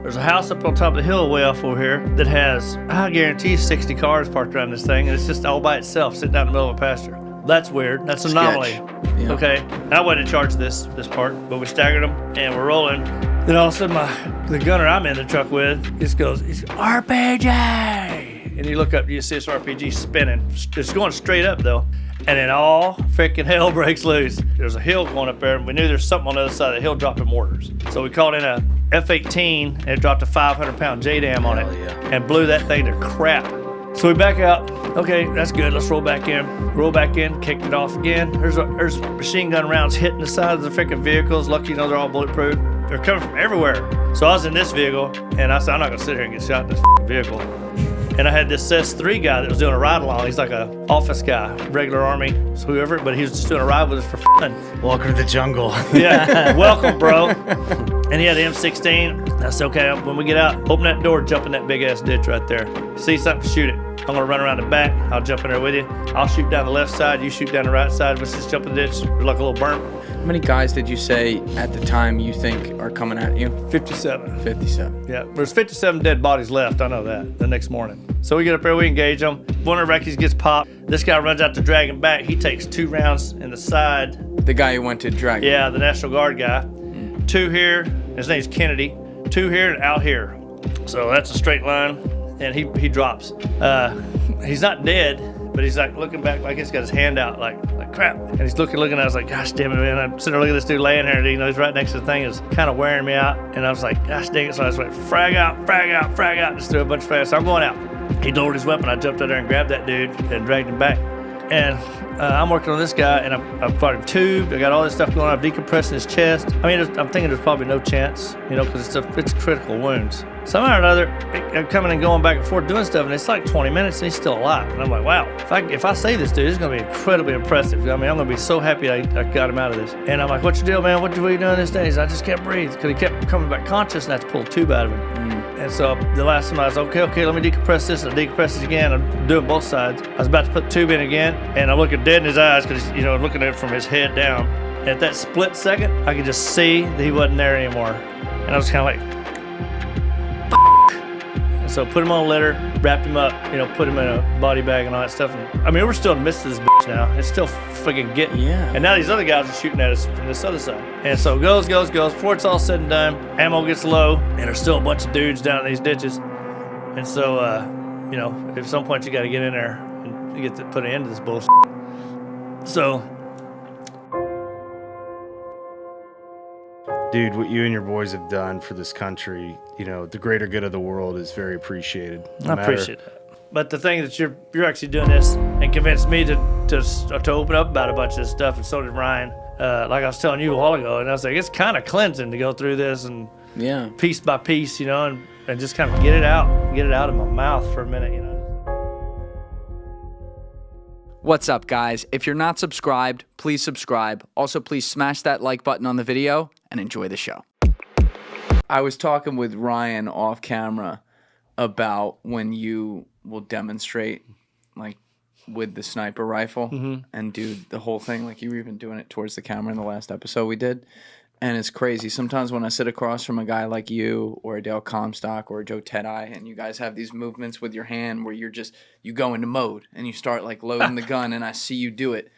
There's a house up on top of the hill way off over here that has, I guarantee, 60 cars parked around this thing, and it's just all by itself, sitting out in the middle of a pasture. That's weird. That's an anomaly. Yeah. Okay. And I wasn't in charge of this part, but we staggered them, and we're rolling. Then all of a sudden, the gunner I'm in the truck with just goes, RPG! And you look up, you see this RPG spinning. It's going straight up, though. And then all freaking hell breaks loose. There's a hill going up there, and we knew there's something on the other side of the hill dropping mortars. So we called in a F-18, and it dropped a 500-pound JDAM on it and blew that thing to crap. So we back out. Okay, that's good. Let's roll back in. Roll back in, kicked it off again. There's machine gun rounds hitting the side of the freaking vehicles. Lucky, they're all bulletproof. They're coming from everywhere. So I was in this vehicle, and I said, I'm not going to sit here and get shot in this vehicle. And I had this S3 guy that was doing a ride along. He's like a office guy, regular Army, so whoever, but he was just doing a ride with us for fun. Welcome to the jungle. Yeah, welcome, bro. And he had an M16. That's okay. When we get out, open that door, jump in that big ass ditch right there. See something, shoot it. I'm gonna run around the back. I'll jump in there with you. I'll shoot down the left side. You shoot down the right side. Let's just jump in the ditch. We're like a little burnt. How many guys did you say at the time you think are coming at you? 57. 57. Yeah, there's 57 dead bodies left. I know that. The next morning. So we get up there, we engage them. One of the Iraqis gets popped. This guy runs out to drag him back. He takes 2 rounds in the side. The guy who went to drag. Yeah, the National Guard guy. 2 here. His name's Kennedy. 2 here and out here. So that's a straight line. And he drops. He's not dead, but he's like looking back like he's got his hand out like crap. And he's looking. I was like, gosh damn it, man. I'm sitting there looking at this dude laying here, and he's right next to the thing. It's kind of wearing me out. And I was like, gosh dang it. So I just went, frag out. Just threw a bunch of fast. So I'm going out. He lowered his weapon. I jumped out there and grabbed that dude and dragged him back. And I'm working on this guy, and I've got him tubed. I got all this stuff going on. I'm decompressing his chest. I mean, I'm thinking there's probably no chance, because it's critical wounds. Somehow or another, I'm coming and going back and forth doing stuff, and it's like 20 minutes, and he's still alive. And I'm like, wow, if I save this dude, it's going to be incredibly impressive. I mean, I'm going to be so happy I got him out of this. And I'm like, what's your deal, man? What are you doing these days? I just can't breathe, because he kept coming back conscious, and I had to pull a tube out of him. And so the last time I was okay, let me decompress this. And I decompress it again. I'm doing both sides. I was about to put the tube in again, and I'm looking dead in his eyes because, looking at it from his head down. And at that split second, I could just see that he wasn't there anymore. And I was kind of like, and so put him on a litter, wrapped him up, put him in a body bag and all that stuff. And, I mean, we're still in the midst of this bitch now. It's still freaking getting. Yeah. And now these other guys are shooting at us from this other side. And so it goes. Before it's all said and done, ammo gets low, and there's still a bunch of dudes down in these ditches. And so, at some point you got to get in there and you get to put an end to this bullshit. So. Dude, what you and your boys have done for this country, the greater good of the world is very appreciated. I appreciate that. But the thing that you're actually doing this and convinced me to open up about a bunch of this stuff, and so did Ryan. Like I was telling you a while ago, and I was like, it's kind of cleansing to go through this and piece by piece, and just kind of get it out of my mouth for a minute, What's up, guys? If you're not subscribed, please subscribe. Also, please smash that like button on the video and enjoy the show. I was talking with Ryan off camera about when you will demonstrate, like, with the sniper rifle and do the whole thing. Like, you were even doing it towards the camera in the last episode we did. And it's crazy. Sometimes when I sit across from a guy like you or a Dale Comstock or a Joe Tedeye, and you guys have these movements with your hand where you go into mode and you start like loading the gun, and I see you do it.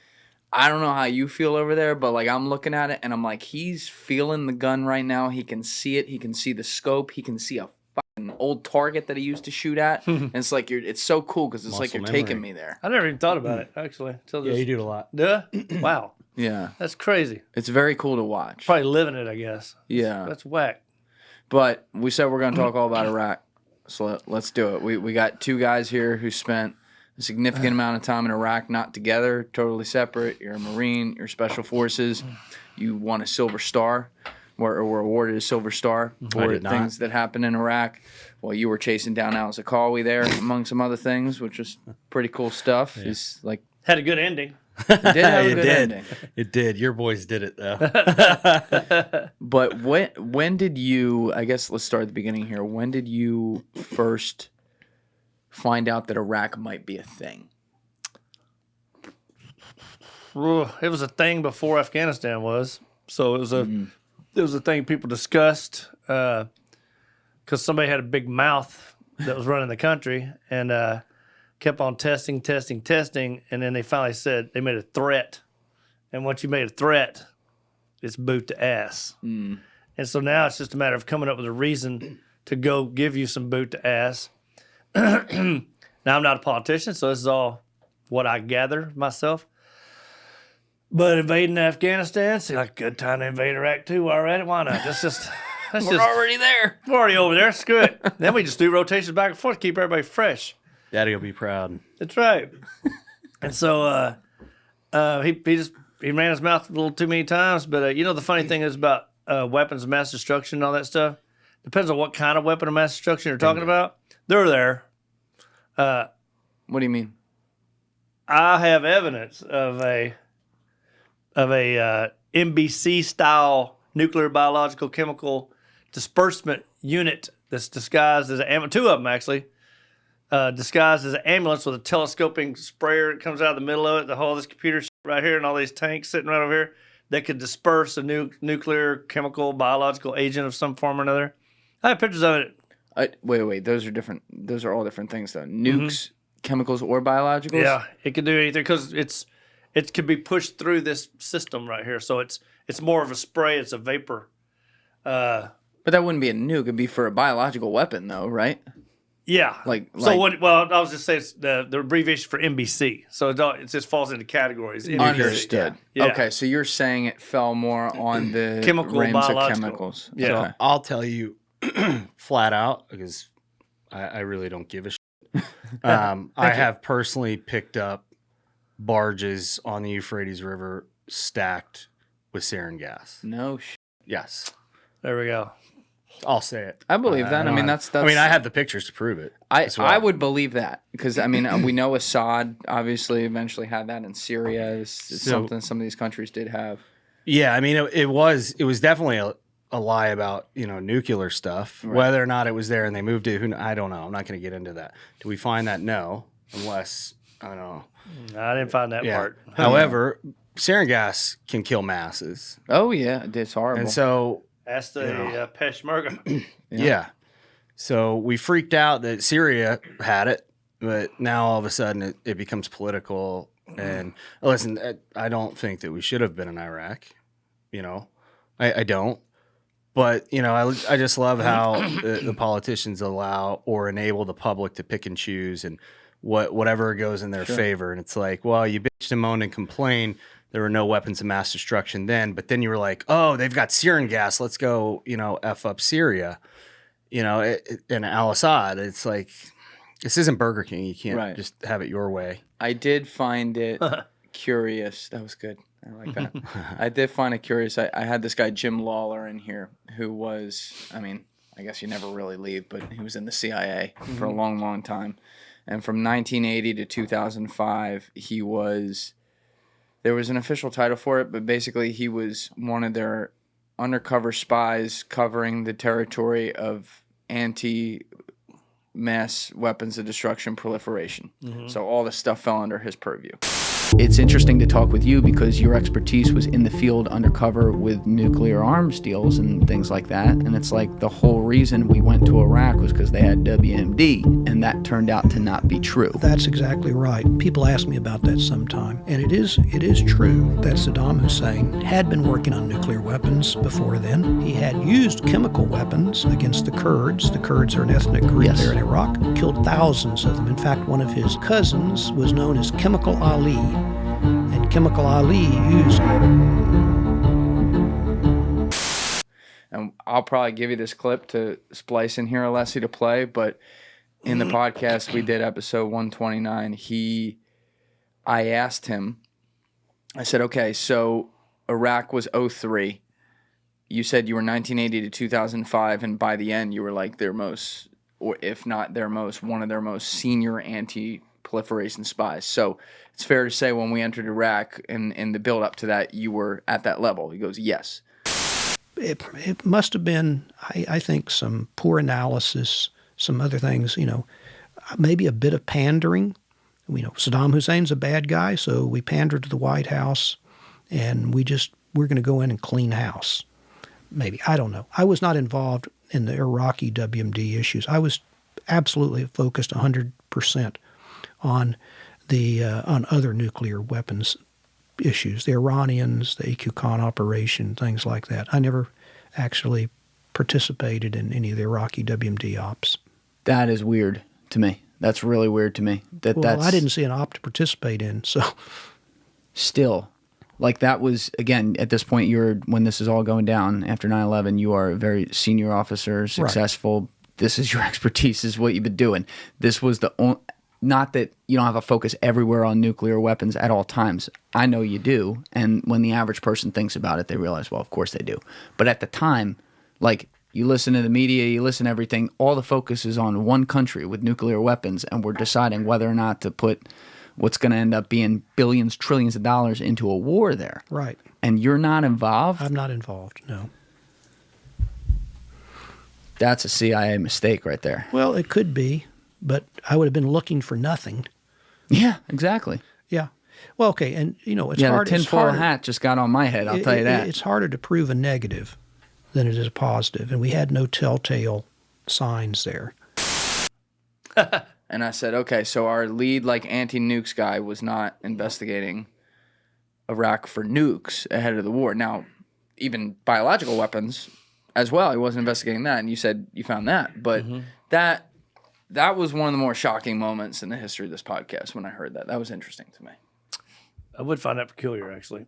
I don't know how you feel over there, but like I'm looking at it and I'm like, he's feeling the gun right now. He can see it. He can see the scope. He can see a fucking old target that he used to shoot at. And it's like it's so cool because it's like you're taking me there. I never even thought about it, actually. Yeah, you do it a lot. Yeah? Wow. Yeah. That's crazy. It's very cool to watch. Probably living it, I guess. Yeah. That's whack. But we said we're going to talk all about Iraq, so let's do it. We got 2 guys here who spent a significant amount of time in Iraq, not together, totally separate. You're a Marine, you're Special Forces. You won a Silver Star, or were awarded a Silver Star for things that happened in Iraq. Well, you were chasing down Al-Zarqawi there, among some other things, which was pretty cool stuff. Yeah. He's like had a good ending. It did have a good ending. It did. Your boys did it, though. But when did you, I guess let's start at the beginning here. When did you first find out that Iraq might be a thing? It was a thing before Afghanistan was. So it was a thing people discussed. Because because somebody had a big mouth that was running the country and kept on testing, and then they finally said they made a threat. And once you made a threat, it's boot to ass. And so now it's just a matter of coming up with a reason to go give you some boot to ass. Now, I'm not a politician, so this is all what I gather myself. But invading Afghanistan seemed like a good time to invade Iraq too. Already, why not? We're already there. We're already over there. It's good. Then we just do rotations back and forth, keep everybody fresh. Daddy will be proud. That's right. And so he ran his mouth a little too many times. But the funny thing is about weapons of mass destruction and all that stuff. Depends on what kind of weapon of mass destruction you're talking about. They're there. What do you mean? I have evidence of a NBC style nuclear, biological, chemical disbursement unit that's disguised as two of them actually, disguised as an ambulance with a telescoping sprayer that comes out of the middle of it. The whole this computer shit right here and all these tanks sitting right over here that could disperse a nuclear, chemical, biological agent of some form or another. I have pictures of it. Wait. Those are different. Those are all different things, though. Nukes, chemicals, or biologicals. Yeah, it could do anything because it could be pushed through this system right here. So it's more of a spray. It's a vapor. But that wouldn't be a nuke. It'd be for a biological weapon, though, right? Yeah. I was just saying it's the abbreviation for NBC. So it just falls into categories. Understood. Yeah. Okay, so you're saying it fell more on the chemical, realms biological. of chemicals. Yeah. So Okay. I'll tell you flat out because I really don't give a shit. I have personally picked up barges on the Euphrates River stacked with sarin gas. No shit. Yes. There we go. I'll say it. I believe that. I mean, that's. I mean, I have the pictures to prove it. I would believe that because I mean we know Assad obviously eventually had that in Syria. It's something some of these countries did have. Yeah, I mean it was definitely a lie about nuclear stuff. Right. Whether or not it was there and they moved it, I don't know. I'm not going to get into that. Do we find that? No, unless I don't know. I didn't find that part. However, sarin gas can kill masses. Oh yeah, it's horrible. And so that's the Peshmerga. Yeah. So we freaked out that Syria had it, but now all of a sudden it becomes political. And listen, I don't think that we should have been in Iraq. I don't. But, I just love how the politicians allow or enable the public to pick and choose and whatever goes in their favor. And it's like, well, you bitched and moaned and complained. There were no weapons of mass destruction then. But then you were like, oh, they've got sarin gas. Let's go, F up Syria. And al-Assad. It's like, this isn't Burger King. You can't just have it your way. I did find it curious. That was good. I like that. I did find it curious. I had this guy, Jim Lawler, in here who was, I guess you never really leave, but he was in the CIA for a long, long time. And from 1980 to 2005, there was an official title for it, but basically he was one of their undercover spies covering the territory of anti-mass weapons of destruction proliferation. So all this stuff fell under his purview. It's interesting to talk with you because your expertise was in the field undercover with nuclear arms deals and things like that. And it's like the whole reason we went to Iraq was because they had WMD, and that turned out to not be true. That's exactly right. People ask me about that sometime. And it is true that Saddam Hussein had been working on nuclear weapons before then. He had used chemical weapons against the Kurds. The Kurds are an ethnic group there in Iraq. Killed thousands of them. In fact, one of his cousins was known as Chemical Ali. And Chemical Ali used... And I'll probably give you this clip to splice in here, Alessi, to play, but in the podcast we did, episode 129, I asked him, I said, okay, so Iraq was 03. You said you were 1980 to 2005, and by the end you were like their most, or if not their most, one of their most senior anti-proliferation spies. So it's fair to say when we entered Iraq and in the build up to that, you were at that level. He goes, yes. It must have been, I think, some poor analysis, some other things, maybe a bit of pandering. Saddam Hussein's a bad guy, so we pandered to the White House, and we're going to go in and clean house. Maybe. I don't know. I was not involved in the Iraqi WMD issues. I was absolutely focused 100% on on other nuclear weapons issues, the Iranians, the AQ Khan operation, things like that. I never actually participated in any of the Iraqi WMD ops. That is weird to me. That's really weird to me. I didn't see an op to participate in, so. Still, like that was, again, at this point, when this is all going down after 9/11, you are a very senior officer, successful. Right. This is your expertise, this is what you've been doing. This was not that you don't have a focus everywhere on nuclear weapons at all times. I know you do. And when the average person thinks about it, they realize, well, of course they do. But at the time, like, you listen to the media, you listen to everything, all the focus is on one country with nuclear weapons, and we're deciding whether or not to put what's going to end up being billions, trillions of dollars into a war there. Right. And you're not involved? I'm not involved, no. That's a CIA mistake right there. Well, it could be, but I would have been looking for nothing. Yeah, exactly. Yeah. Well, okay, and it's hard. hard. Yeah, the tinfoil hat just got on my head, I'll tell you that. It's harder to prove a negative than it is a positive, and we had no telltale signs there. And I said, okay, so our lead, anti-nukes guy was not investigating Iraq for nukes ahead of the war. Now, even biological weapons as well, he wasn't investigating that, and you said you found that. But that was one of the more shocking moments in the history of this podcast when I heard that. That was interesting to me. I would find that peculiar, actually.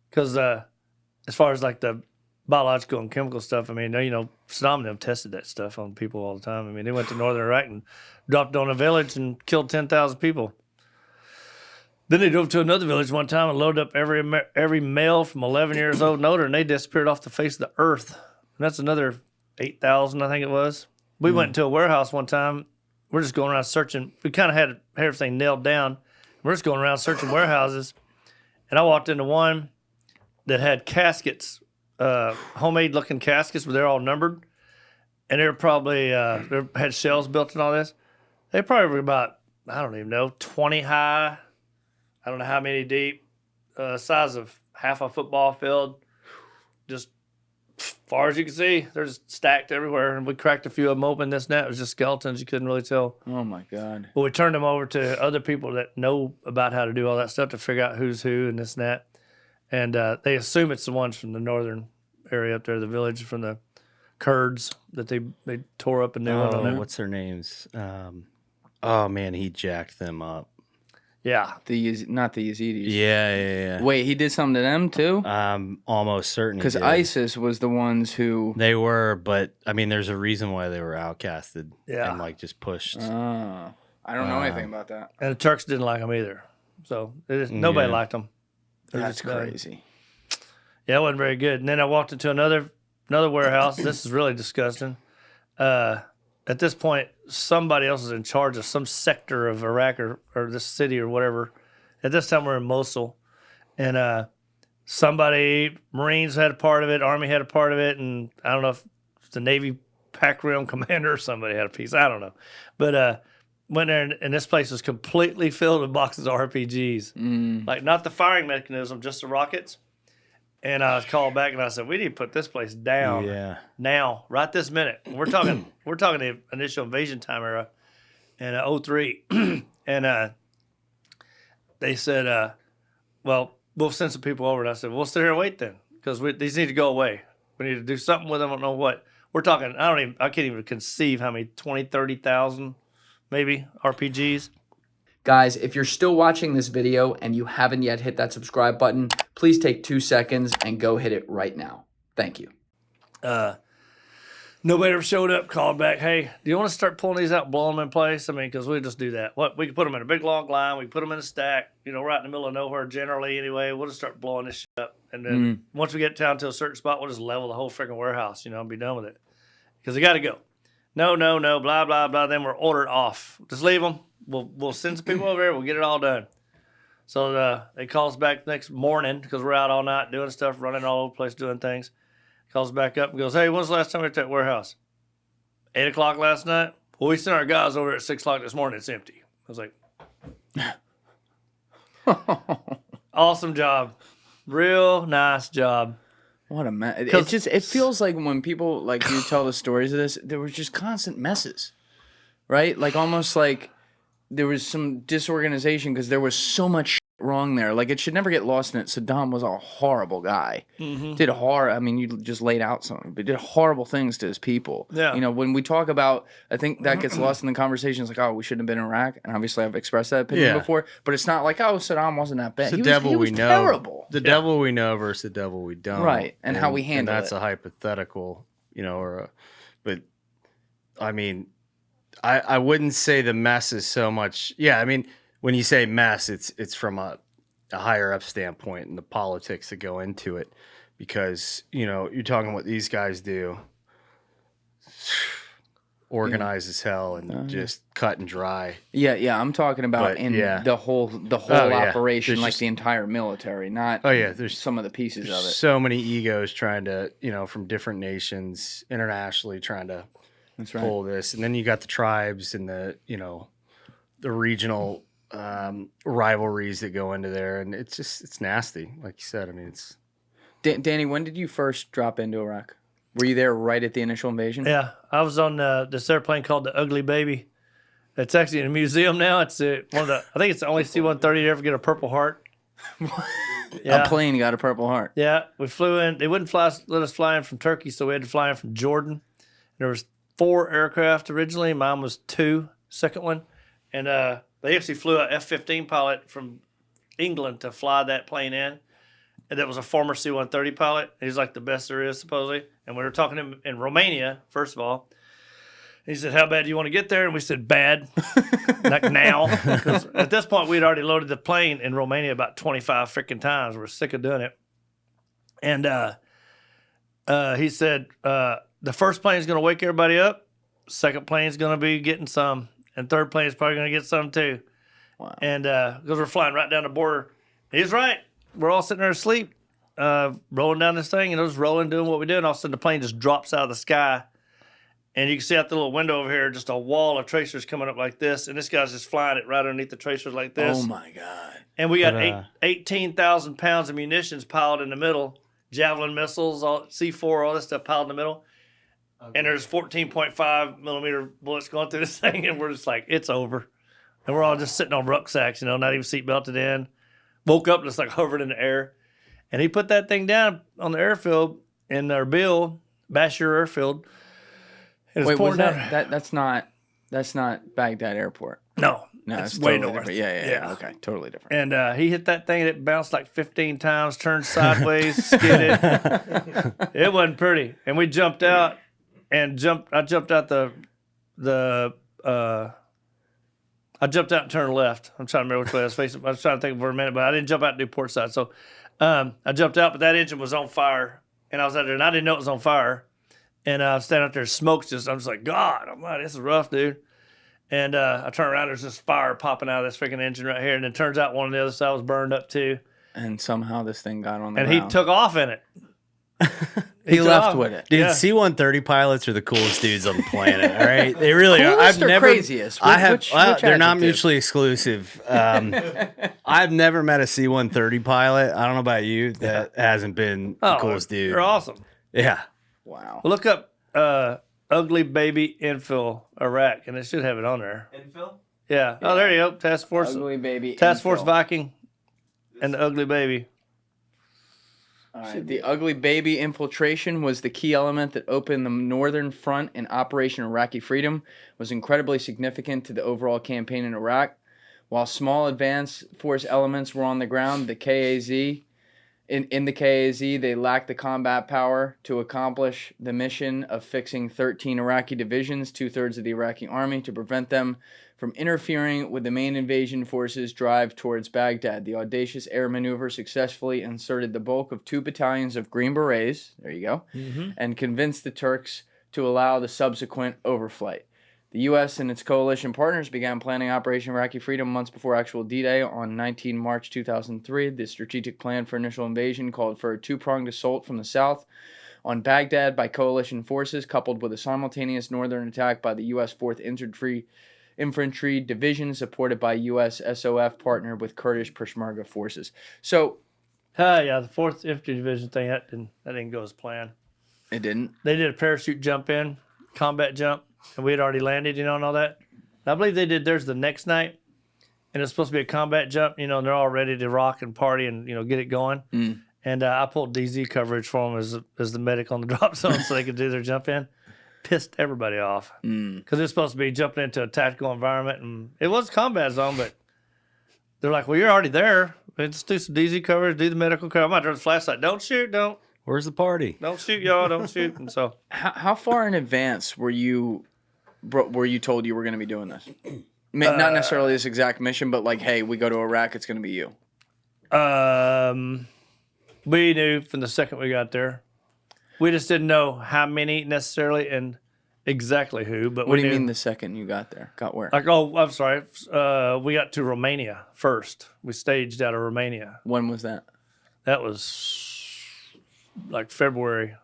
Because as far as the biological and chemical stuff, I mean, Saddam and them tested that stuff on people all the time. I mean, they went to northern Iraq and dropped on a village and killed 10,000 people. Then they drove to another village one time and loaded up every male from 11 years old and older, and they disappeared off the face of the earth. And that's another 8,000, I think it was. We went into a warehouse one time. We're just going around searching. We kind of had everything nailed down. We're just going around searching warehouses. And I walked into one that had caskets, homemade-looking caskets, but they're all numbered. And they were probably, they had shells built and all this. They probably were about, I don't even know, 20 high. I don't know how many deep. Size of half a football field. Just far as you can see, they're just stacked everywhere. And we cracked a few of them open. This and that. It was just skeletons. You couldn't really tell. Oh, my God. But we turned them over to other people that know about how to do all that stuff to figure out who's who and this and that. And they assume it's the ones from the northern area up there, the village from the Kurds that they tore up a new one on there. What's their names? Oh, man, he jacked them up. Yeah. Not the Yazidis. Yeah. Wait, he did something to them too? Almost certain. Because ISIS was the ones who... They were, but, I mean, there's a reason why they were outcasted and, just pushed. I don't know anything about that. And the Turks didn't like them either. So nobody liked them. That's crazy. Yeah, it wasn't very good. And then I walked into another warehouse. This is really disgusting. At this point, somebody else is in charge of some sector of Iraq or this city or whatever. At this time, we're in Mosul. And Marines had a part of it, Army had a part of it, and I don't know if the Navy Pac Rim commander or somebody had a piece. I don't know. But went there, and this place was completely filled with boxes of RPGs. Not the firing mechanism, just the rockets. And I was called back, and I said, "We need to put this place down now, right this minute." We're talking the initial invasion time era, in 2003, and they said, "Well, we'll send some people over." And I said, "We'll sit here and wait then, because these need to go away. We need to do something with them. I don't know what we're talking. I can't even conceive how many 20, 30,000, maybe RPGs." Guys, if you're still watching this video and you haven't yet hit that subscribe button, please take 2 seconds and go hit it right now. Thank you. Nobody ever showed up, called back, "Hey, do you want to start pulling these out and blowing them in place?" I mean, because we just do that. We can put them in a big long line. We can put them in a stack, right in the middle of nowhere generally anyway. We'll just start blowing this shit up. And then once we get down to a certain spot, we'll just level the whole freaking warehouse, and be done with it. Because they got to go. No, blah, blah, blah. Then we're ordered off. Just leave them. We'll send some people over there. We'll get it all done. So they call us back the next morning because we're out all night doing stuff, running all over the place, doing things. Calls back up and goes, "Hey, when's the last time we were at that warehouse?" 8 o'clock last night. Well, we sent our guys over at 6 o'clock this morning. It's empty. I was like, awesome job. Real nice job. What a mess. It feels like when people like you tell the stories of this, there was just constant messes, right? Like almost like there was some disorganization because there was so much shit wrong there. Like it should never get lost in it. Saddam was a horrible guy. Did I mean, you just laid out something, but did horrible things to his people. Yeah. You know, when we talk about, I think that gets lost in the conversation. It's like, oh, we shouldn't have been in Iraq, and obviously I've expressed that opinion before. But it's not like, oh, Saddam wasn't that bad. It's the devil we know. Terrible. The devil we know versus the devil we don't. Right, and how we handle that's it. a hypothetical, but I mean, I wouldn't say the mess is so much. Yeah, I mean, when you say mess, it's from a higher up standpoint and the politics that go into it, because you're talking what these guys do, organized as hell and just cut and dry. Yeah, I'm talking about the whole operation, there's like just, the entire military, not there's some of the pieces of it. So many egos trying to, from different nations internationally trying to pull this, and then you got the tribes and the regional rivalries that go into there, and it's nasty, like you said. I mean, it's Danny, when did you first drop into Iraq? Were you there right at the initial invasion? Yeah, I was on this airplane called the Ugly Baby. It's actually in a museum now. It's one of the, I think it's the only C-130 to ever get a Purple Heart. A plane got a Purple Heart. Yeah, we flew in. They wouldn't let us fly in from Turkey, so we had to fly in from Jordan. There was 4 aircraft originally. Mine was 2, second one. And they actually flew an F-15 pilot from England to fly that plane in. And that was a former C-130 pilot. He's like the best there is, supposedly. And we were talking to him in Romania, first of all. He said, how bad do you want to get there? And we said, bad. Like now. Because at this point, we'd already loaded the plane in Romania about 25 freaking times. We're sick of doing it. And he said, the first plane is going to wake everybody up. Second plane is going to be getting some. And third plane is probably going to get some too. Wow. And because we're flying right down the border. He's right. We're all sitting there asleep, rolling down this thing, and it was rolling, doing what we do, and all of a sudden the plane just drops out of the sky. And you can see out the little window over here, just a wall of tracers coming up like this, and this guy's just flying it right underneath the tracers like this. Oh, my God. And we got 18,000 pounds of munitions piled in the middle, javelin missiles, all C4, all this stuff piled in the middle. Okay. And there's 14.5 millimeter bullets going through this thing, and we're just like, it's over. And we're all just sitting on rucksacks, not even seat belted in. Woke up just like hovered in the air. And he put that thing down on the airfield in Erbil, Bashir Airfield. Wait, was that's not Baghdad Airport? No, it's way totally north. Different. Yeah. Okay, totally different. And he hit that thing, and it bounced like 15 times, turned sideways, skidded. It wasn't pretty. And we jumped out, and I jumped out I jumped out and turned left. I'm trying to remember which way I was facing. I was trying to think for a minute, but I didn't jump out and do port side. So I jumped out, but that engine was on fire. And I was out there, and I didn't know it was on fire. And I was standing out there, smoke's just, I'm just like, God, this is rough, dude. And I turned around, there's this fire popping out of this freaking engine right here. And it turns out one on the other side was burned up too. And somehow this thing got on the ground. And he took off in it. He left with it. Dude, C-130 pilots are the coolest dudes on the planet, all right? They really are. I've never craziest? Which they're not mutually exclusive. I've never met a C-130 pilot. I don't know about you that hasn't been the coolest dude. They're awesome. Yeah. Wow. Look up Ugly Baby Infill Iraq, and it should have it on there. Infill? Yeah. Oh, there you go. Task Force. Ugly Baby Task Infill. Force Viking and the Ugly Baby. All right. The Ugly Baby infiltration was the key element that opened the northern front in Operation Iraqi Freedom, was incredibly significant to the overall campaign in Iraq. While small advance force elements were on the ground, the KAZ, in the KAZ, they lacked the combat power to accomplish the mission of fixing 13 Iraqi divisions, 2/3 of the Iraqi army, to prevent them from interfering with the main invasion forces' drive towards Baghdad. The audacious air maneuver successfully inserted the bulk of 2 battalions of Green Berets, there you go, and convinced the Turks to allow the subsequent overflight. The U.S. and its coalition partners began planning Operation Iraqi Freedom months before actual D-Day on 19 March 2003. The strategic plan for initial invasion called for a 2-pronged assault from the south on Baghdad by coalition forces, coupled with a simultaneous northern attack by the U.S. 4th Infantry Division, supported by U.S. SOF, partnered with Kurdish Peshmerga forces. So, Yeah, the 4th Infantry Division thing, that didn't go as planned. It didn't? They did a parachute jump in, combat jump, and we had already landed, and all that. And I believe they did theirs the next night, and it's supposed to be a combat jump, and they're all ready to rock and party and, get it going. And I pulled DZ coverage for them as the medic on the drop zone so they could do their jump in. Pissed everybody off. Because it's supposed to be jumping into a tactical environment, and it was a combat zone, but they're like, well, you're already there. Let's do some DZ coverage, do the medical coverage. I might turn the flashlight. Don't shoot, don't. Where's the party? Don't shoot, y'all. Don't shoot. And so, how far in advance were you told you were going to be doing this? Not necessarily this exact mission, but like, hey, we go to Iraq, it's going to be you. We knew from the second we got there. We just didn't know how many necessarily and exactly who. But what do you mean the second you got there? Got where? Like, oh, I'm sorry. We got to Romania first. We staged out of Romania. When was that? That was like February.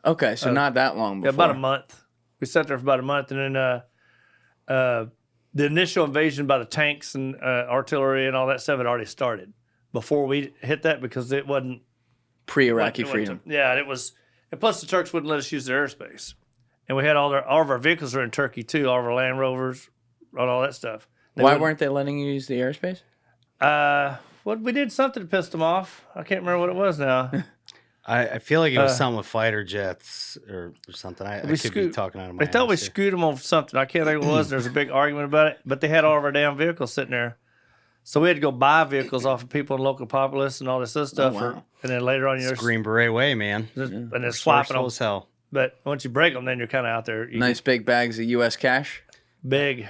Okay, so not that long before. Yeah, about a month. We sat there for about a month, and then the initial invasion by the tanks and artillery and all that stuff had already started before we hit that because it wasn't pre-Iraqi freedom. Yeah, it was. And plus, the Turks wouldn't let us use their airspace, and we had all of our vehicles are in Turkey too. All of our Land Rovers, all that stuff. Why weren't they letting you use the airspace? We did something to piss them off. I can't remember what it was now. I feel like it was something with fighter jets or something. I could be talking out of my They thought we ass here. screwed them on something. I can't think what it was. There's a big argument about it. But they had all of our damn vehicles sitting there. So we had to go buy vehicles off of people in local populace and all this other stuff. Wow. And then later on, you're Green Beret way, man. and then swapping them. As hell. But once you break them, then you're kind of out there. Nice big bags of U.S. cash. Big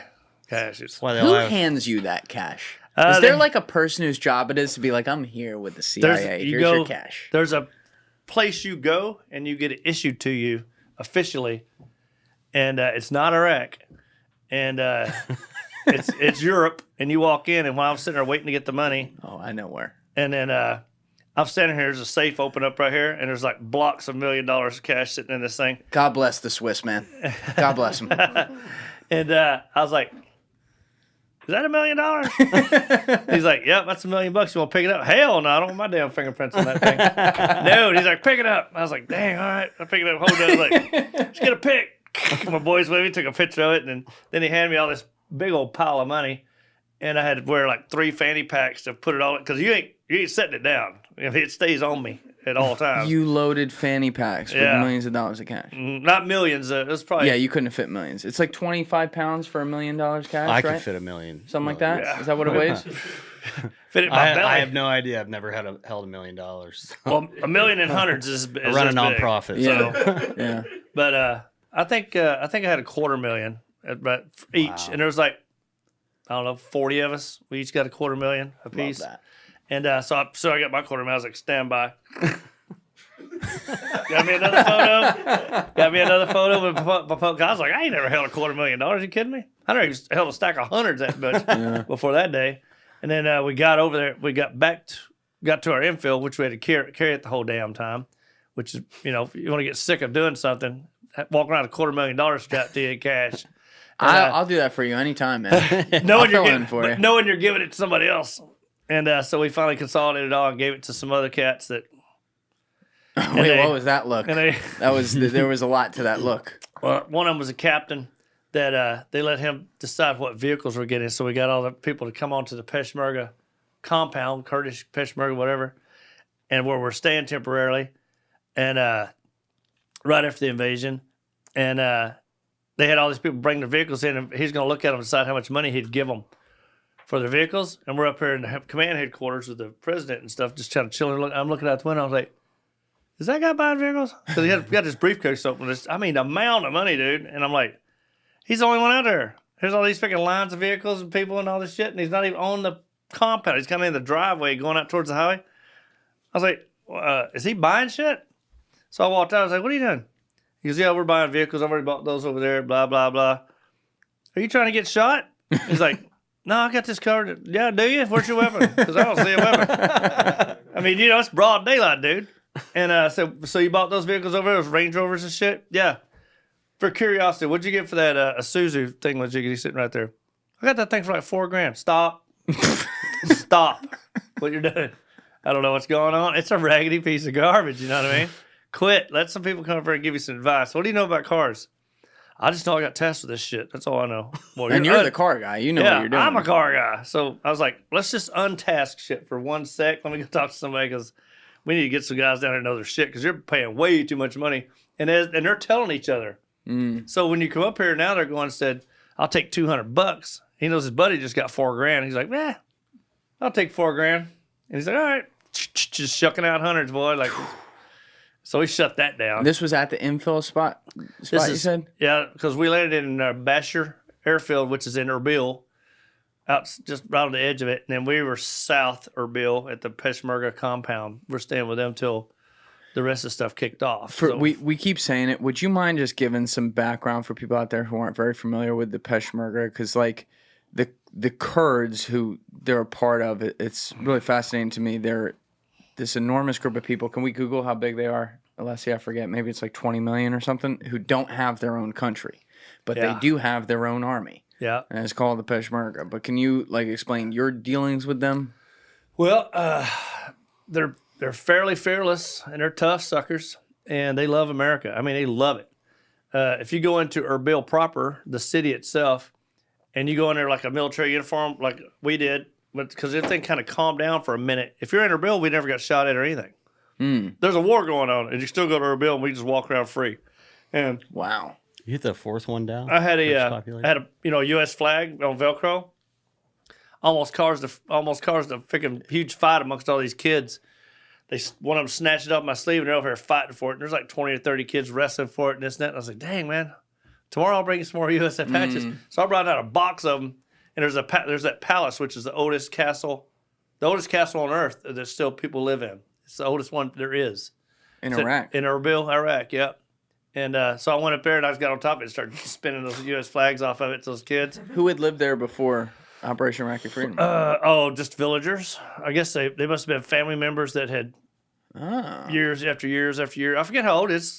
cash. Why they Who allow- hands you that cash? Is there like a person whose job it is to be like, I'm here with the CIA. Here's your cash. There's a place you go and you get it issued to you officially, and it's not Iraq, and it's Europe. And you walk in, and while I'm sitting there waiting to get the money, I know where. and then I'm standing here. There's a safe open up right here, and there's like blocks of $1 million of cash sitting in this thing. God bless the Swiss, man. God bless them. And I was like, "Is that $1 million?" He's like, "Yep, that's $1 million. You want to pick it up?" Hell no, I don't want my damn fingerprints on that thing. No, and he's like, "Pick it up." I was like, "Dang, all right." I picked it up, hold it. I was like, "Let's get a pic." My boys with me took a picture of it, and then he handed me all this big old pile of money, and I had to wear like 3 fanny packs to put it all because you ain't setting it down. It stays on me at all times. You loaded fanny packs with millions of dollars of cash. Not millions. It was probably You couldn't fit millions. It's like 25 pounds for $1 million cash, I right? could fit $1 million. Something like that. Yeah. Is that what it weighs? fit in my belly. I have no idea. I've never held $1 million. Well, $1 million in hundreds is I run a this big. nonprofit. Yeah. Yeah. But I think I had $250,000 but each, and there was like I don't know 40 of us. We each got $250,000 a piece. Love that. And so I got my $250,000. I was like, stand by. Got me another photo. Got me another photo with I was like, I ain't never held $250,000. You kidding me? I never held a stack of hundreds that much before that day. And then we got over there. We got got to our infill, which we had to carry it the whole damn time. Which is, if you want to get sick of doing something, walk around $250,000 strapped to you in cash. I'll do that for you anytime, man. Knowing you. you're giving it to somebody else. And so we finally consolidated it all and gave it to some other cats that. Wait, what was that look? There was a lot to that look. Well, one of them was a captain that they let him decide what vehicles we're getting. So we got all the people to come onto the Peshmerga compound, Kurdish Peshmerga, whatever, and where we're staying temporarily. And right after the invasion, and they had all these people bring their vehicles in, and he's going to look at them and decide how much money he'd give them for their vehicles. And we're up here in the command headquarters with the president and stuff, just kind of chilling. I'm looking out the window. I was like, is that guy buying vehicles? Because he got this briefcase open. The amount of money, dude. And I'm like, he's the only one out there. There's all these freaking lines of vehicles and people and all this shit, and he's not even on the compound. He's kind of in the driveway going out towards the highway. I was like, is he buying shit? So I walked out. I was like, what are you doing? He goes, yeah, we're buying vehicles. I've already bought those over there, blah, blah, blah. Are you trying to get shot? He's like, no, I got this covered. Yeah, do you? Where's your weapon? Because I don't see a weapon. I mean, it's broad daylight, dude. And so you bought those vehicles over there, those Range Rovers and shit? Yeah. For curiosity, what'd you get for that Isuzu thing with you sitting right there? I got that thing for like $4,000. Stop. Stop what you're doing. I don't know what's going on. It's a raggedy piece of garbage. You know what I mean? Quit. Let some people come up here and give you some advice. What do you know about cars? I just know I got tested with this shit. That's all I know. Well, And you're the car guy. You know what you're doing. I'm a car guy. So I was like, let's just untask shit for 1 sec. Let me go talk to somebody because we need to get some guys down there to know their shit because you're paying way too much money. And they're telling each other. So when you come up here now, they're going and said, I'll take $200. He knows his buddy just got $4,000. He's like, I'll take $4,000. And he's like, all right, just shucking out hundreds, boy. Like, so he shut that down. This was at the infill spot you said? Yeah, because we landed in Bashir Airfield, which is in Erbil, out just right on the edge of it. And then we were south Erbil at the Peshmerga compound. We're staying with them till the rest of the stuff kicked off. We keep saying it. Would you mind just giving some background for people out there who aren't very familiar with the Peshmerga? Because like the Kurds who they're a part of, it's really fascinating to me. They're this enormous group of people. Can we Google how big they are? Alessi, I forget. Maybe it's like 20 million or something who don't have their own country, but they do have their own army. Yeah, and it's called the Peshmerga. But can you like explain your dealings with them? Well, they're fairly fearless and they're tough suckers and they love America. I mean, they love it. If you go into Erbil proper, the city itself, and you go in there like a military uniform, like we did, because everything kind of calmed down for a minute. If you're in Erbil, we never got shot at or anything. There's a war going on, and you still go to Erbil, and we just walk around free. And wow, you hit the fourth one down. I had a U.S. flag on Velcro. Almost caused a freaking huge fight amongst all these kids. One of them snatched it off my sleeve, and they're over here fighting for it. And there's like 20 or 30 kids wrestling for it and this and that. And I was like, dang, man. Tomorrow I'll bring you some more USA patches. So I brought out a box of them, and there's that palace, which is the oldest castle on earth that still people live in. It's the oldest one there is. In Iraq. In Erbil, Iraq, yep. And so I went up there, and I just got on top of it and started spinning those U.S. flags off of it to those kids. Who had lived there before Operation Iraqi Freedom? Just villagers. I guess they must have been family members that had years after years after years. I forget how old it's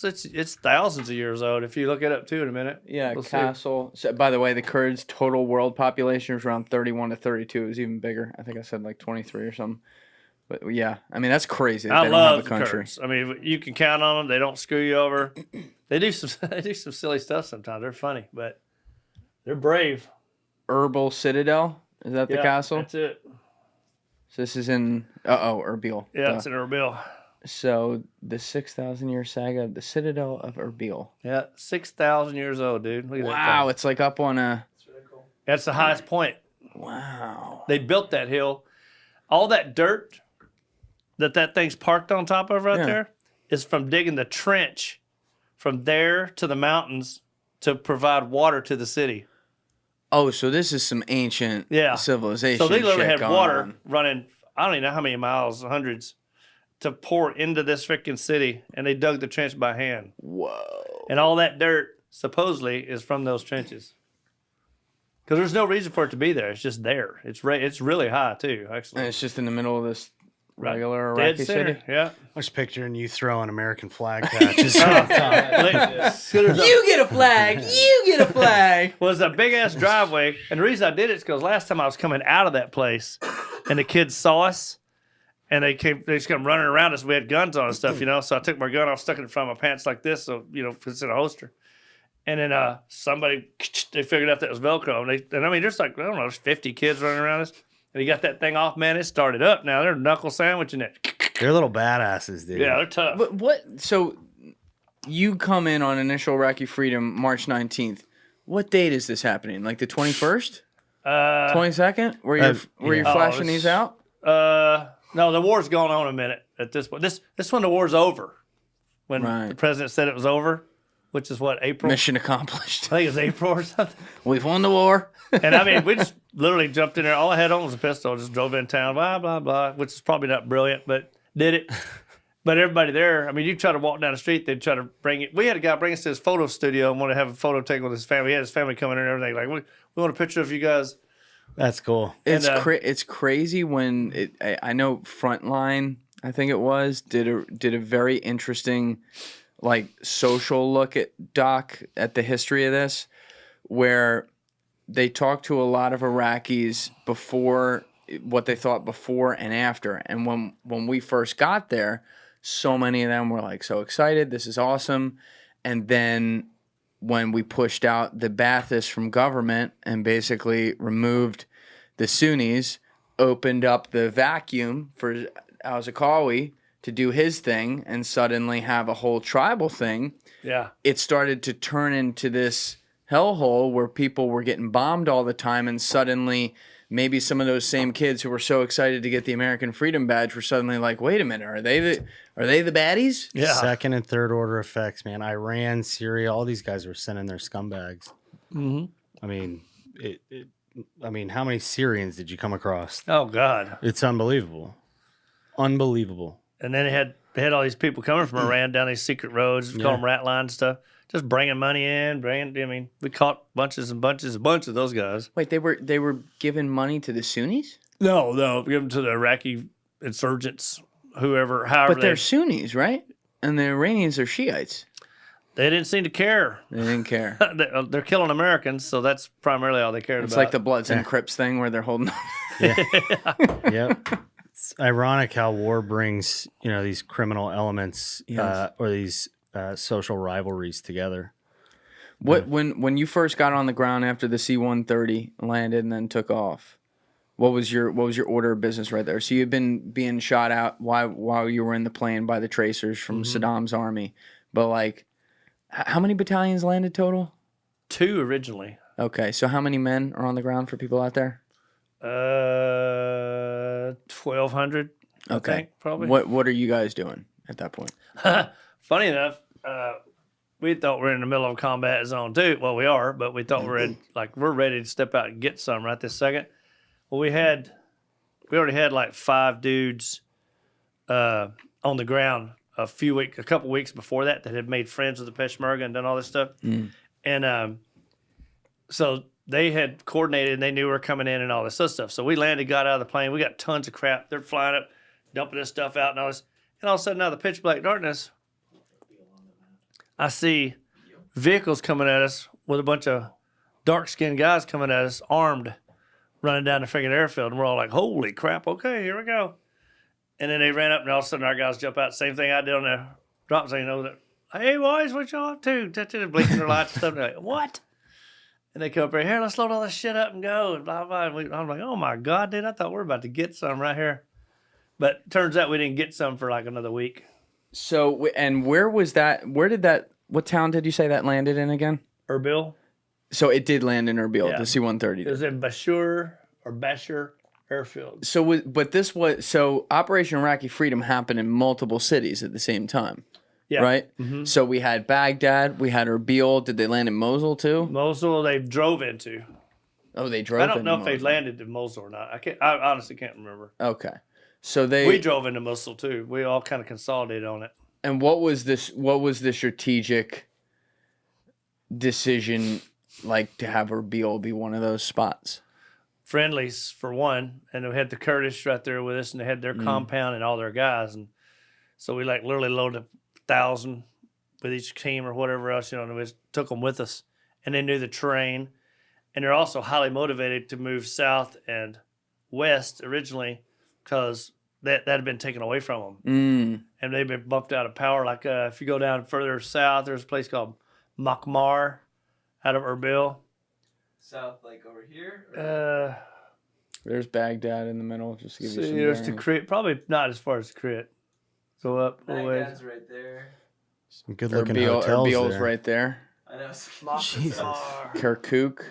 thousands of years old. If you look it up too in a minute. Yeah, castle. So, by the way, the Kurds' total world population is around 31 to 32. It was even bigger. I think I said like 23 or something. But yeah, I mean that's crazy. That I they love don't have a country. Kurds. I mean, you can count on them. They don't screw you over. They do some silly stuff sometimes. They're funny, but they're brave. Erbil Citadel, is that the castle? That's it. So this is in Erbil. Yeah, it's in Erbil. So the 6,000-year saga of the Citadel of Erbil. Yeah, 6,000 years old, dude. Look at that. Wow, it's like up on a. That's really cool. That's the highest point. Wow. They built that hill. All that dirt that thing's parked on top of there is from digging the trench from there to the mountains to provide water to the city. Oh, so this is some ancient civilization. So they literally had water running, I don't even know how many miles, hundreds, to pour into this freaking city, and they dug the trench by hand. Whoa. And all that dirt, supposedly, is from those trenches. Because there's no reason for it to be there. It's just there. It's really high, too, actually. And it's just in the middle of this regular Dead Iraqi center. city? Yeah. I was picturing you throwing American flag patches on top. You get a flag. You get a flag. Well, it's a big-ass driveway. And the reason I did it is because last time I was coming out of that place, and the kids saw us, and they just come running around us. We had guns on and stuff, So I took my gun off, stuck it in front of my pants like this, so, it's in a holster. And then they figured out that was Velcro. And I mean, there's like, I don't know, there's 50 kids running around us. And he got that thing off, man. It started up now. They're knuckle sandwiching it. They're little badasses, dude. Yeah, they're tough. But what? So you come in on initial Iraqi Freedom March 19th. What date is this happening? Like the 21st? 22nd? Where you're flashing these out? No, the war's going on a minute at this point. This when the war's over. When the president said it was over, which is what, April? Mission accomplished. I think it was April or something. We've won the war. And I mean, we just literally jumped in there. All I had on was a pistol. Just drove in town, blah, blah, blah, which is probably not brilliant, but did it. But everybody there, I mean, you try to walk down the street, they'd try to bring it. We had a guy bring us to his photo studio and want to have a photo taken with his family. He had his family coming in and everything. Like, we want a picture of you guys. That's cool. It's crazy when I know Frontline, I think it was, did a very interesting like social look at the history of this, where they talked to a lot of Iraqis before what they thought before and after. And when we first got there, so many of them were like so excited. This is awesome. And then when we pushed out the Baathists from government and basically removed the Sunnis, opened up the vacuum for Al-Zarqawi to do his thing and suddenly have a whole tribal thing, it started to turn into this hellhole where people were getting bombed all the time, and suddenly maybe some of those same kids who were so excited to get the American Freedom Badge were suddenly like, wait a minute, are they the baddies? Yeah. Second and third order effects, man. Iran, Syria, all these guys were sending their scumbags. Mm-hmm. I mean, how many Syrians did you come across? Oh God, It's unbelievable. Unbelievable. and then they had all these people coming from Iran down these secret roads, call them rat lines and stuff, just bringing money in, we caught bunches and bunches of those guys. Wait, they were giving money to the Sunnis? No, give them to the Iraqi insurgents, however. But they're Sunnis, right? And the Iranians are Shiites. They didn't seem to care. They didn't care. They're killing Americans, so that's primarily all they cared It's about. like the Bloods and Crips thing where they're holding. Yep. It's ironic how war brings, these criminal elements or these social rivalries together. When you first got on the ground after the C-130 landed and then took off, what was your order of business right there? So you've been being shot out while you were in the plane by the tracers from Saddam's army, but like, how many battalions landed total? 2 originally. Okay, so how many men are on the ground for people out there? 1,200. I think, probably. What are you guys doing at that point? Funny enough, we thought we were in the middle of a combat zone too. Well, we are, but we thought we're ready to step out and get some right this second. Well, we already had like 5 dudes on the ground a couple weeks before that had made friends with the Peshmerga and done all this stuff. And so they had coordinated and they knew we were coming in and all this other stuff. So we landed, got out of the plane. We got tons of crap. They're flying up, dumping this stuff out and all this. And all of a sudden, out of the pitch black darkness, I see vehicles coming at us with a bunch of dark-skinned guys coming at us, armed, running down the freaking airfield. And we're all like, holy crap, okay, here we go. And then they ran up, and all of a sudden our guys jump out. Same thing I did on the drop zone. Hey, boys, what y'all up to? Blinking their lights and stuff. And they're like, what? And they come up here, let's load all this shit up and go, and blah, blah. And I'm like, oh, my God, dude, I thought we were about to get some right here. But turns out we didn't get some for like another week. So, and where was that? What town did you say that landed in again? Erbil. So it did land in Erbil, Yeah. the C-130. It was in Bashur Airfield. So Operation Iraqi Freedom happened in multiple cities at the same time, Yeah. right? Mm-hmm. So we had Baghdad, we had Erbil. Did they land in Mosul too? Mosul, they drove into. Oh, they drove. I don't know if they Mosul. landed in Mosul or not. I honestly can't remember. Okay, so We drove into Mosul too. We all kind of consolidated on it. And what was the strategic decision like to have Erbil be one of those spots? Friendlies for one, and we had the Kurdish right there with us, and they had their compound and all their guys, and so we like literally loaded 1,000 with each team or whatever else, and we just took them with us, and they knew the terrain, and they're also highly motivated to move south and west originally because that had been taken away from them, and they've been bumped out of power. Like if you go down further south, there's a place called Makmar out of Erbil. South, like over here? There's Baghdad in the middle, just to give you some there's the bearings. Crit, probably not as far as the Crit. Go up a ways. Baghdad's right there. Some good looking hotels Erbil's there. right there. I know. Jesus. Kirkuk.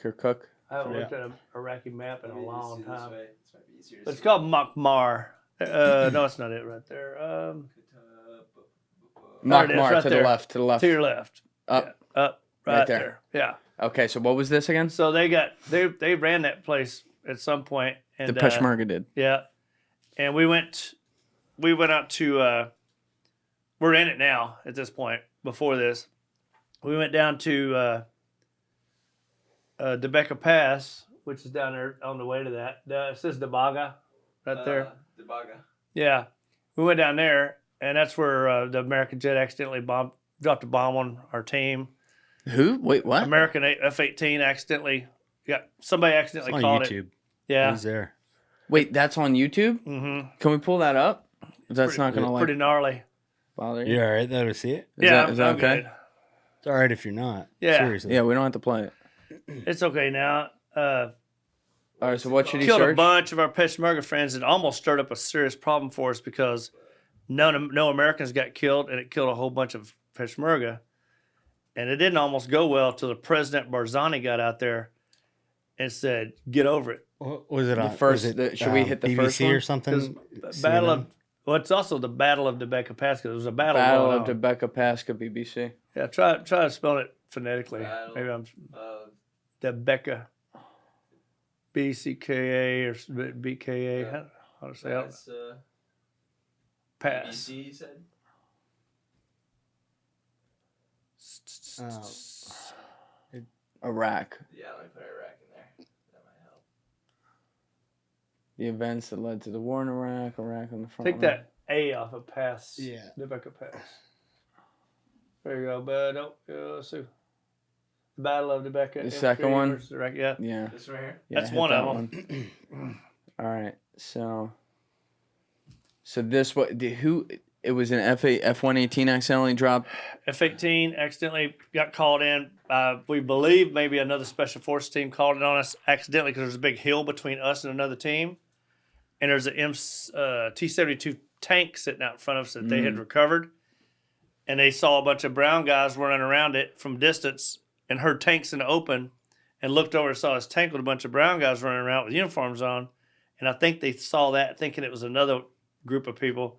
I haven't looked at an Iraqi map in a long time. This might be easier to But it's see. called Makmar. No, it's not it right there. There it is, Makmar right to there. the left, to the left. To your left. Up. Yeah, up. Right, Right there. there. Yeah. Okay, so what was this again? So they ran that place at some point. And, The Peshmerga did. Yeah. And we went out to, we're in it now at this point, before this. We went down to Dubeka Pass, which is down there on the way to that. It says Dubeka right there. Dubeka. Yeah. We went down there, and that's where the American jet accidentally dropped a bomb on our team. Who? Wait, what? American F-18 somebody accidentally It's on caught YouTube. it. Yeah. He's there. Wait, that's on YouTube? Mm-hmm. Can we pull that up? That's not going to Pretty gnarly. bother you? You all right though to see it? Is Yeah, that I'm okay? good. It's all right if you're not. Yeah. Seriously. Yeah, we don't have to play it. It's okay now. All right, so what should he Killed a search? bunch of our Peshmerga friends. It almost stirred up a serious problem for us because no Americans got killed, and it killed a whole bunch of Peshmerga. And it didn't almost go well till the President Barzani got out there and said, "Get over it." What was it on? first- was it, should we hit the BBC first one? or something? Battle of it's also the Battle of Dubeka Pass because it was a battle. Battle going of on. Dubeka Pass, BBC. Yeah, try to spell it phonetically. Maybe I'm Dubeka, BCKA or BKA. How to say it? Pass. you said? Iraq. Yeah, let me put Iraq in there. That might help. The events that led to the war in Iraq on the front. Take that A off of Pass. Yeah. Dubeka Pass. There you go, bud. Let's see. The Battle of Dubeka. The second one? versus Iraq. Yeah. Yeah. This right here? Yeah, That's hit one that of one. All right, so this who it was an F-118 accidentally dropped. F-18 accidentally got called in. We believe maybe another special forces team called it on us accidentally because there's a big hill between us and another team. And there's a T-72 tank sitting out in front of us that they had recovered. And they saw a bunch of brown guys running around it from distance and heard tanks in the open and looked over and saw this tank with a bunch of brown guys running around with uniforms on. And I think they saw that thinking it was another group of people.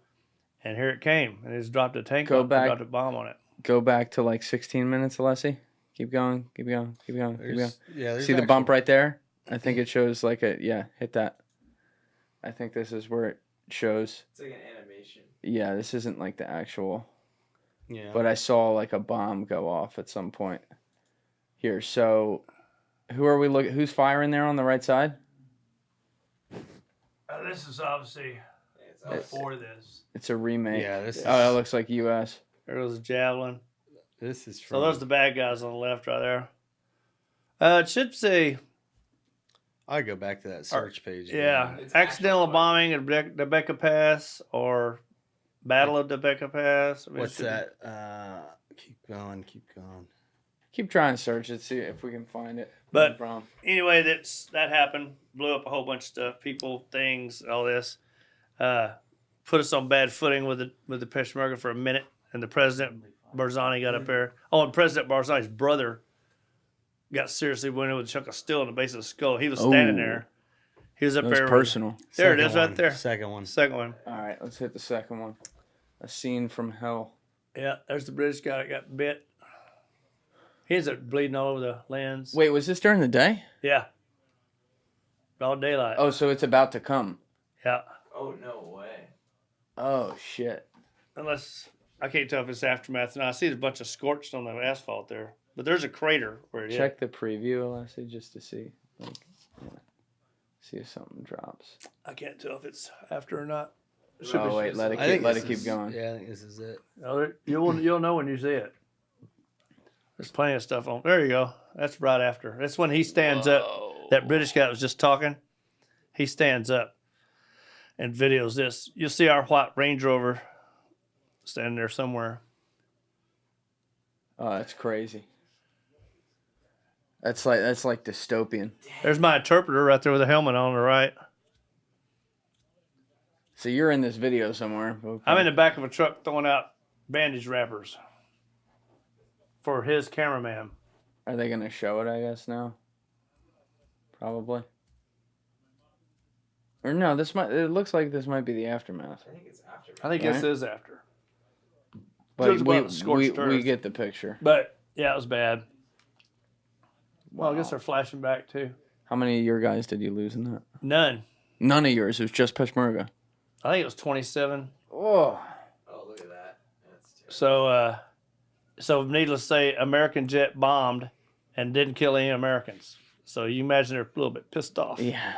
And here it came. And they just dropped a tank on it, dropped a bomb on it. Go back to like 16 minutes, Alessi. Keep going. Yeah, See the bump right there? I think it shows like hit that. I think this is where it shows. It's like an animation. Yeah, this isn't like the actual. Yeah. But I saw like a bomb go off at some point. Here, so who are we looking? Who's firing there on the right side? This is obviously before this. It's a remake. Yeah, this is, Oh, it looks like U.S. There was a javelin. this is So those are the bad guys on the left right there. It should say, I go back to that search page. yeah, It's accidental actually bombing at Dubeka Pass or Battle of Dubeka Pass. I mean, What's it should be- that? Keep going. Keep trying to search it, see if we can find it. But- No problem. Anyway, that happened. Blew up a whole bunch of stuff, people, things, all this. Put us on bad footing with the Peshmerga for a minute, and the President Barzani got up there. Oh, and President Barzani's brother got seriously wounded with a chunk of steel in the base of the skull. He was standing Oh. there. He was up That was there. personal. There it is, right there. Second one. Second one. All right, let's hit the second one. A scene from hell. Yeah, there's the British guy that got bit. He ends up bleeding all over the lens. Wait, was this during the day? Yeah. All daylight. Oh, so it's about to come. Yeah. Oh, no way. Oh, shit. Unless, I can't tell if it's aftermath. Now, I see a bunch of scorched on the asphalt there. But there's a crater where it is. Check the preview, Alessi, just to see. Like, see if something drops. I can't tell if it's after or not. It should Oh, be- wait, let I think it this keep is- going. Yeah, I think this is it. You'll know when you see it. There's plenty of stuff on. There you go. That's right after. That's when he stands up. That British guy that was just talking. He stands up and videos this. You'll see our white Range Rover standing there somewhere. Oh, that's crazy. That's like dystopian. There's my interpreter right there with a helmet on the right. So you're in this video somewhere. Okay. I'm in the back of a truck throwing out bandage wrappers for his cameraman. Are they gonna show it? I guess now. Probably. Or no, this might. It looks like this might be the aftermath. I think it's after. I think this is after. But Judge about the scorched we earth. get the picture. But yeah, it was bad. Well, I guess they're flashing back too. How many of your guys did you lose in that? None. None of yours. It was just Peshmerga. I think it was 27. Oh. Oh, look at that. That's terrible. So needless to say, American jet bombed and didn't kill any Americans. So you imagine they're a little bit pissed off. Yeah.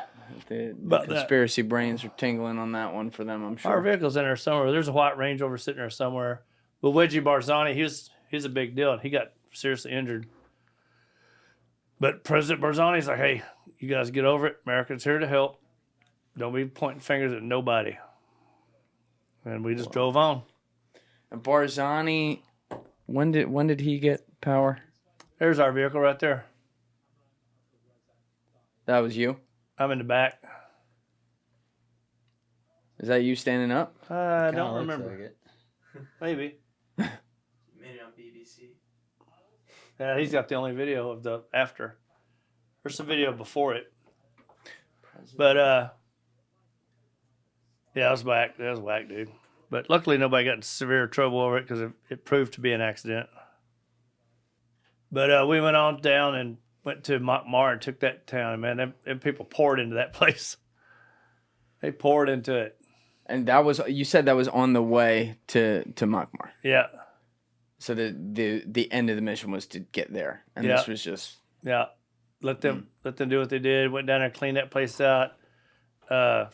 The About that. conspiracy brains are tingling on that one for them, I'm Our sure. vehicle's in there somewhere. There's a white Range Rover sitting there somewhere. But Luigi Barzani, he's a big deal. He got seriously injured. But President Barzani's like, hey, you guys get over it. America's here to help. Don't be pointing fingers at nobody. And we just drove on. And Barzani, when did he get power? There's our vehicle right there. That was you? I'm in the back. Is that you standing up? I don't remember. Maybe. You made it on BBC. Yeah, he's got the only video of the after. There's some video before it. But, yeah, that was whack. That was whack, dude. But luckily nobody got in severe trouble over it because it proved to be an accident. But we went on down and went to Makmar and took that town. Man, them people poured into that place. They poured into it. And that was, you said that was on the way to Makmar. Yeah. So the end of the mission was to get there. And Yeah. this was just... Yeah. Let them do what they did. Went down there, cleaned that place out. Let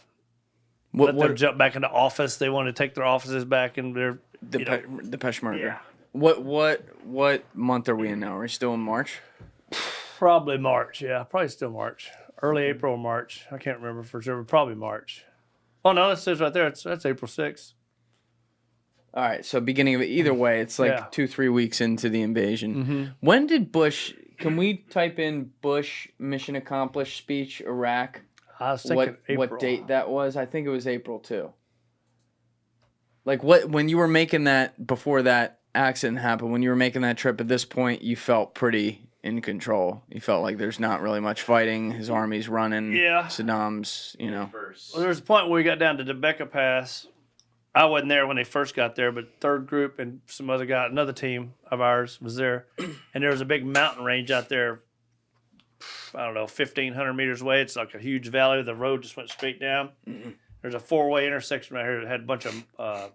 them jump back into office. They wanted to take their offices back in their the Peshmerga. Yeah. What month are we in now? Are we still in March? Probably March. Yeah, probably still March. Early April or March. I can't remember for sure, but probably March. Oh no, that says right there. That's April 6th. All right, so beginning of it. Either way, it's like Yeah. 2-3 weeks into the invasion. Mm-hmm. When did Bush? Can we type in Bush mission accomplished speech Iraq? I was thinking April. What date that was? I think it was April too. Like when you were making that before that accident happened, when you were making that trip at this point, you felt pretty in control. You felt like there's not really much fighting. His army's running. Yeah. Saddam's, First. Well, there was a point where we got down to Dubeka Pass. I wasn't there when they first got there, but third group and some other guy, another team of ours was there. And there was a big mountain range out there, I don't know, 1,500 meters away. It's like a huge valley. The road just went straight down. Mm-hmm. There's a 4-way intersection right here that had a bunch of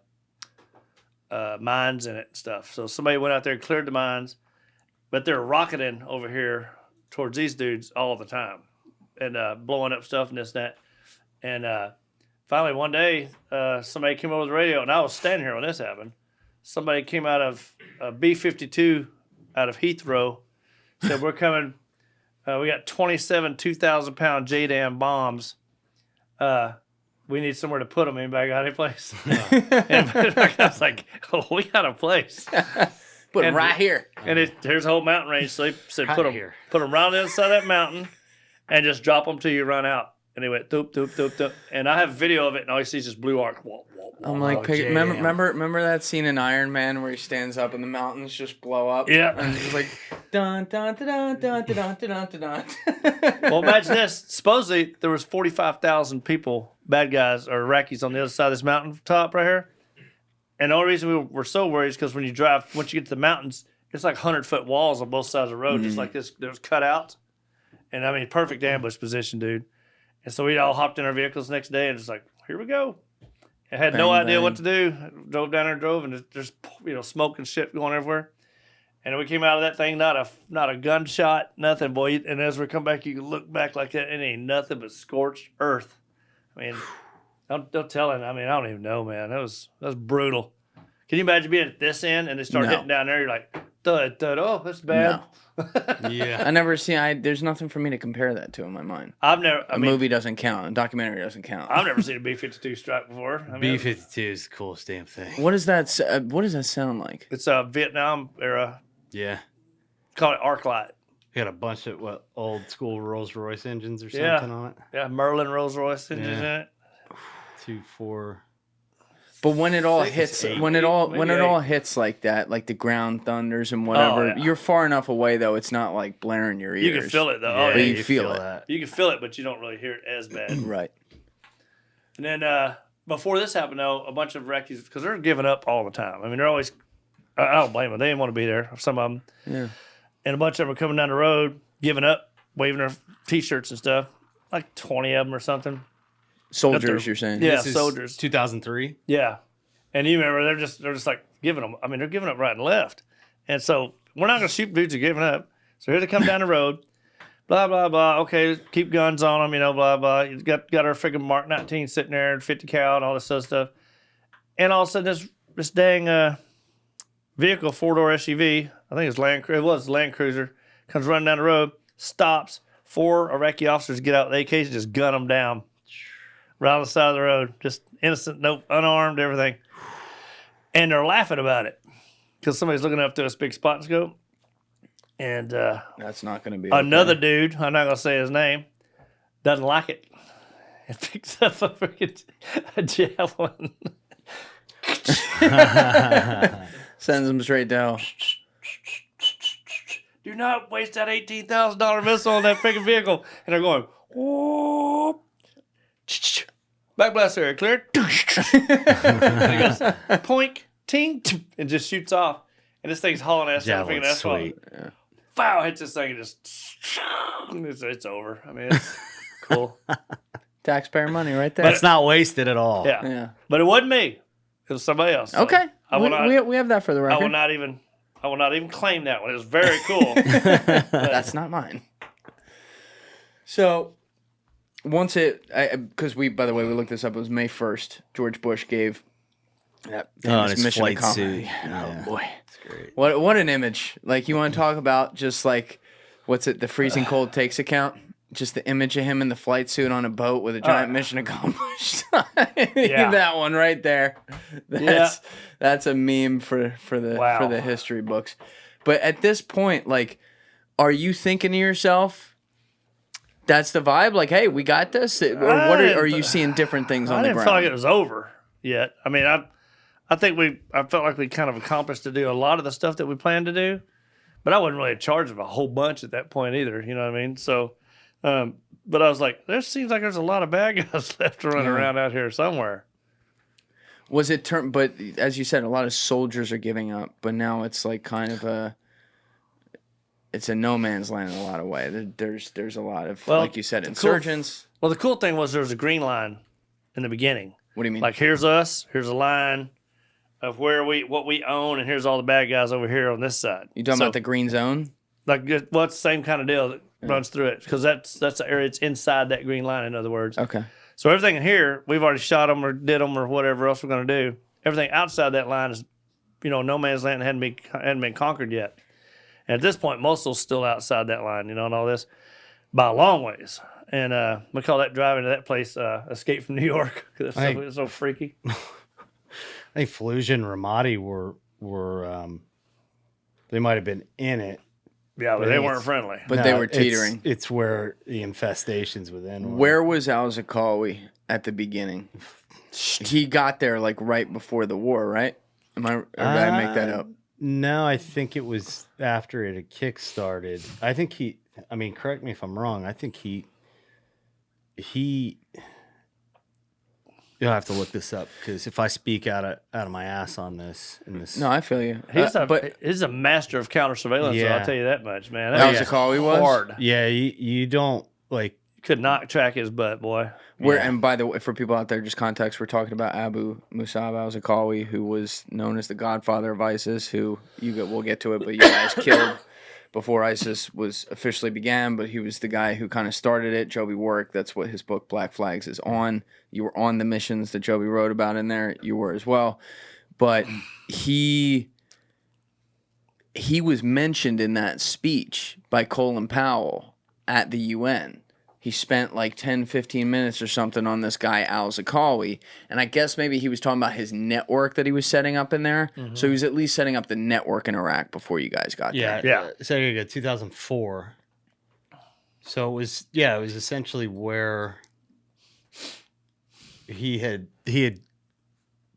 mines in it and stuff. So somebody went out there and cleared the mines, but they're rocketing over here towards these dudes all the time and blowing up stuff and this and that. And finally, one day, somebody came over the radio, and I was standing here when this happened. Somebody came out of B-52 out of Heathrow, said, we're coming. We got 27 2,000-pound JDAM bombs. We need somewhere to put them. Anybody got any place? And I was like, oh, we got a place. Put And- right here. And here's a whole mountain range. So they said, put them right on the inside of that mountain and just drop them till you run out. And they went, doop, doop, doop, doop. And I have video of it, and all you see is this blue arc. Whoa, whoa, whoa. I'm like, JDAM. remember that scene in Iron Man where he stands up and the mountains just blow up? Yeah. And it's like, dun, dun, dun, dun, dun, dun, dun, dun, dun. Well, imagine this. Supposedly, there was 45,000 people, bad guys, or Iraqis on the other side of this mountain top right here. And the only reason we were so worried is because when you drive, once you get to the mountains, it's like 100-foot walls on both sides of the road, just like this. There's cutouts. And, I mean, perfect ambush position, dude. And so we all hopped in our vehicles the next day and just like, here we go. I had no Bang, idea bang. what to do. Drove down there and drove, and there's smoke and shit going everywhere. And we came out of that thing, not a gunshot, nothing, boy. And as we come back, you can look back like that, and it ain't nothing but scorched earth. I mean, don't tell him. I mean, I don't even know, man. That was brutal. Can you imagine being at this end and they start No. hitting down there? You're like, thud, thud. Oh, that's bad. Yeah. I never seen. There's nothing for me to compare that to in my mind. I've never. A movie doesn't count. A documentary doesn't count. I've never seen a B-52 strike before. I mean, B-52 is the coolest damn thing. What does that? What does that sound like? It's a Vietnam era. Yeah. Call it arc light. Got a bunch of old school Rolls Royce engines or something Yeah. on it. Yeah, Merlin Rolls Royce engines Yeah. in it. 2, 4. But when it all 6, hits, 8, when it all maybe hits like that, like the ground thunders and whatever, yeah. you're far enough away though. It's not like blaring your ears. You can feel it though. Yeah, Oh, But yeah. you feel it. that. You can feel it, but you don't really hear it as bad. Right. And then before this happened, though, a bunch of Iraqis, because they're giving up all the time. I mean, they're always, I don't blame them. They didn't want to be there, some of them. Yeah. And a bunch of them are coming down the road, giving up, waving their T-shirts and stuff. Like 20 of them or something. Soldiers, you're saying? Yeah, This is soldiers. 2003. Yeah. And you remember, they're just like giving them. I mean, they're giving up right and left. And so we're not going to shoot dudes who are giving up. So here they come down the road. Blah, blah, blah. Okay, keep guns on them, blah, blah. You got our freaking Mark 19 sitting there, 50 cal and all this other stuff. And all of a sudden, this dang vehicle, 4-door SUV, I think it was Land Cruiser, comes running down the road. stops. 4 Iraqi officers get out with AKs and just gun them down. Right on the side of the road. Just innocent, no, unarmed, everything. And they're laughing about it. Because somebody's looking up to this big spot and scope. And That's not going to be another dude, I'm not going to say his name, doesn't like it. And picks up a freaking javelin. Sends them straight down. Do not waste that $18,000 missile on that freaking vehicle. And they're going, whoop. Back blast area cleared. And he goes, poink, ting, and just shoots off. And this thing's hauling ass down the freaking asphalt. Sweet. Wow, hits this thing and just, it's over. I mean, it's cool. Taxpayer money right there. That's not wasted at all. Yeah. Yeah. But it wasn't me. It was somebody else. So Okay. I will not, We have that for the I record. will not even claim that one. It was very cool. That's not mine. So, once because by the way, we looked this up. It was May 1st. George Bush gave that famous his mission flight accomplished. suit. Oh Yeah. boy, It's great. what an image! Like you want to talk about just like what's it? The freezing cold takes account. Just the image of him in the flight suit on a boat with a giant mission accomplished. Yeah. That one right there. That's a meme for the history books. But at this point, like, are you thinking to yourself, that's the vibe? Like, hey, we got this? Or what are you seeing different things on I the didn't ground? feel like it was over yet. I mean, I think I felt like we kind of accomplished to do a lot of the stuff that we planned to do, but I wasn't really in charge of a whole bunch at that point either. You know what I mean? So, but I was like, there seems like there's a lot of bad guys left to run around out here somewhere. Was it but as you said, a lot of soldiers are giving up, but now it's like kind of it's a no man's land in a lot of ways. There's a lot of, like you said, insurgents. Well, the cool thing was there was a green line in the beginning. What do you mean? Like, here's us, here's a line of what we own, and here's all the bad guys over here on this side. You talking about the green zone? Like, well, it's the same kind of deal that runs through it, because that's the area it's inside that green line, in other words. Okay. So everything in here, we've already shot them or did them or whatever else we're going to do. Everything outside that line is, no man's land hadn't been conquered yet. And at this point, Mosul's still outside that line, and all this by a long ways. And we call that driving to that place Escape from New York, because it's so freaky. I think Fallujah and Ramadi were they might have been in it. Yeah, but they weren't friendly. But they were teetering. It's where the infestations within. Where was Al-Zarqawi at the beginning? He got there like right before the war, right? Or did I make that up? No, I think it was after it had kickstarted. I think correct me if I'm wrong. I think he you'll have to look this up, because if I speak out of my ass on this, No, I feel you. He's a master of counter surveillance. So Yeah. I'll tell you that much, man. Al-Zarqawi was hard. yeah, you don't like. Could not track his butt, boy. And by the way, for people out there, just context, we're talking about Abu Musab al-Zarqawi, who was known as the godfather of ISIS, who we'll get to it, but you guys killed before ISIS was officially began, but he was the guy who kind of started it. Joby Warwick, that's what his book Black Flags is on. You were on the missions that Joby wrote about in there. You were as well. But he was mentioned in that speech by Colin Powell at the UN. He spent like 10, 15 minutes or something on this guy, Al-Zarqawi. And I guess maybe he was talking about his network that he was setting up in there. Mm-hmm. So he was at least setting up the network in Iraq before you guys got there. Yeah. So here you go, 2004. So it was essentially where he had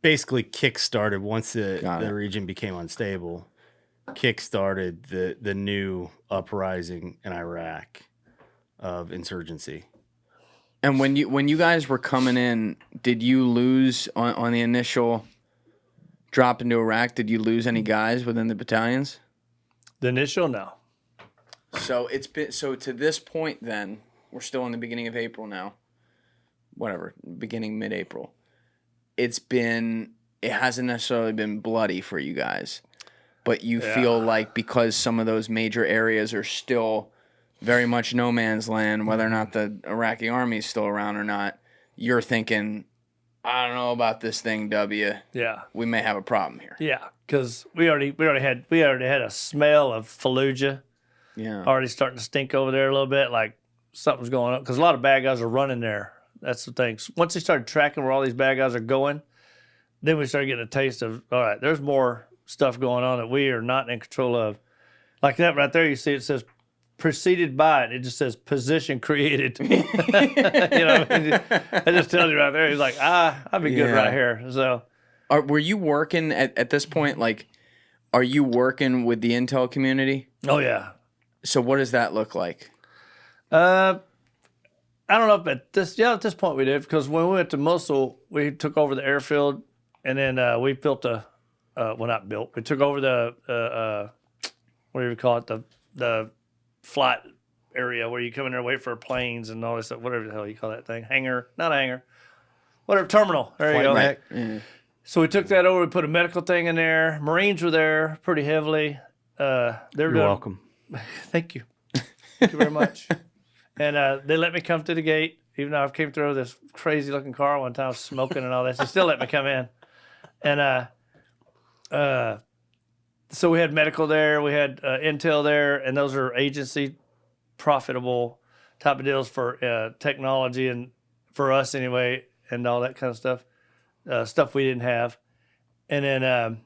basically kickstarted, once the region became unstable, kickstarted the new uprising in Iraq of insurgency. And when you guys were coming in, did you lose on the initial drop into Iraq? Did you lose any guys within the battalions? The initial, no. So it's been to this point. Then we're still in the beginning of April now. Whatever, beginning mid-April. It hasn't necessarily been bloody for you guys, but you feel like because some of those major areas are still very much no man's land, whether or not the Iraqi army is still around or not, you're thinking, I don't know about this thing, W. Yeah. We may have a problem here. Yeah, because we already had a smell of Fallujah Yeah. already starting to stink over there a little bit, like something's going on. Because a lot of bad guys are running there. That's the thing. So once they started tracking where all these bad guys are going, then we started getting a taste of, all right, there's more stuff going on that we are not in control of. Like that right there, you see it says preceded by it. It just says position created. You know what I mean? It just tells you right there. He's like, I'll be good right here. So, Were you working at this point? Like, are you working with the intel community? oh yeah. So what does that look like? I don't know if at this point we did, because when we went to Mosul, we took over the airfield, and then we built we took over the what do you call it, the flight area where you come in there and wait for planes and all this stuff, whatever the hell you call that thing, not a hangar, whatever, terminal. There you go. Right. So we took that over. We put a medical thing in there. Marines were there pretty heavily. You're welcome. Thank you. Thank you very much. And they let me come through the gate, even though I came through this crazy looking car one time, smoking and all that. They still let me come in. And so we had medical there, we had intel there, and those are agency profitable type of deals for technology and for us anyway, and all that kind of stuff. Stuff we didn't have. And then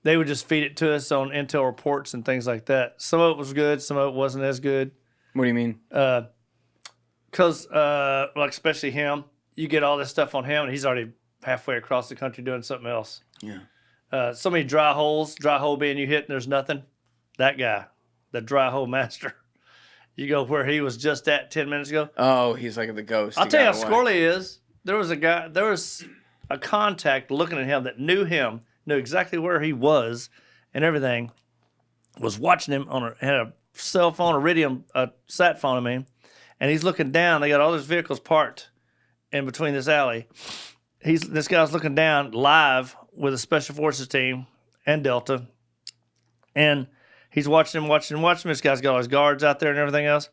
they would just feed it to us on intel reports and things like that. Some of it was good, some of it wasn't as good. What do you mean? Because, like, especially him, you get all this stuff on him, and he's already halfway across the country doing something else. Yeah. So many dry hole being you hit and there's nothing. That guy, the dry hole master. You go where he was just at 10 minutes ago. Oh, he's like the ghost. I'll tell you how squirrely he is. There was a contact looking at him that knew exactly where he was and everything, was watching him had a cell phone, a sat phone, and he's looking down. They got all his vehicles parked in between this alley. This guy's looking down live with a special forces team and Delta, and he's watching him. This guy's got all his guards out there and everything else.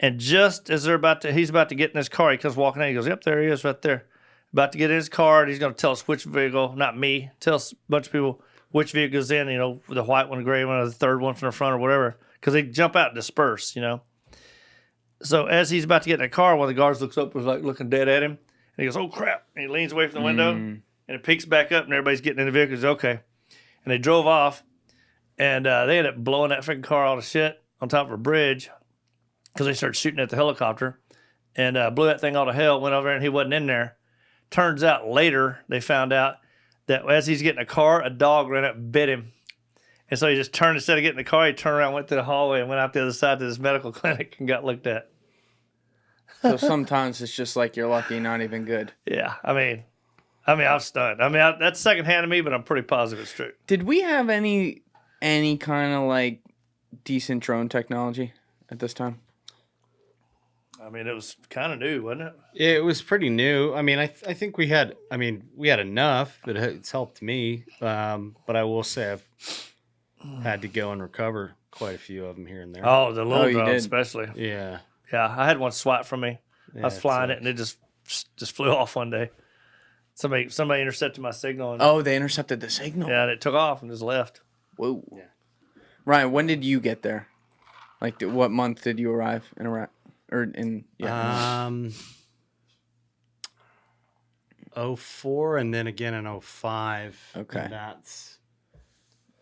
And just as he's about to get in his car, he comes walking in. He goes, "Yep, there he is, right there." About to get in his car, and he's going to tell us which vehicle, not me, tell us a bunch of people which vehicle's in. You know, the white one, the gray one, or the third one from the front, or whatever, because they jump out and disperse. You know. So as he's about to get in the car, one of the guards looks up, was like looking dead at him, and he goes, "Oh crap!" And he leans away from the window, and it peeks back up, and everybody's getting in the vehicle. He's okay, and they drove off, and they ended up blowing that freaking car all to shit on top of a bridge, because they started shooting at the helicopter, and blew that thing all to hell. Went over there, and he wasn't in there. Turns out later they found out that as he's getting in a car, a dog ran up and bit him. And so he just turned, instead of getting in the car, he turned around, went to the hallway, and went out the other side to this medical clinic and got looked at. So sometimes it's just like you're lucky, not even good. Yeah, I mean, I'm stunned. That's secondhand to me, but I'm pretty positive it's true. Did we have any kind of like decent drone technology at this time? It was kind of new, wasn't it? It was pretty new. I think we had enough, but it's helped me. But I will say I've had to go and recover quite a few of them here and there. Oh, the little you drone did? especially. Yeah. Yeah, I had one swat from me. Yeah, I was flying it, and it just flew off one day. Somebody intercepted my signal. And, they intercepted the signal. yeah, and it took off and just left. Whoa. Yeah. Ryan, when did you get there? Like, what month did you arrive in Iraq? Or in 04 and then again in 05. Okay. And that's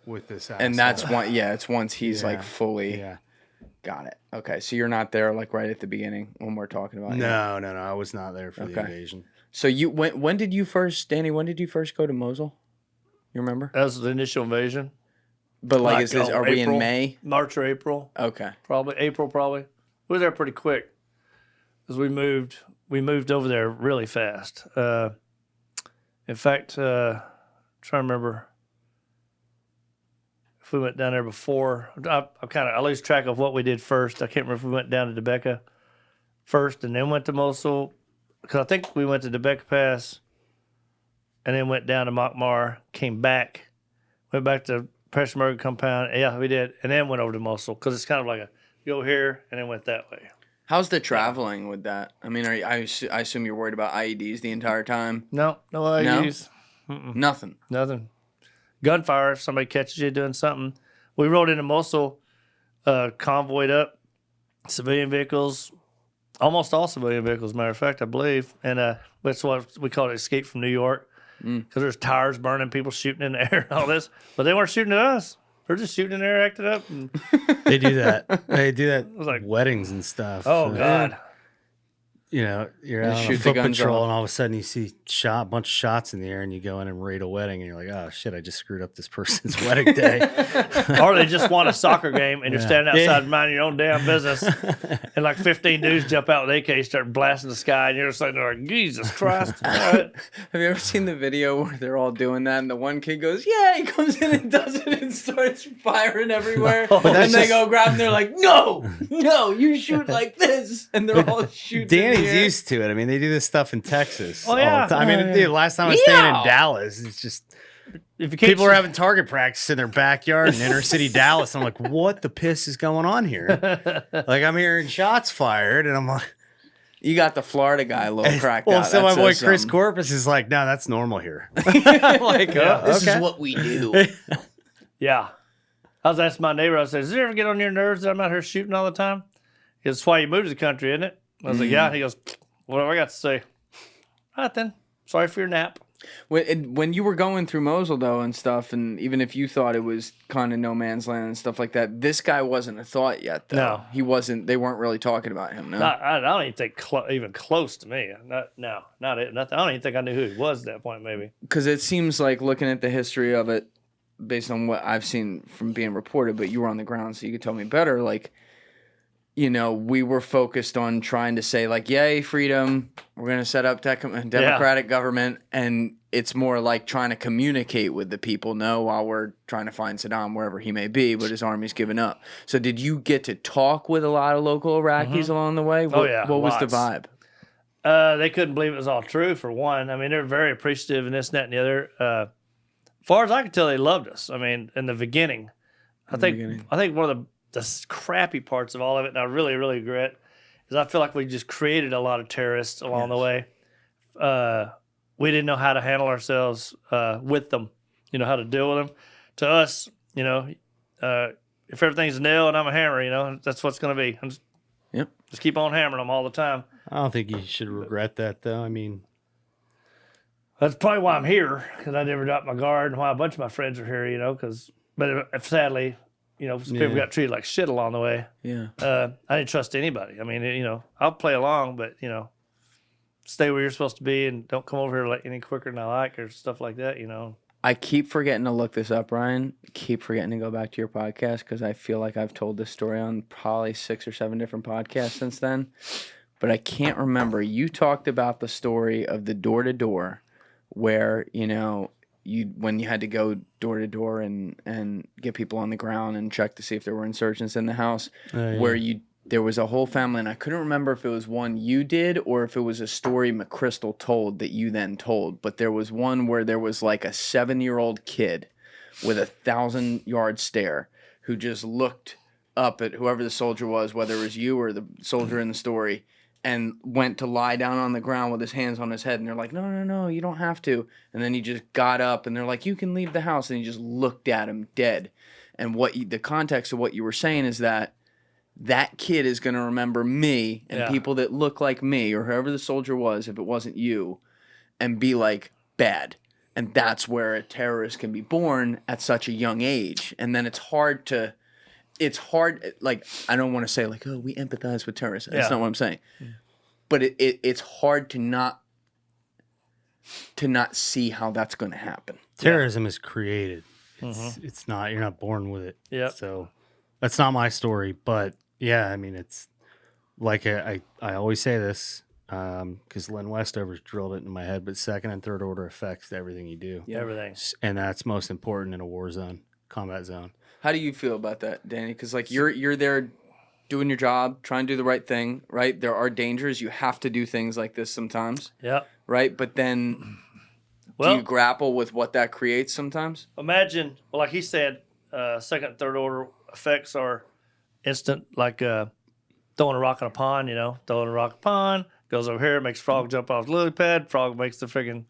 with this asshole. And that's one. Yeah, it's once he's like fully. Yeah. Got it. Okay, so you're not there like right at the beginning when we're talking about it. No. I was not there for the invasion. So when did you first, Danny? When did you first go to Mosul? You remember? That was the initial invasion. But like, are we in May? March or April? Okay. Probably April. Probably. We were there pretty quick because we moved over there really fast. In fact, trying to remember if we went down there before. I lose track of what we did first. I can't remember if we went down to Dubeka first and then went to Mosul, because I think we went to Dubeka Pass and then went down to Makmar, came back, went back to Peshmerga compound. Yeah, we did, and then went over to Mosul, because it's kind of like a go here and then went that way. How's the traveling with that? I mean, I assume you're worried about IEDs the entire time? No IEDs. Nothing. Nothing. Gunfire, if somebody catches you doing something. We rode into Mosul convoyed up civilian vehicles, almost all civilian vehicles, as a matter of fact, I believe. And that's what we call it, escape from New York. Because there's tires burning, people shooting in the air and all this. But they weren't shooting at us. They're just shooting in the air, acting up. And They do that. They do that was like- weddings and stuff. oh, God. You know, you're They out on shoot a the foot guns patrol, off. and all of a sudden you see a bunch of shots in the air, and you go in and raid a wedding, and you're like, oh shit, I just screwed up this person's wedding day. Or they just won a soccer game and you're Yeah. standing outside Yeah. minding your own damn business. And like 15 dudes jump out with AKs, start blasting the sky. And you're just like, Jesus Christ. All right. Have you ever seen the video where they're all doing that and the one kid goes, yeah, he comes in and does it and starts firing everywhere. that's and they just- go grab him, they're like, no, you shoot like this. And they're all shooting. in the Danny's air. used to it. I mean, they do this stuff in Texas. Oh, all yeah. the time. I mean, dude, last time I was staying Yeah. in Dallas, it's just If you can't people are having target practice in their backyard in inner city Dallas. I'm like, what the piss is going on here? Like, I'm hearing shots fired, and I'm like, You got the Florida guy a little cracked well, out. so That my boy says Chris something. Corpus is like, no, that's normal here. I'm like, oh, This okay. is what we do. Yeah. I was asking my neighbor, I said, does it ever get on your nerves that I'm out here shooting all the time? He goes, that's why you moved to the country, isn't it? I was like, yeah. He goes, what do I got to say? All right, then. Sorry for your nap. When you were going through Mosul, though, and stuff, and even if you thought it was kind of no man's land and stuff like that, this guy wasn't a thought yet, though. No. He wasn't. They weren't really talking about him, no? I don't even think even close to me. Nothing. I don't even think I knew who he was at that point, maybe. Because it seems like, looking at the history of it, based on what I've seen from being reported, but you were on the ground, so you could tell me better, like, you know, we were focused on trying to say, like, yay, freedom, we're going to set up democratic government, and it's more like trying to communicate with the people, while we're trying to find Saddam wherever he may be, but his army's given up. So did you get to talk with a lot of local Iraqis along the way? What, yeah, what was the lots. vibe? They couldn't believe it was all true, for one. I mean, they're very appreciative and this, that, and the other. As far as I could tell, they loved us. I mean, in the beginning. I think one of the crappy parts of all of it, and I really, really regret, is I feel like we just created a lot of terrorists along the way. We didn't know how to handle ourselves with them, how to deal with them. To us, if everything's a nail and I'm a hammer, that's what's going to be. Just keep on hammering them all the time. I don't think you should regret that, though. I mean, That's probably why I'm here, because I never dropped my guard, and why a bunch of my friends are here, but if sadly, some people got treated like shit along the way. Yeah. I didn't trust anybody. I mean, I'll play along, but, stay where you're supposed to be and don't come over here like any quicker than I like or stuff like that, I keep forgetting to look this up, Ryan. Keep forgetting to go back to your podcast because I feel like I've told this story on probably 6 or 7 different podcasts since then. But I can't remember. You talked about the story of the door-to-door where, when you had to go door-to-door and get people on the ground and check to see if there were insurgents in the house, where there was a whole family, and I couldn't remember if it was one you did or if it was a story McChrystal told that you then told. But there was one where there was like a 7-year-old kid with a 1,000-yard stare who just looked up at whoever the soldier was, whether it was you or the soldier in the story, and went to lie down on the ground with his hands on his head. And they're like, no, you don't have to. And then he just got up, and they're like, you can leave the house. And he just looked at him dead. And the context of what you were saying is that kid is going to remember me and people that look like me or whoever the soldier was, if it wasn't you, and be like, bad. And that's where a terrorist can be born at such a young age. And then it's hard, like, I don't want to say like, oh, we empathize with terrorists. That's not what I'm saying. But it's hard to not see how that's going to happen. terrorism is created. It's not, you're not born with it. Yeah. So that's not my story, but yeah, I mean, it's like I always say this because Len Westover's drilled it in my head, but second and third order effects to everything you do. Yeah, everything. And that's most important in a war zone, combat zone. How do you feel about that, Danny? Because like you're there doing your job, trying to do the right thing, right? There are dangers. You have to do things like this sometimes, Yeah. right? But then do Well, you grapple with what that creates sometimes? imagine, well, like he said, second and third order effects are instant, like throwing a rock in a pond, throwing a rock in a pond, goes over here, makes frog jump off the lily pad, frog makes the freaking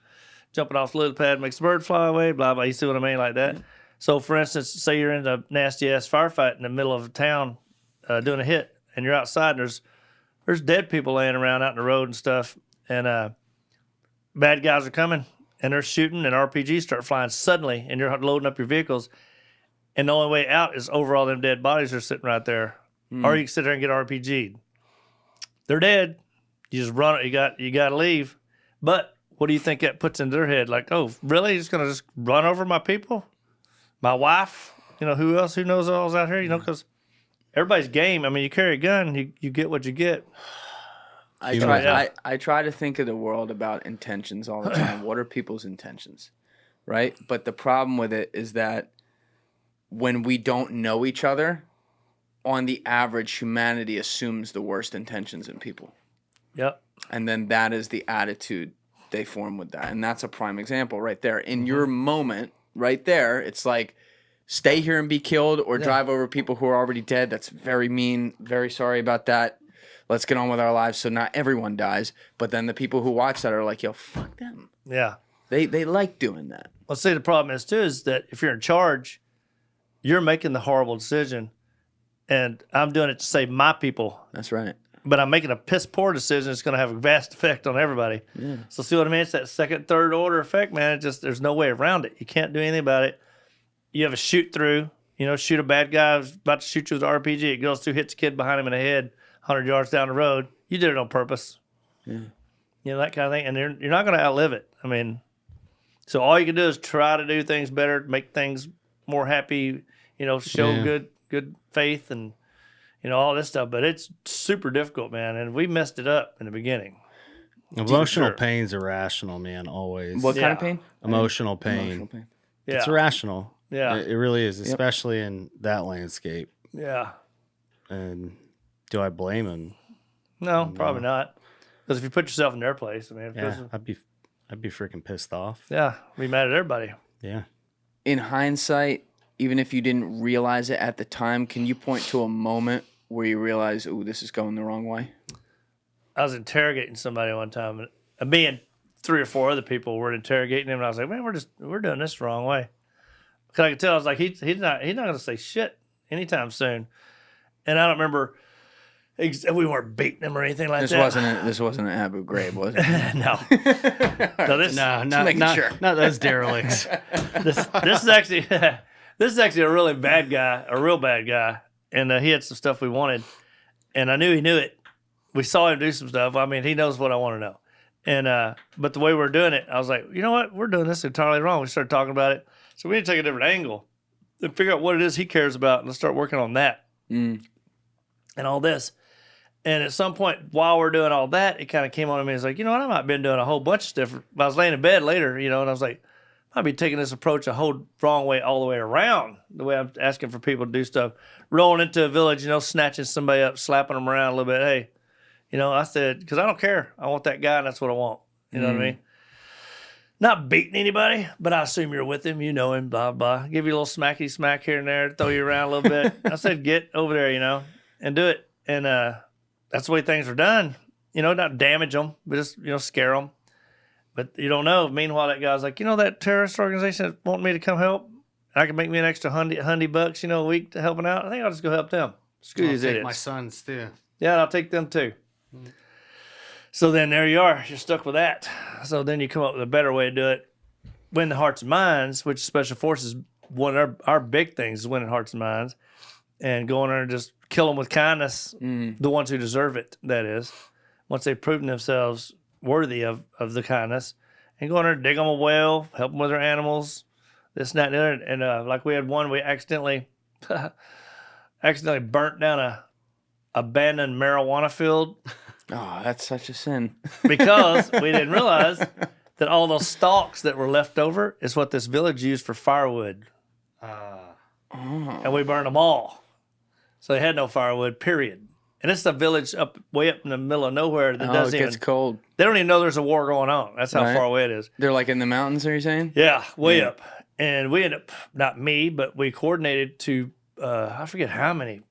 jumping off the lily pad, makes the bird fly away, blah, blah. You see what I mean? Like that. So, for instance, say you're in a nasty-ass firefight in the middle of a town doing a hit, and you're outside, and there's dead people laying around out in the road and stuff, and bad guys are coming, and they're shooting, and RPGs start flying suddenly, and you're loading up your vehicles, and the only way out is over all them dead bodies that are sitting right there. Or you can sit there and get RPG'd. They're dead. You just run. You got to leave. But what do you think that puts into their head? Like, oh, really? You're just going to just run over my people? My wife? You know, who else? Who knows all's out here? You know, because everybody's game. I mean, you carry a gun, you get what you get. I try to think of the world about intentions all the time. What are people's intentions, right? But the problem with it is that when we don't know each other, on the average, humanity assumes the worst intentions in people. Yep. And then that is the attitude they form with that. And that's a prime example right there. In your moment, right there, it's like, stay here and be killed or drive over people who are already dead. That's very mean. Very sorry about that. Let's get on with our lives so not everyone dies. But then the people who watch that are like, yo, fuck them. Yeah. They like doing that. Well, see, the problem is, too, is that if you're in charge, you're making the horrible decision. And I'm doing it to save my people. That's right. But I'm making a piss poor decision. It's going to have a vast effect on everybody. Yeah. So see what I mean? It's that second, third order effect, man. There's no way around it. You can't do anything about it. You have a shoot through, shoot a bad guy who's about to shoot you with an RPG. It goes through, hits a kid behind him in the head, 100 yards down the road. You did it on purpose. Yeah. That kind of thing. And you're not going to outlive it. I mean, so all you can do is try to do things better, make things more happy, show good faith and, all this stuff. But it's super difficult, man. And we messed it up in the beginning. Emotional pain's irrational, man, always. What kind of pain? Emotional pain. Emotional pain. Yeah. It's irrational. Yeah. It really is, especially in that landscape. Yeah. And do I blame him? No, probably not. Because if you put yourself in their place, I mean, I'd be freaking pissed off. Yeah, be mad at everybody. Yeah. In hindsight, even if you didn't realize it at the time, can you point to a moment where you realize, ooh, this is going the wrong way? I was interrogating somebody one time, and me and 3 or 4 other people were interrogating him, and I was like, man, we're doing this the wrong way. Because I could tell, I was like, he's not going to say shit anytime soon. And I don't remember, we weren't beating him or anything like that. This wasn't an Abu Ghraib, was it? No. Not those derelicts. This is actually a really bad guy, a real bad guy. And he had some stuff we wanted. And I knew he knew it. We saw him do some stuff. I mean, he knows what I want to know. And but the way we're doing it, I was like, you know what? We're doing this entirely wrong. We started talking about it. So we need to take a different angle and figure out what it is he cares about and let's start working on that. And all this. And at some point, while we're doing all that, it kind of came on me. It's like, you know what? I might have been doing a whole bunch of different. I was laying in bed later, and I was like, I might be taking this approach a whole wrong way all the way around. The way I'm asking for people to do stuff, rolling into a village, snatching somebody up, slapping them around a little bit. Hey, I said, because I don't care. I want that guy, and that's what I want. You know what I mean? Not beating anybody, but I assume you're with him. You know him, blah, blah. Give you a little smacky smack here and there, throw you around a little bit. I said, get over there, and do it. And that's the way things are done. Not damage them, but just, scare them. But you don't know. Meanwhile, that guy's like, that terrorist organization that want me to come help, I can make me an extra $100 a week to helping out. I think I'll just go help them. Screw these idiots. My sons, too. Yeah, and I'll take them, too. So then there you are. You're stuck with that. So then you come up with a better way to do it. Win the hearts and minds, which Special Forces, one of our big things is winning hearts and minds. And go in there and just kill them with kindness, the ones who deserve it, that is. Once they've proven themselves worthy of the kindness. And go in there, dig them a well, help them with their animals, this and that and the other. And like we had one, we accidentally burnt down a abandoned marijuana field. Oh, that's such a sin. Because we didn't realize that all those stalks that were left over is what this village used for firewood. And we burned them all. So they had no firewood, period. And it's a village way up in the middle of nowhere that doesn't it gets cold. They don't even know there's a war going on. That's how far away it is. They're like in the mountains, are you saying? Yeah, way up. And we ended up, not me, but we coordinated to, I forget how many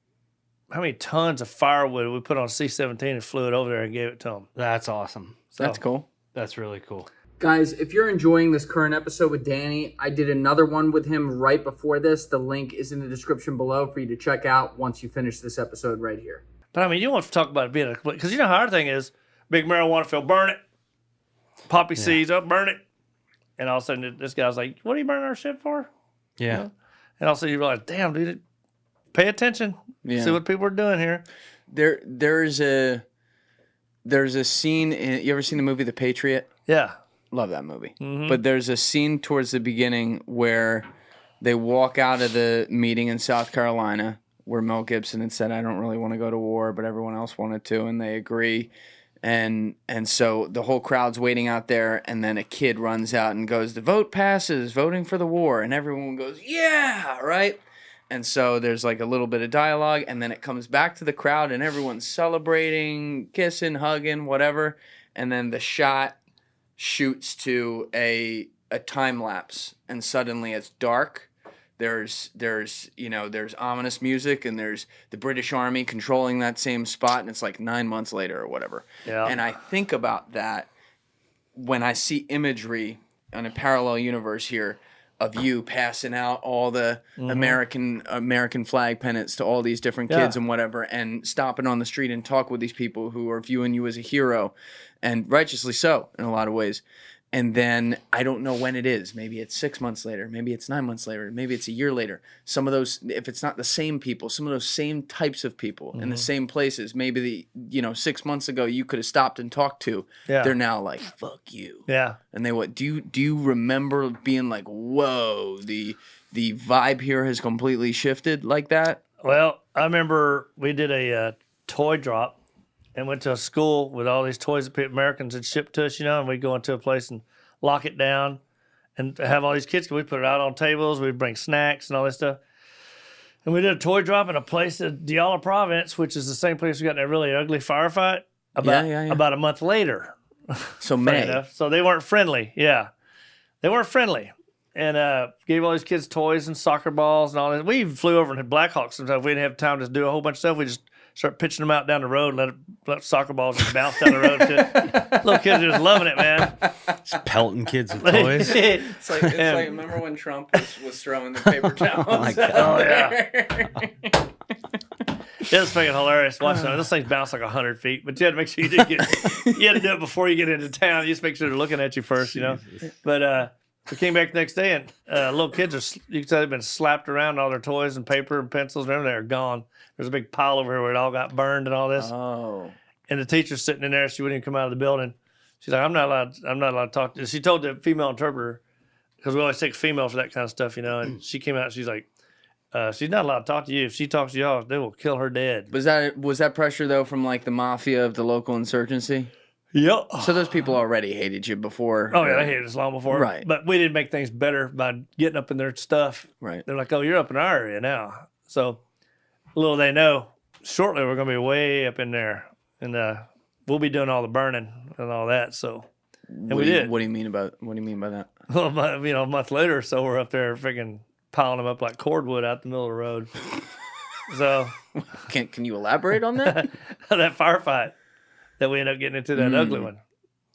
tons of firewood we put on C-17 and flew it over there and gave it to them. That's awesome. So, that's cool. That's really cool. Guys, if you're enjoying this current episode with Danny, I did another one with him right before this. The link is in the description below for you to check out once you finish this episode right here. But I mean, you don't want to talk about it being a complete, because you know how our thing is, big marijuana field, burn it. Poppy seeds up, burn it. And all of a sudden, this guy's like, what are you burning our shit for? Yeah. You know? And all of a sudden, you realize, damn, dude, pay attention. Yeah. See what people are doing here. There's a scene you ever seen the movie The Patriot? Yeah. Love that movie. But there's a scene towards the beginning where they walk out of the meeting in South Carolina where Mel Gibson had said, I don't really want to go to war, but everyone else wanted to, and they agree. And so the whole crowd's waiting out there, and then a kid runs out and goes, the vote passes, voting for the war. And everyone goes, yeah, right? And so there's like a little bit of dialogue, and then it comes back to the crowd, and everyone's celebrating, kissing, hugging, whatever. And then the shot shoots to a time lapse, and suddenly it's dark. There's ominous music, and there's the British Army controlling that same spot, and it's like 9 months later or whatever. Yeah. And I think about that when I see imagery on a parallel universe here of you passing out all the American flag pennants to all these different kids and whatever, and stopping on the street and talk with these people who are viewing you as a hero, and righteously so in a lot of ways. And then I don't know when it is. Maybe it's 6 months later. Maybe it's 9 months later. Maybe it's a year later. Some of those, if it's not the same people, some of those same types of people in the same places, maybe 6 months ago you could have stopped and talked to. Yeah. They're now like, fuck you. Yeah. And they what? Do you remember being like, whoa, the vibe here has completely shifted like that? Well, I remember we did a toy drop. And went to a school with all these toys that Americans had shipped to us, and we'd go into a place and lock it down and have all these kids. We'd put it out on tables. We'd bring snacks and all this stuff. And we did a toy drop in a place in Diyala province, which is the same place we got in a really ugly firefight about a month later. So May. So they weren't friendly. Yeah. They weren't friendly. And gave all these kids toys and soccer balls and all that. We even flew over and had Blackhawks sometimes. We didn't have time to do a whole bunch of stuff. We just start pitching them out down the road, let soccer balls just bounce down the road. Little kids are just loving it, man. Just pelting kids with toys. It's like remember when Trump was throwing the paper towels? Oh my God. Oh, yeah. It was fucking hilarious watching them. Those things bounce like 100 feet, but you had to make sure you didn't you had to do it before you get into town. You just make sure they're looking at you first, But we came back the next day, and little kids you could tell they've been slapped around, all their toys and paper and pencils and everything are gone. There's a big pile over here where it all got burned and all this. Oh. And the teacher's sitting in there. She wouldn't even come out of the building. She's like, I'm not allowed to talk to you. She told the female interpreter, because we always take female for that kind of stuff, and she came out and she's like, she's not allowed to talk to you. If she talks to y'all, they will kill her dead. Was that pressure, though, from like the mafia of the local insurgency? Yep. So those people already hated you before. Oh, yeah, they hated us long before. Right. But we didn't make things better by getting up in their stuff. Right. They're like, oh, you're up in our area now. So little they know, shortly we're going to be way up in there. And we'll be doing all the burning and all that. So, and we did. What do you mean by that? Well, a month later or so, we're up there freaking piling them up like cordwood out the middle of the road. So. Can you elaborate on that? That firefight that we ended up getting into, that ugly one.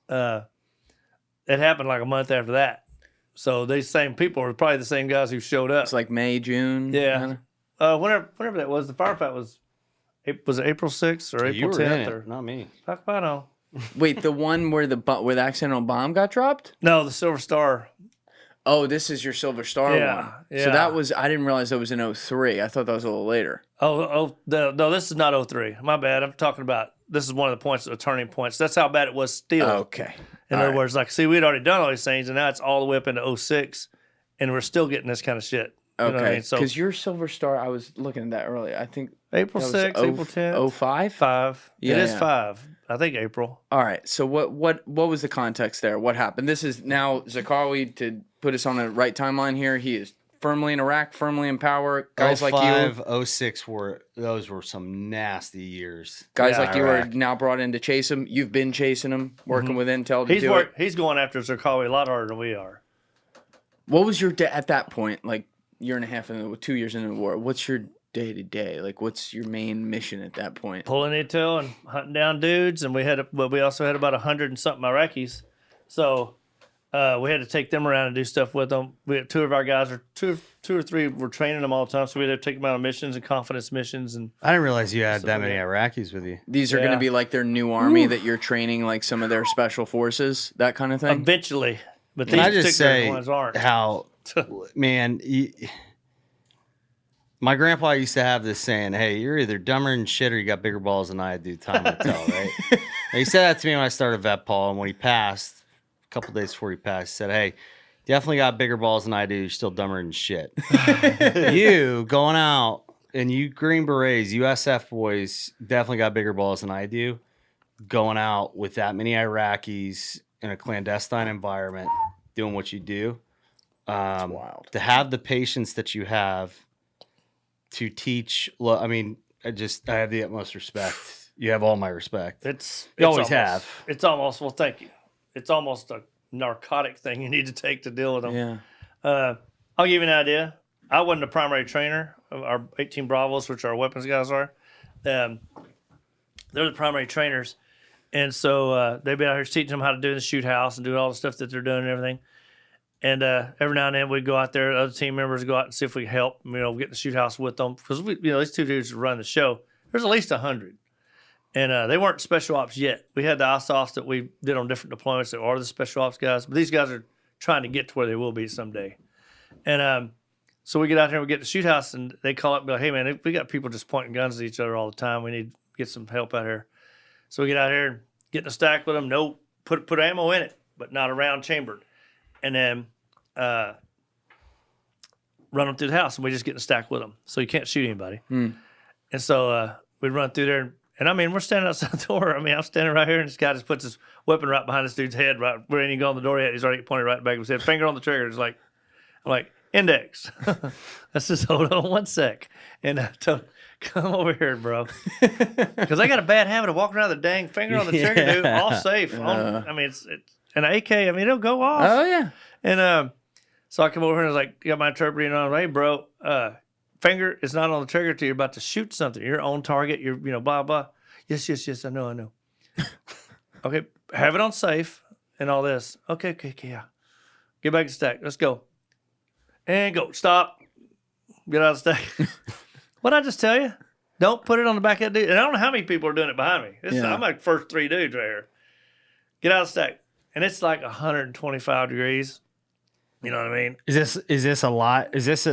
It happened like a month after that. So these same people were probably the same guys who showed up. It's like May, June. Yeah. Kinda? Whenever that was, the firefight was it April 6th or April 10th? Or not me. Fuck if I know. Wait, the one where the accidental bomb got dropped? No, the Silver Star. Oh, this is your Silver Star one. Yeah. So that was, I didn't realize that was in 03. I thought that was a little later. No, this is not 03. My bad. I'm talking about, this is one of the points, the turning points. That's how bad it was still. Okay. In other words, like, see, we'd already done all these things, and now it's all the way up into 06, and we're still getting this kind of shit. You know what I mean? So, because your Silver Star, I was looking at that earlier. I think April 6th, April 10th. 05? 5. Yeah, it is 5. I think April. All right. So what was the context there? What happened? This is now Zarqawi, to put us on the right timeline here. He is firmly in Iraq, firmly in power. Guys like you. 06 those were some nasty years. Guys like you are now brought in to chase him. You've been chasing him, working with intel to do it. He's going after Zarqawi a lot harder than we are. What was your at that point, like year and a half into 2 years into the war? What's your day to day? Like, what's your main mission at that point? Pulling intel and hunting down dudes, and we also had about 100 and something Iraqis. So We had to take them around and do stuff with them. We had two of our guys, or two or three, were training them all the time. So we had to take them out on missions and confidence missions. And I didn't realize you had that many Iraqis with you. These are going to be like their new army that you're training, like some of their special forces, that kind of thing. Eventually, but Can these I just particular say ones aren't. how, man, my grandpa used to have this saying, hey, you're either dumber than shit or you got bigger balls than I do. Time will tell, right? And he said that to me when I started VETPAW, and when he passed, a couple days before he passed, he said, hey, definitely got bigger balls than I do. You're still dumber than shit. You going out, and you Green Berets, USF boys, definitely got bigger balls than I do. Going out with that many Iraqis in a clandestine environment, doing what you do. That's wild. To have the patience that you have to teach. I mean, I have the utmost respect. You have all my respect. You always have. It's almost, well, thank you. It's almost a narcotic thing you need to take to deal with them. Yeah. I'll give you an idea. I wasn't a primary trainer of our 18 Bravos, which our weapons guys are. They're the primary trainers. And so they've been out here teaching them how to do the shoot house and do all the stuff that they're doing and everything. And every now and then we'd go out there, other team members go out and see if we could help, get in the shoot house with them. Because, these two dudes run the show. There's at least 100. And they weren't special ops yet. We had the ISOFs that we did on different deployments that are the special ops guys. But these guys are trying to get to where they will be someday. And so we get out here and we get to the shoot house, and they call up and be like, hey, man, we got people just pointing guns at each other all the time. We need to get some help out here. So we get out here and get in a stack with them. No, put ammo in it, but not around chambered. And then run them through the house, and we just get in a stack with them. So you can't shoot anybody. And so we run through there, and I mean, we're standing outside the door. I mean, I'm standing right here, and this guy just puts his weapon right behind this dude's head. Right, we ain't even going on the door yet. He's already pointed right back of his head. Finger on the trigger. It's like, I'm like, index. Let's just hold on one sec. And I told him, come over here, bro. Because I got a bad habit of walking around with the dang finger on the trigger, dude. All safe. I mean, it's an AK. I mean, it'll go off. Oh, yeah. And so I come over here and I was like, got my interpreter on. Hey, bro, finger is not on the trigger till you're about to shoot something. You're on target. You're, blah, blah. Yes. I know. Okay, have it on safe and all this. Okay, yeah. Get back to stack. Let's go. And go. Stop. Get out of the stack. What'd I just tell you? Don't put it on the back of that dude. And I don't know how many people are doing it behind me. I'm like first three dudes right here. Get out of the stack. And it's like 125 degrees. You know what I mean? Is this a lot? Is this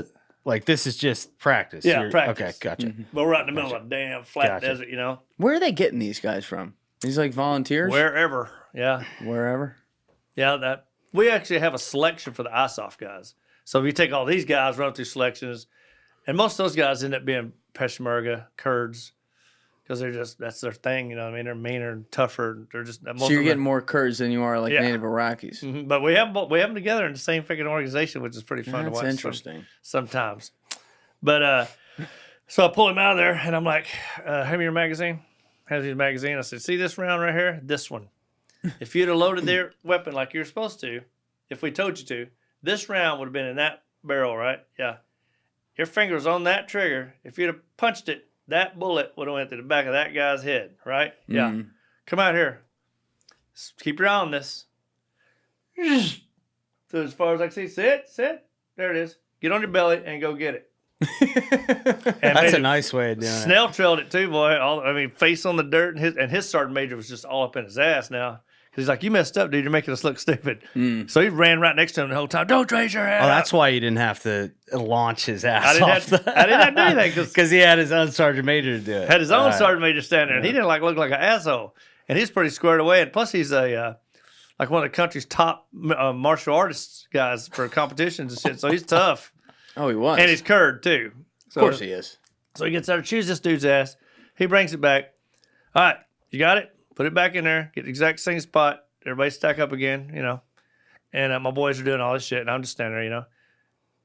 this is just practice? Yeah, practice. Okay, gotcha. Mm-hmm. But we're out in the middle of a damn flat desert, Where are they getting these guys from? These like volunteers? Wherever, yeah. Wherever? Yeah, we actually have a selection for the ISOF guys. So if you take all these guys, run through selections, and most of those guys end up being Peshmerga, Kurds, because that's their thing, you know what I mean? They're meaner and tougher. They're just so you're getting more Kurds than you are like native Iraqis. Mm-hmm. But we have them together in the same freaking organization, which is pretty fun to watch. That's interesting. Sometimes. But so I pull him out of there, and I'm like, hand me your magazine. Hands me the magazine. I said, see this round right here? This one. If you'd have loaded their weapon like you're supposed to, if we told you to, this round would have been in that barrel, right? Yeah. Your finger was on that trigger. If you'd have punched it, that bullet would have went to the back of that guy's head, right? Yeah. Come out here. Keep your eye on this. So as far as I can see, sit. There it is. Get on your belly and go get it. That's a nice way of doing it. Snell trailed it too, boy. Face on the dirt, and his sergeant major was just all up in his ass now. He's like, you messed up, dude. You're making us look stupid. So he ran right next to him the whole time. Don't raise your hand. Oh, that's why you didn't have to launch his ass off. I didn't have to do anything because he had his own sergeant major to do it. Had his own sergeant major stand there, and he didn't look like an asshole. And he's pretty squared away. And plus, he's a like one of the country's top martial artists guys for competitions and shit. So he's tough. Oh, he was. And he's Kurd too. So, of course he is. So he gets out and chews this dude's ass. He brings it back. All right, you got it? Put it back in there. Get the exact same spot. Everybody stack up again, And my boys are doing all this shit, and I'm just standing there,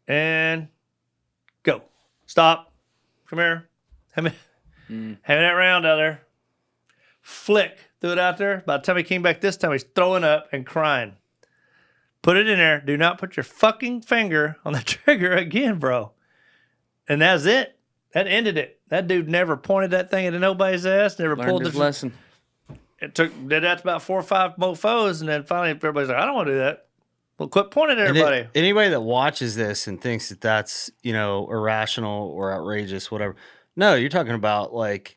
And go. Stop. Come here. Have that round out there. Flick. Threw it out there. By the time he came back this time, he's throwing up and crying. Put it in there. Do not put your fucking finger on the trigger again, bro. And that's it. That ended it. That dude never pointed that thing into nobody's ass. Never Learned pulled his lesson. Did that to about 4 or 5 mofos, and then finally everybody's like, I don't want to do that. Well, quit pointing at And everybody. anybody that watches this and thinks that that's, irrational or outrageous, whatever. No, you're talking about like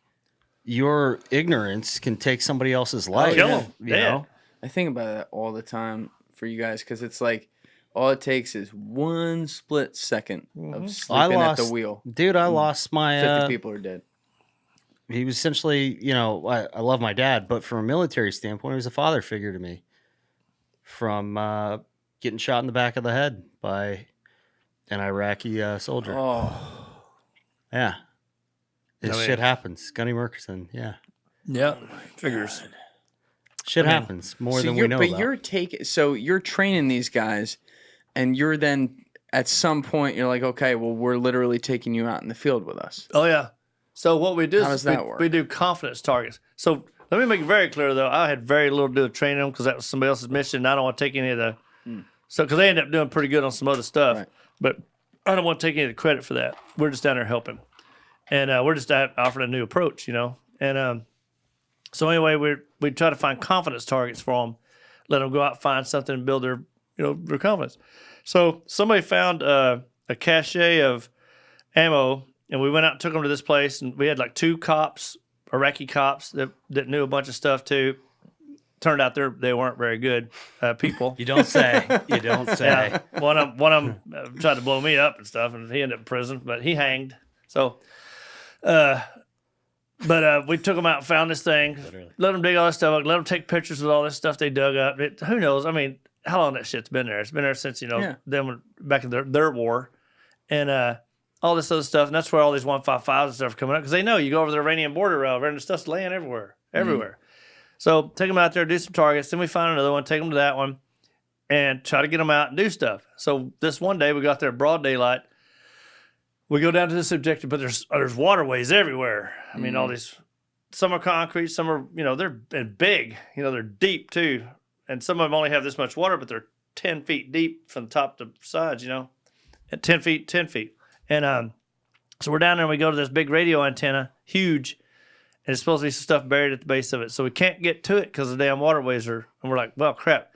your ignorance can take somebody else's life. Kill 'em. You Dead. know? I think about that all the time for you guys because it's like all it takes is one split second of sleeping at the wheel. Dude, I lost my 50 people are dead. he was essentially, I love my dad, but from a military standpoint, he was a father figure to me. From getting shot in the back of the head by an Iraqi soldier. Oh, Yeah. This mean- shit happens. Gunny Murkison. Yeah. Yeah, figures. Shit happens more than we know but about. so you're training these guys, and you're then at some point you're like, okay, well we're literally taking you out in the field with us. Oh yeah. So what we do How is does that work? we do confidence targets. So let me make it very clear though, I had very little to do with training them because that was somebody else's mission. And I don't want to take any of the so because they ended up doing pretty good on some other stuff, Right. but I don't want to take any of the credit for that. We're just down there helping, and we're just offering a new approach, And so anyway, we try to find confidence targets for them, let them go out and find something and build their confidence. So somebody found a cache of ammo. And we went out and took them to this place, and we had like 2 cops, Iraqi cops that knew a bunch of stuff too. Turned out they weren't very good people. You don't say. You don't say. Yeah, one of them tried to blow me up and stuff, and he ended up in prison, but he hanged. So, but we took them out and found this thing, let them dig all this stuff up, let them take pictures with all this stuff they dug up. Who knows? I mean, how long that shit's been there? It's been there since them back in their war, and all this other stuff, and that's where all these 155s and stuff are coming up because they know you go over the Iranian border over and the stuff's laying everywhere. So take them out there, do some targets, then we find another one, take them to that one, and try to get them out and do stuff. So this one day we got there broad daylight. We go down to this objective, but there's waterways everywhere. I mean, all these, some are concrete, some are they're big, they're deep too, and some of them only have this much water, but they're 10 feet deep from the top to sides, at 10 feet. And so we're down there and we go to this big radio antenna, huge, and it's supposed to be some stuff buried at the base of it. So we can't get to it because the damn waterways and we're like, well, crap.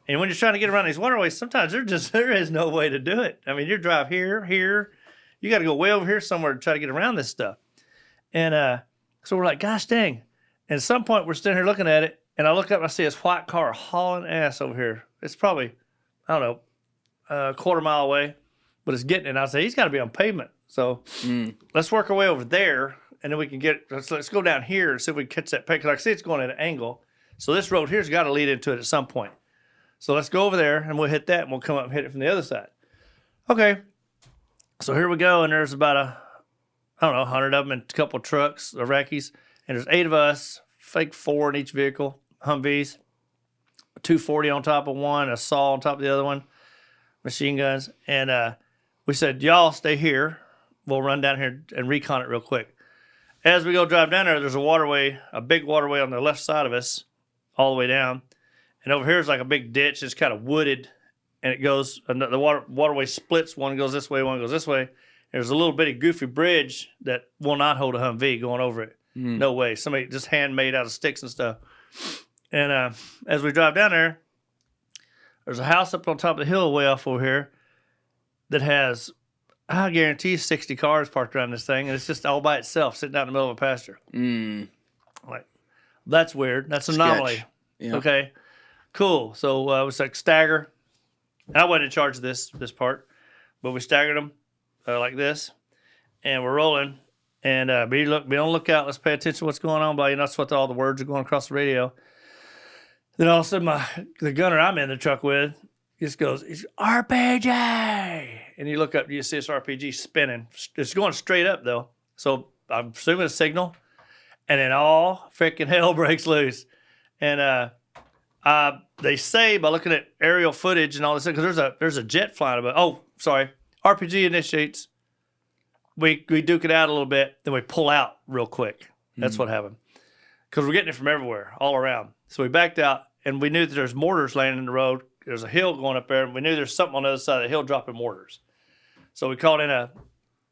And when you're trying to get around these waterways, sometimes there is no way to do it. I mean, you drive here, you got to go way over here somewhere to try to get around this stuff. And so we're like, gosh dang. And at some point we're sitting here looking at it, and I look up and I see this white car hauling ass over here. It's probably, I don't know, a quarter mile away. But it's getting it. And I say, he's got to be on pavement. So let's work our way over there, and then we can let's go down here and see if we can catch that peg. Because I see it's going at an angle. So this road here's got to lead into it at some point. So let's go over there, and we'll hit that, and we'll come up and hit it from the other side. Okay. So here we go, and there's about 100 of them in a couple of trucks, Iraqis. And there's 8 of us, fake 4 in each vehicle, Humvees, 240 on top of one, a saw on top of the other one, machine guns. And we said, y'all stay here. We'll run down here and recon it real quick. As we go drive down there, there's a big waterway on the left side of us, all the way down. And over here is like a big ditch. It's kind of wooded, and it goes, the waterway splits. One goes this way, one goes this way. There's a little bitty goofy bridge that will not hold a Humvee going over it. No way. Somebody just handmade out of sticks and stuff. And as we drive down there's a house up on top of the hill way off over here that has, I guarantee, 60 cars parked around this thing, and it's just all by itself, sitting out in the middle of a pasture. Like, that's weird. That's an anomaly. Yeah. Okay, cool. So it was like stagger. I wasn't in charge of this part, but we staggered them like this, and we're rolling. And be on the lookout. Let's pay attention to what's going on. But that's what all the words are going across the radio. Then all of a sudden, the gunner I'm in the truck with just goes, "It's RPG," and you look up, you see this RPG spinning. It's going straight up though, so I'm assuming a signal. And then all freaking hell breaks loose. And they say by looking at aerial footage and all this, because there's a jet flying above. Oh, sorry, RPG initiates. We duke it out a little bit, then we pull out real quick. That's what happened. Because we're getting it from everywhere, all around. So we backed out, and we knew that there's mortars laying in the road. There's a hill going up there, and we knew there's something on the other side of the hill dropping mortars. So we called in a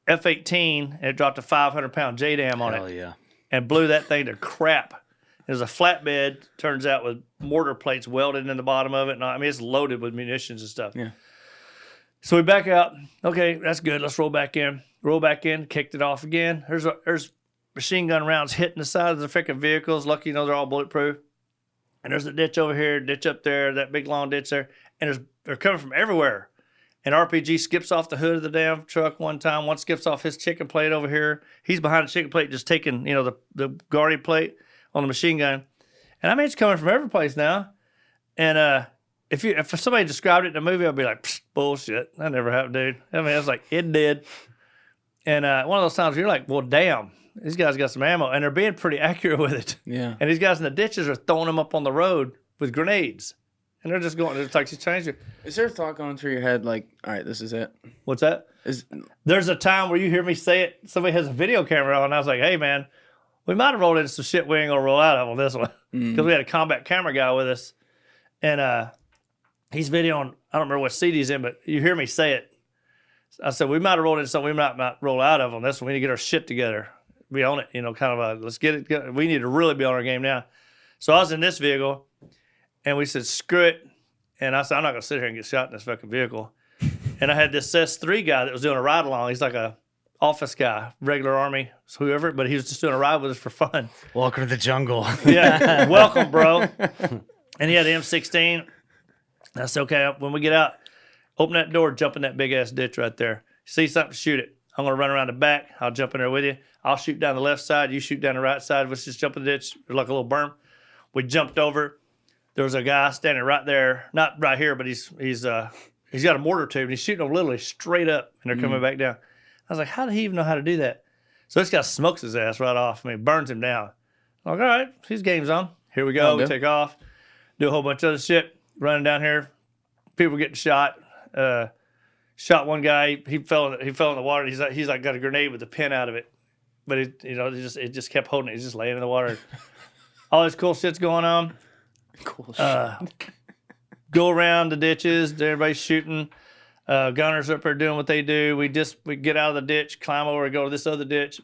F-18, and it dropped a 500-pound JDAM on Hell it. yeah. And blew that thing to crap. There's a flatbed, turns out, with mortar plates welded in the bottom of it. And I mean, it's loaded with munitions and stuff. Yeah. So we back out. Okay, that's good. Let's roll back in. Roll back in. Kicked it off again. There's machine gun rounds hitting the side of the freaking vehicles. Lucky, they're all bulletproof. And there's a ditch over here, ditch up there, that big long ditch there. And they're coming from everywhere. And RPG skips off the hood of the damn truck one time. One skips off his chicken plate over here. He's behind the chicken plate, just taking, the guardian plate on the machine gun. And I mean, it's coming from every place now. And if somebody described it in a movie, I'd be like, bullshit. That never happened, dude. I mean, I was like, it did. And one of those times you're like, well, damn, these guys got some ammo. And they're being pretty accurate with it. Yeah. And these guys in the ditches are throwing them up on the road with grenades. And they're just going, it's like she's changing. Is there a thought going through your head like, all right, this is it? What's that? There's a time where you hear me say it, somebody has a video camera on, and I was like, hey, man, we might have rolled into some shit we ain't going to roll out of on this one. Because we had a combat camera guy with us. And he's videoing, I don't remember what seat he's in, but you hear me say it. I said, we might have rolled into something we might not roll out of on this one. We need to get our shit together. Be on it, kind of let's get it. We need to really be on our game now. So I was in this vehicle, and we said, screw it. And I said, I'm not going to sit here and get shot in this fucking vehicle. And I had this S3 guy that was doing a ride along. He's like a office guy, regular Army, whoever, but he was just doing a ride with us for fun. Welcome to the jungle. Yeah, welcome, bro. And he had the M16. And I said, okay, when we get out, open that door, jump in that big-ass ditch right there. See something, shoot it. I'm going to run around the back. I'll jump in there with you. I'll shoot down the left side. You shoot down the right side. Let's just jump in the ditch. There's like a little berm. We jumped over. There was a guy standing right there, not right here, but he's got a mortar tube, and he's shooting them literally straight up, and they're coming back down. I was like, how did he even know how to do that? So this guy smokes his ass right off. I mean, burns him down. I'm like, all right, his game's on. Here we go. We take off, do a whole bunch of other shit, running down here. People getting shot. Shot one guy. He fell in the water. He's like got a grenade with a pin out of it, but it just kept holding it. He's just laying in the water. All this cool shit's going on. Cool shit. Go around the ditches. Everybody's shooting. Gunners up there doing what they do. We get out of the ditch, climb over, and go to this other ditch.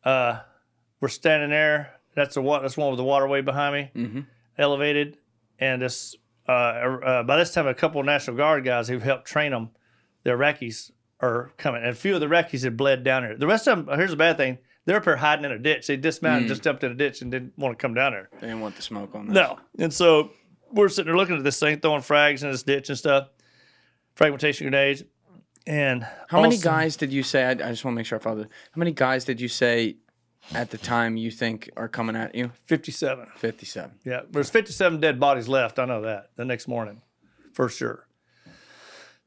We're standing there. That's one with the waterway behind me, elevated. And this by this time, a couple of National Guard guys who've helped train them, the Iraqis, are coming. And a few of the Iraqis had bled down here. The rest of them, here's the bad thing, they're up here hiding in a ditch. They dismounted and just jumped in a ditch and didn't want to come down there. They didn't want the smoke on this. No. And so we're sitting there looking at this thing, throwing frags in this ditch and stuff, fragmentation grenades. And how many guys did you say, I just want to make sure I followed it. How many guys did you say at the time you think are coming at you? 57. 57. Yeah, there's 57 dead bodies left. I know that the next morning, for sure.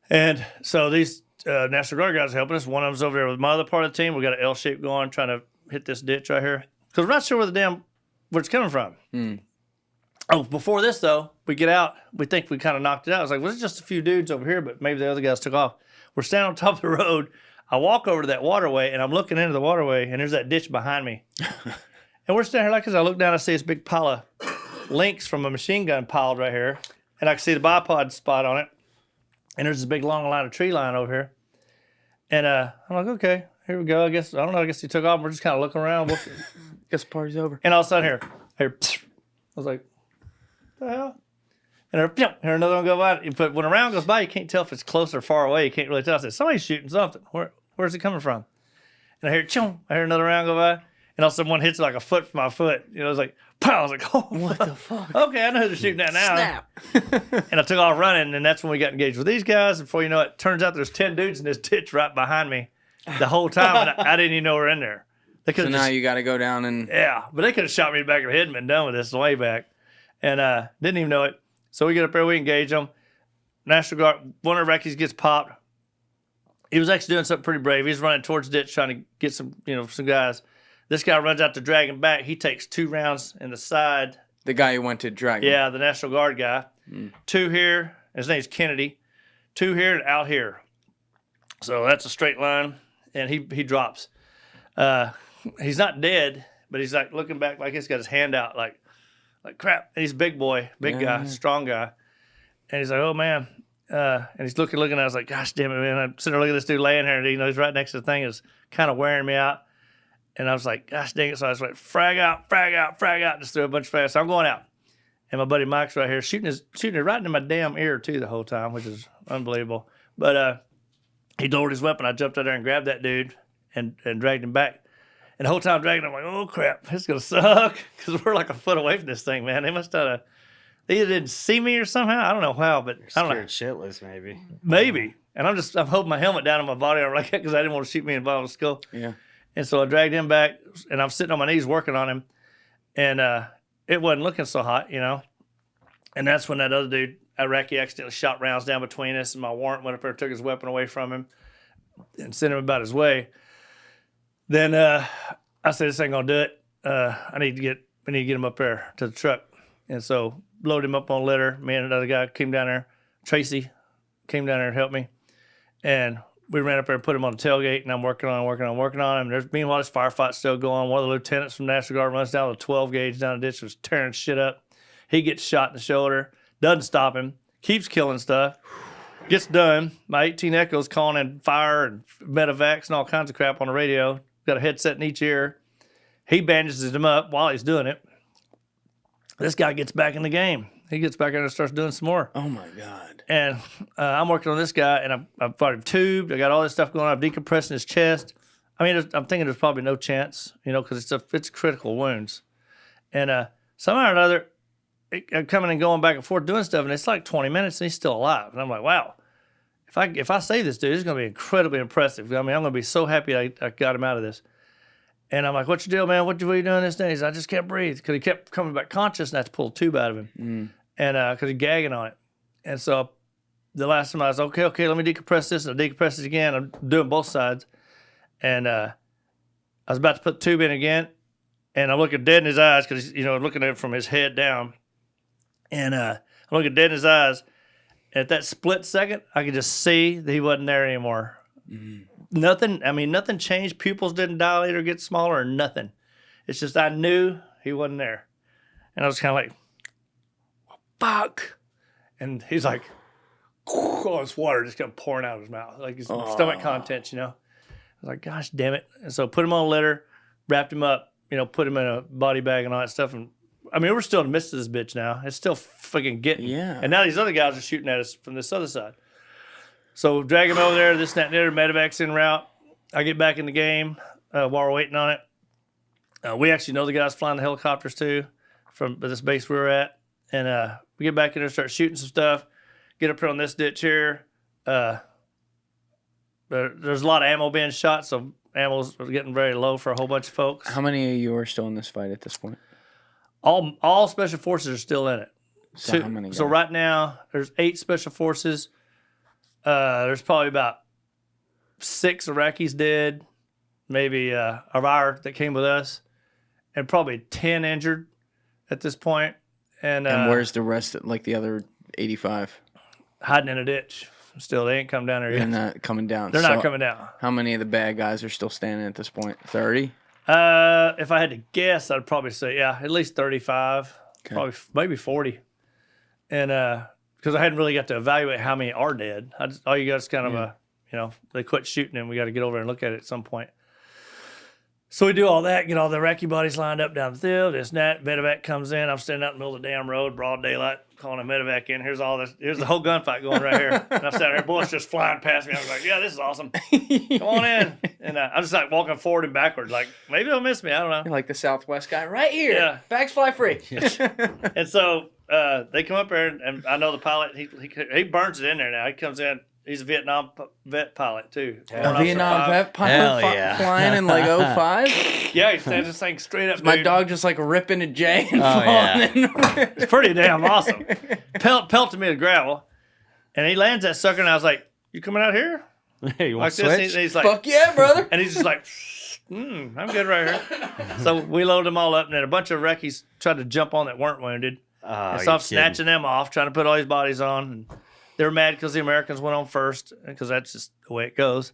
And so these National Guard guys are helping us. One of them's over there with my other part of the team. We got an L shape going, trying to hit this ditch right here because we're not sure where it's coming from. Oh, before this though, we get out. We think we kind of knocked it out. I was like, well, it's just a few dudes over here, but maybe the other guys took off. We're standing on top of the road. I walk over to that waterway, and I'm looking into the waterway, and there's that ditch behind me. And we're standing here like this. I look down, I see this big pile of links from a machine gun piled right here, and I can see the bipod spot on it. And there's this big long line of tree line over here. And I'm like, okay, here we go. I guess he took off. We're just kind of looking around. Guess the party's over. And all of a sudden here, I was like, what the hell? And here another one go by. But when a round goes by, you can't tell if it's close or far away. You can't really tell. I said, somebody's shooting something. Where's it coming from? And I hear another round go by. And all of a sudden one hits like a foot from my foot. It was like, pow. I was like, oh, what the fuck? Okay, I know who they're shooting at now. Snap. And I took off running, and that's when we got engaged with these guys. And before you know it, turns out there's 10 dudes in this ditch right behind me the whole time. And I didn't even know we were in there. So now you got to go down and... Yeah, but they could have shot me in the back of the head and been done with this way back. And didn't even know it. So we get up there, we engage them. National Guard, one of the Iraqis gets popped. He was actually doing something pretty brave. He's running towards the ditch trying to get some guys. This guy runs out to drag him back. He takes 2 rounds in the side. The guy who went to drag him. Yeah, the National Guard guy. 2 here. His name's Kennedy. 2 here and out here. So that's a straight line. And he drops. He's not dead, but he's like looking back like he's got his hand out like crap. And he's a big boy, guy, strong guy. And he's like, oh, man. And he's looking. And I was like, gosh, damn it, man. I'm sitting there looking at this dude laying here. And, he's right next to the thing. It's kind of wearing me out. And I was like, gosh dang it. So I just went, frag out, just threw a bunch of frags. So I'm going out. And my buddy Mike's right here shooting it right into my damn ear, too, the whole time, which is unbelievable. But he lowered his weapon. I jumped out there and grabbed that dude and dragged him back. And the whole time dragging him, I'm like, oh, crap, this is going to suck. Because we're like a foot away from this thing, man. They must have, they either didn't see me or somehow. I don't know how, but I don't know. Scared shitless, maybe. Maybe. And I'm holding my helmet down on my body armor like that because I didn't want to shoot me in the bottom of the skull. Yeah. And so I dragged him back, and I'm sitting on my knees working on him. And it wasn't looking so hot, you know. And that's when that other dude, Iraqi, accidentally shot rounds down between us, and my warrant went up there and took his weapon away from him and sent him about his way. Then I said, this ain't going to do it. We need to get him up there to the truck. And so loaded him up on a litter. Me and another guy came down there. Tracy came down there and helped me. And we ran up there and put him on the tailgate, and I'm working on him. Meanwhile, this firefight's still going. One of the lieutenants from National Guard runs down the 12 gauge down the ditch, was tearing shit up. He gets shot in the shoulder, doesn't stop him, keeps killing stuff, gets done. My 18 Echo's calling in fire and medevacs and all kinds of crap on the radio. Got a headset in each ear. He bandages him up while he's doing it. This guy gets back in the game. He gets back in there and starts doing some more. Oh, my God. And I'm working on this guy, and I've got him tubed. I got all this stuff going on. I'm decompressing his chest. I mean, I'm thinking there's probably no chance, you know, because it's critical wounds. And somehow or another, I'm coming and going back and forth doing stuff, and it's like 20 minutes, and he's still alive. And I'm like, wow, if I save this dude, it's going to be incredibly impressive. I mean, I'm going to be so happy I got him out of this. And I'm like, what's your deal, man? What are you doing this day? He said, I just can't breathe. Because he kept coming back conscious, and I had to pull a tube out of him. And because he's gagging on it. And so the last time I was, okay, let me decompress this. And I decompress it again. I'm doing both sides. And I was about to put the tube in again. And I'm looking dead in his eyes because he's, looking at it from his head down. And I'm looking dead in his eyes. At that split second, I could just see that he wasn't there anymore. Nothing changed. Pupils didn't dilate or get smaller or nothing. It's just I knew he wasn't there. And I was kind of like, fuck. And he's like, all this water just kept pouring out of his mouth, like his stomach contents, I was like, gosh damn it. And so put him on a litter, wrapped him up, put him in a body bag and all that stuff. And I mean, we're still in the midst of this bitch now. It's still fucking getting. Yeah. And now these other guys are shooting at us from this other side. So drag him over there, this, that, and the other, medevac's en route. I get back in the game while we're waiting on it. We actually know the guys flying the helicopters too from this base we were at. And we get back in there, start shooting some stuff, get up here on this ditch here. There's a lot of ammo being shot, so ammo's getting very low for a whole bunch of folks. How many of you are still in this fight at this point? All special forces are still in it. So how many? So right now, there's 8 special forces. There's probably about 6 Iraqis dead, maybe of our that came with us, and probably 10 injured at this point. And where's the rest, like the other 85? Hiding in a ditch. Still, they ain't come down there yet. They're not coming down. They're not coming down. How many of the bad guys are still standing at this point? 30? If I had to guess, I'd probably say, at least 35. Okay. Probably maybe 40. And because I hadn't really got to evaluate how many are dead. All you got is kind of they quit shooting and we got to get over and look at it at some point. So we do all that, get all the Iraqi bodies lined up down the field, this and that. Medevac comes in. I'm standing out in the middle of the damn road, broad daylight, calling a medevac in. Here's the whole gunfight going right here. And I'm standing there, bullets just flying past me. I was like, yeah, this is awesome. Come on in. And I'm just like walking forward and backward, like maybe they'll miss me. I don't know. You're like the Southwest guy right here. Yeah. Bags fly free. And so they come up there, and I know the pilot. He burns it in there now. He comes in. He's a Vietnam vet pilot, too. A Vietnam vet pilot flying in like 05? Yeah, he stands this thing straight up. My dog just like ripping a J and falling in. It's pretty damn awesome. Pelted me with gravel, and he lands that sucker, and I was like, you coming out here? Hey, you want like to this? switch? And he's like, fuck yeah, brother. And he's just like, I'm good right here. So we loaded them all up, and then a bunch of Iraqis tried to jump on that weren't wounded. And so I'm snatching them off, trying to put all these bodies on, and they were mad because the Americans went on first, because that's just the way it goes.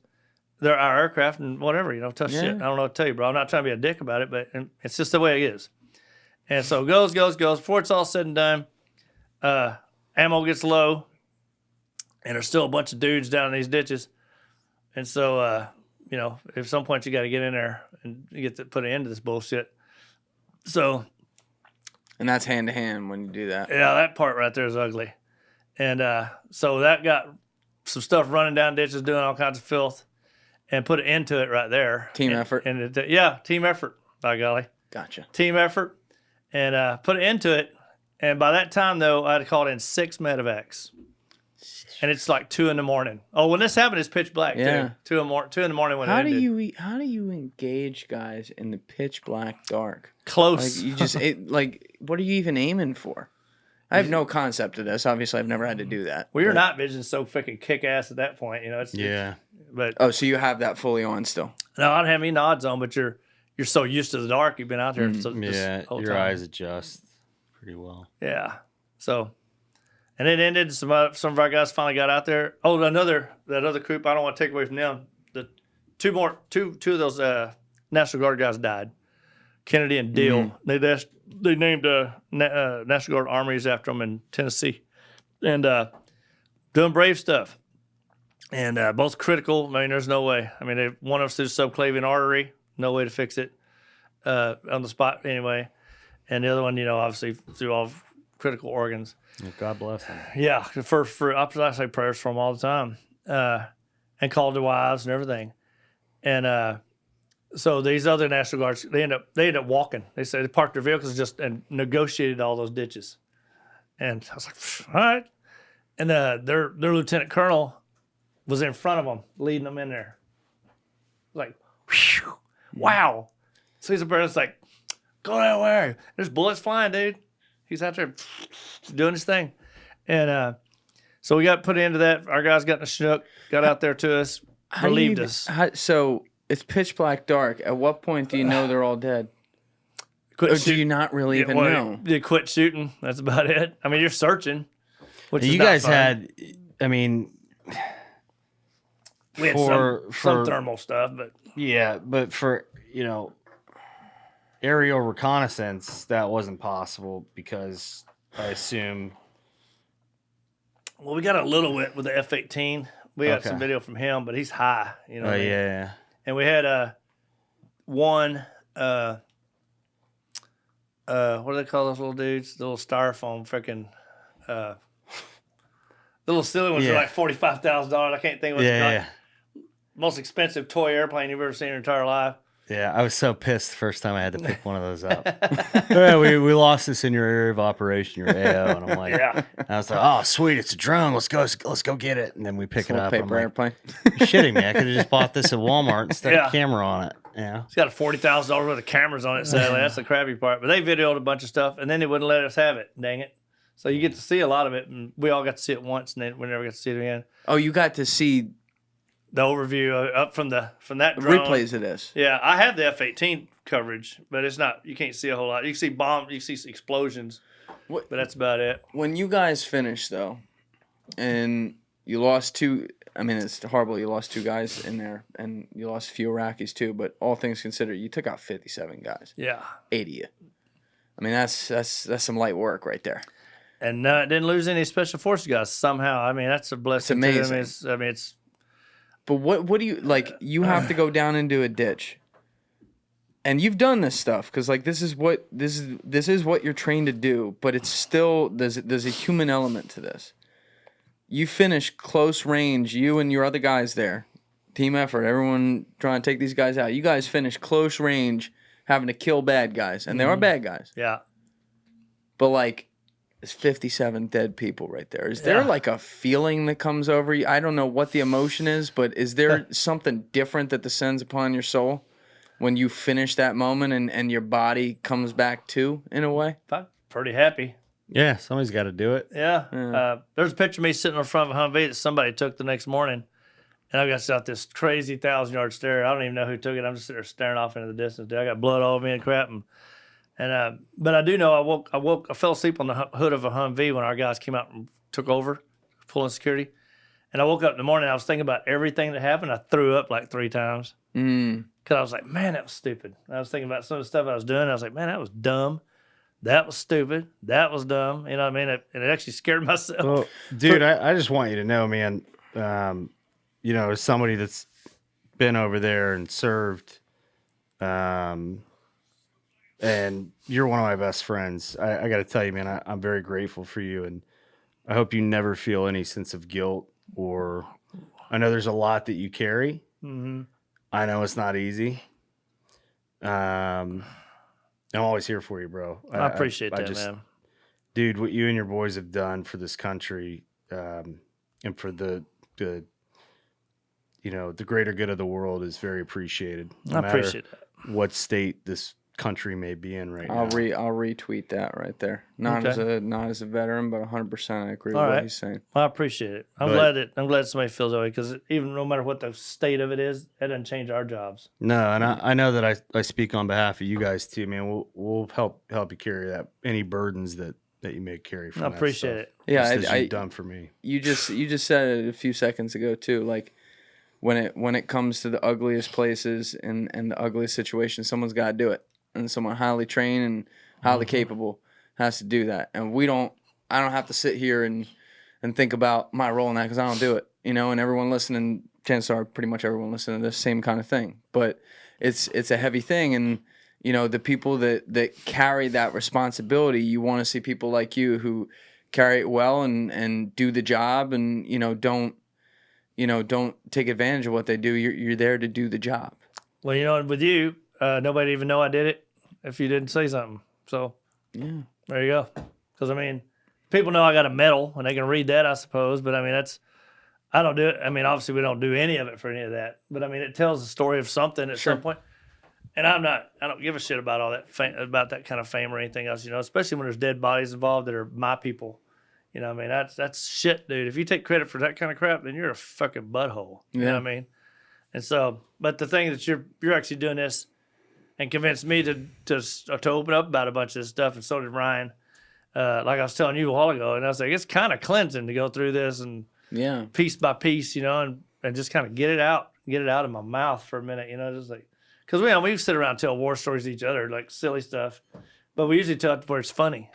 They're our aircraft and whatever, tough shit. I don't know what to tell you, bro. I'm not trying to be a dick about it, but it's just the way it is. And so it goes. Before it's all said and done, ammo gets low, and there's still a bunch of dudes down in these ditches. And so, at some point you got to get in there and get to put an end to this bullshit. So, And that's hand to hand when you do that. yeah, that part right there is ugly. And so that got some stuff running down ditches, doing all kinds of filth, and put an end to it right there. Team effort. And team effort, by golly. Gotcha. Team effort, and put an end to it. And by that time, though, I had called in 6 medevacs. And it's like 2 a.m. Oh, when this happened, it's pitch black, Yeah. too. 2 in the morning when How it do ended. how do you engage guys in the pitch black dark? Close. Like you just what are you even aiming for? I have no concept of this. Obviously, I've never had to do that. Well, your but- night vision's so freaking kick ass at that point, you know. But Oh, so you have that fully on still? no, I don't have any nods on. But you're so used to the dark, you've been out there. So this whole your time. eyes adjust pretty well. Yeah. So, and it ended. Some of our guys finally got out there. Oh, that other group. I don't want to take away from them. The two of those National Guard guys died. Kennedy and Deal. They named National Guard armories after them in Tennessee, and doing brave stuff. And both critical. I mean, there's no way. I mean, one of us through the subclavian artery. No way to fix it on the spot anyway. And the other one, obviously through all critical organs. Well, God bless them. Yeah, I say prayers for them all the time, and called their wives and everything. And so these other National Guards, they end up walking. They parked their vehicles and negotiated all those ditches. And I was like, all right. And their lieutenant colonel was in front of them, leading them in there. Like, whew, wow. So he's like, go that way. There's bullets flying, dude. He's out there doing his thing. And so we got put into that. Our guys got in the Chinook, got out there to us, relieved us. So it's pitch black dark. At what point do you know they're all dead? Or do you not really even know? You quit shooting. That's about it. I mean, you're searching. Which You is not guys fun. had, I mean, we had some thermal stuff, but yeah, but for, aerial reconnaissance, that wasn't possible because I assume. well, we got a little bit with the F-18. We got some video from him, but he's high. You know. Oh, what I mean? yeah. And we had one. What do they call those little dudes? The little styrofoam freaking. The little silly ones are like $45,000. I can't think of what it's called. Yeah. Most expensive toy airplane you've ever seen in your entire life. Yeah, I was so pissed the first time I had to pick one of those up. Yeah, we lost this in your area of operation, your AO, and I'm like, I was like, oh sweet, it's a drone. Let's go get it. And then we pick it up. Paper airplane. You're shitting me. I could have just bought this at Walmart and stuck a camera on it. Yeah. It's got a $40,000 worth of cameras on it, sadly. That's the crappy part. But they videoed a bunch of stuff, and then they wouldn't let us have it. Dang it. So you get to see a lot of it, and we all got to see it once, and then we never got to see it again. Oh, you got to see The overview up from that drone. replays of this. Yeah, I have the F-18 coverage, but it's not. You can't see a whole lot. You can see bombs, you can see explosions, but that's about it. When you guys finished though, and you lost two. I mean, it's horrible. You lost 2 guys in there, and you lost a few Iraqis too. But all things considered, you took out 57 guys. Yeah, 80 of you. I mean, that's some light work right there. and didn't lose any special forces guys somehow. I mean, that's a blessing. It's too. amazing. I mean, it's But what do you like? You have to go down into a ditch, and you've done this stuff because like this is what you're trained to do. But it's still there's a human element to this. You finish close range. You and your other guys there, team effort. Everyone trying to take these guys out. You guys finish close range, having to kill bad guys, and there are bad guys. yeah. But like, there's 57 dead people right there. Is there like a feeling that comes over you? I don't know what the emotion is, but is there something different that descends upon your soul when you finish that moment and your body comes back to, in a way? I'm pretty happy. Yeah, somebody's got to do it. Yeah. There's a picture of me sitting in front of a Humvee that somebody took the next morning. And I got out this crazy 1,000-yard stare. I don't even know who took it. I'm just sitting there staring off into the distance. I got blood all over me and crap. But I do know I fell asleep on the hood of a Humvee when our guys came out and took over, pulling security. And I woke up in the morning. I was thinking about everything that happened. I threw up like 3 times. Because I was like, man, that was stupid. I was thinking about some of the stuff I was doing. I was like, man, that was dumb. That was stupid. That was dumb. You know what I mean? And it actually scared myself. Well, dude, I just want you to know, man, as somebody that's been over there and served, And you're one of my best friends. I got to tell you, man, I'm very grateful for you, and I hope you never feel any sense of guilt. Or I know there's a lot that you carry. Mm-hmm. I know it's not easy. I'm always here for you, bro. I appreciate that, man. Dude, what you and your boys have done for this country, and for the greater good of the world is very appreciated. No I appreciate that. What state this country may be in right now. I'll retweet that right there. Not as a veteran, but 100% I agree with what he's saying. Well, I appreciate it. I'm glad somebody feels that way, because even no matter what the state of it is, that doesn't change our jobs. No, and I know that I speak on behalf of you guys too, man. We'll help you carry any burdens that you may carry from I appreciate it. Yeah, you've done for me. You just said it a few seconds ago too. Like when it comes to the ugliest places and the ugliest situations, someone's got to do it, and someone highly trained and highly capable has to do that. And I don't have to sit here and think about my role in that, because I don't do it. And everyone listening, chances are pretty much everyone listening to the same kind of thing. But it's a heavy thing, and the people that carry that responsibility, you want to see people like you who carry it well and do the job, and don't take advantage of what they do. You're there to do the job. Well, with you, nobody even know I did it if you didn't say something. So yeah, there you go. Because people know I got a medal and they can read that, I suppose. But I don't do it. Obviously we don't do any of it for any of that. But it tells the story of something at some point. And I don't give a shit about all that about that kind of fame or anything else. Especially when there's dead bodies involved that are my people. That's shit, dude. If you take credit for that kind of crap, then you're a fucking butthole. You know what I mean? And so, but the thing that you're actually doing this and convinced me to open up about a bunch of this stuff, and so did Ryan. Like I was telling you a while ago, and I was like, it's kind of cleansing to go through this and piece by piece, and just kind of get it out of my mouth for a minute, just like, because we sit around and tell war stories to each other, like silly stuff, but we usually tell it where it's funny.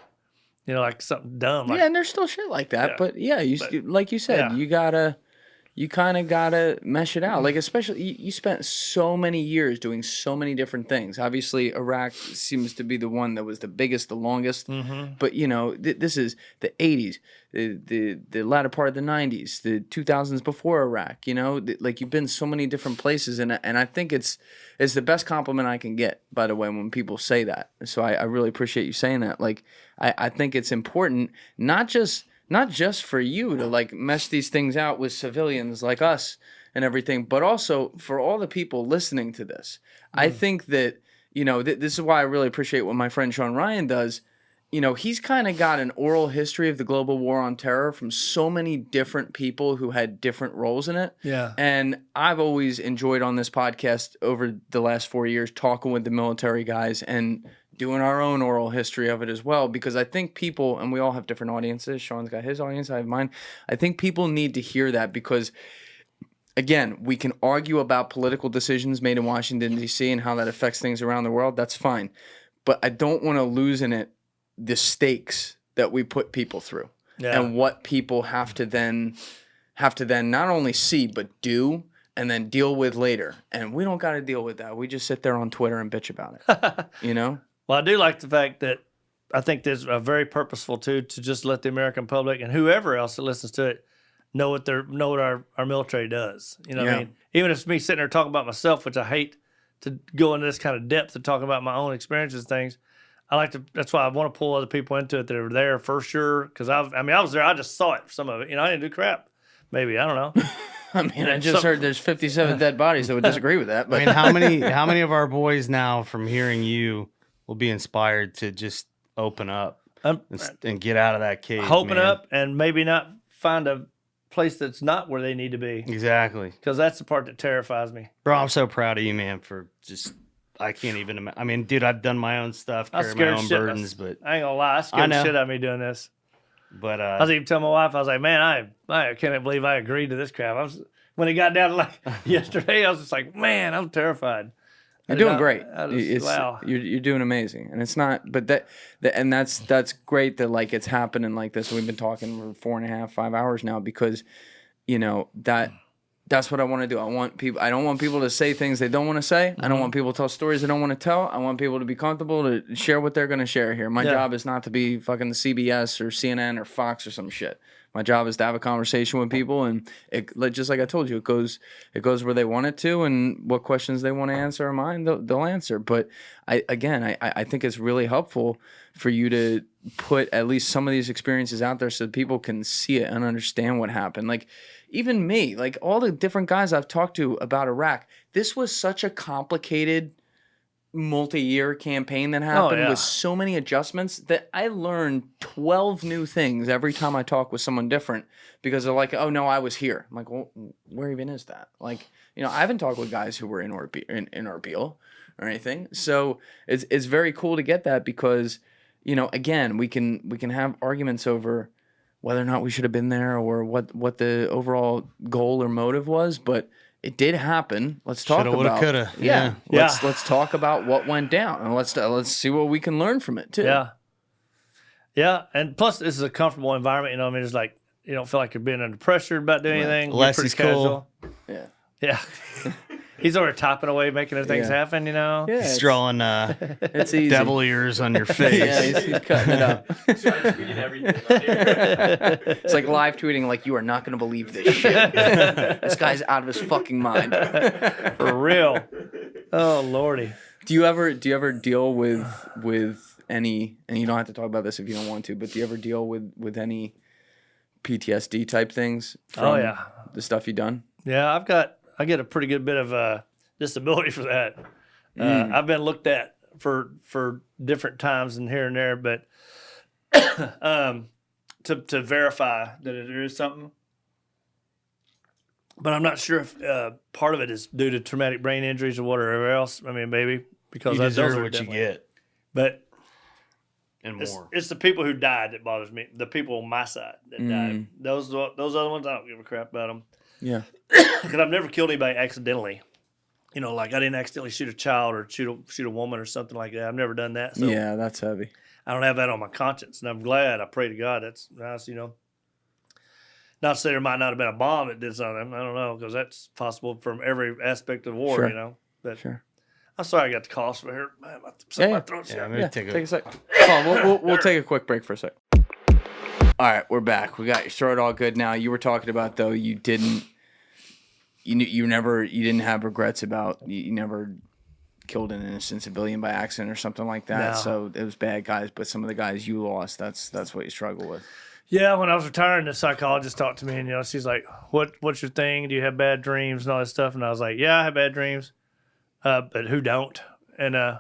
Like something dumb. Like, and there's still shit like that. Yeah. But like you said, you kind of gotta mesh it out. Like, especially you spent so many years doing so many different things. Obviously, Iraq seems to be the one that was the biggest, the longest. Mm-hmm. But this is the 80s, the latter part of the 90s, the 2000s before Iraq. Like, you've been so many different places, and I think it's the best compliment I can get. By the way, when people say that, so I really appreciate you saying that. Like, I think it's important, not just for you to like mesh these things out with civilians like us and everything, but also for all the people listening to this. I think that, this is why I really appreciate what my friend Sean Ryan does. He's kind of got an oral history of the global war on terror from so many different people who had different roles in it. Yeah. And I've always enjoyed on this podcast over the last 4 years talking with the military guys and doing our own oral history of it as well, because I think people, and we all have different audiences. Sean's got his audience, I have mine. I think people need to hear that because, again, we can argue about political decisions made in Washington, D.C. and how that affects things around the world. That's fine. But I don't want to lose in it the stakes that we put people through and what people have to then not only see, but do and then deal with later. And we don't got to deal with that. We just sit there on Twitter and bitch about it, Well, I do like the fact that I think there's a very purposeful to just let the American public and whoever else that listens to it know what our military does. What I mean? Even if it's me sitting there talking about myself, which I hate to go into this kind of depth and talk about my own experiences and things. I like to. That's why I want to pull other people into it that are there for sure. Because I was there. I just saw it. Some of it. I didn't do crap. Maybe I don't know. I just heard there's 57 dead bodies that would disagree with that. But how many of our boys now from hearing you will be inspired to just open up and get out of that cage? Open up and maybe not find a place that's not where they need to be. Exactly. Because that's the part that terrifies me. Bro, I'm so proud of you, man, for just. I can't even imagine. Dude, I've done my own stuff, carry my own burdens, but I ain't gonna lie, I scared the shit out of me doing this. But I was even telling my wife, I was like, man, I can't believe I agreed to this crap. When it got down to like yesterday, I was just like, man, I'm terrified. You're doing great. Wow. You're doing amazing, and it's not, but that's great that like it's happening like this. We've been talking for 4.5, 5 hours now because, That's what I want to do. I don't want people to say things they don't want to say. I don't want people to tell stories they don't want to tell. I want people to be comfortable to share what they're going to share here. My job is not to be fucking the CBS or CNN or Fox or some shit. My job is to have a conversation with people, and just like I told you, it goes where they want it to, and what questions they want to answer are mine, they'll answer. But I think it's really helpful for you to put at least some of these experiences out there so that people can see it and understand what happened. Like, even me, like all the different guys I've talked to about Iraq, this was such a complicated multi-year campaign that happened with so many adjustments that I learned 12 new things every time I talk with someone different, because they're like, oh no, I was here. I'm like, well, where even is that? Like, you know, I haven't talked with guys who were in Erbil or anything. So it's very cool to get that, because, you know, again, we can have arguments over whether or not we should have been there or what the overall goal or motive was, but it did happen. Let's talk Shoulda, about woulda, coulda. Yeah. Let's talk about what went down, and let's see what we can learn from it too. Yeah, and plus this is a comfortable environment. You know, I mean, it's like you don't feel like you're being under pressure about doing anything. Less You're is pretty cool. casual. Yeah. He's already typing away, making things happen. You know. Yeah, He's drawing it's easy. devil ears on your face. Yeah, he's cutting it up. So I'm tweeting everything on here. It's like live tweeting, like, you are not going to believe this shit. This guy's out of his fucking mind. For real. Oh lordy. Do you ever deal with any, and you don't have to talk about this if you don't want to, but do you ever deal with any PTSD type things from the stuff you've done? Yeah, I get a pretty good bit of disability for that. I've been looked at for different times and here and there, but to verify that there is something. But I'm not sure if part of it is due to traumatic brain injuries or whatever else. I mean, maybe because You those deserve are what you definitely- get But and more. it's the people who died that bothers me. The people on my side that died. Those other ones, I don't give a crap about them. Yeah. Because I've never killed anybody accidentally. You know, like I didn't accidentally shoot a child or shoot a woman or something like that. I've never done that. So Yeah, that's heavy. I don't have that on my conscience, and I'm glad. I pray to God that's nice. You know, not to say there might not have been a bomb that did something. I don't know, because that's possible from every aspect of war. Sure. You know, but Sure. I'm sorry I got the cough for here. Man, my throat's Yeah, I'm shut. gonna Yeah, take take a sec. Hold on, we'll take a quick break for a sec. All right, we're back. We got your throat all good now. You were talking about, though, you didn't have regrets about, you never killed an innocent civilian by accident or something like that. No. So it was bad guys, but some of the guys you lost, that's what you struggle with. Yeah, when I was retiring, the psychologist talked to me, and you know, she's like, "What's your thing? Do you have bad dreams and all that stuff?" And I was like, "Yeah, I have bad dreams, but who don't?" And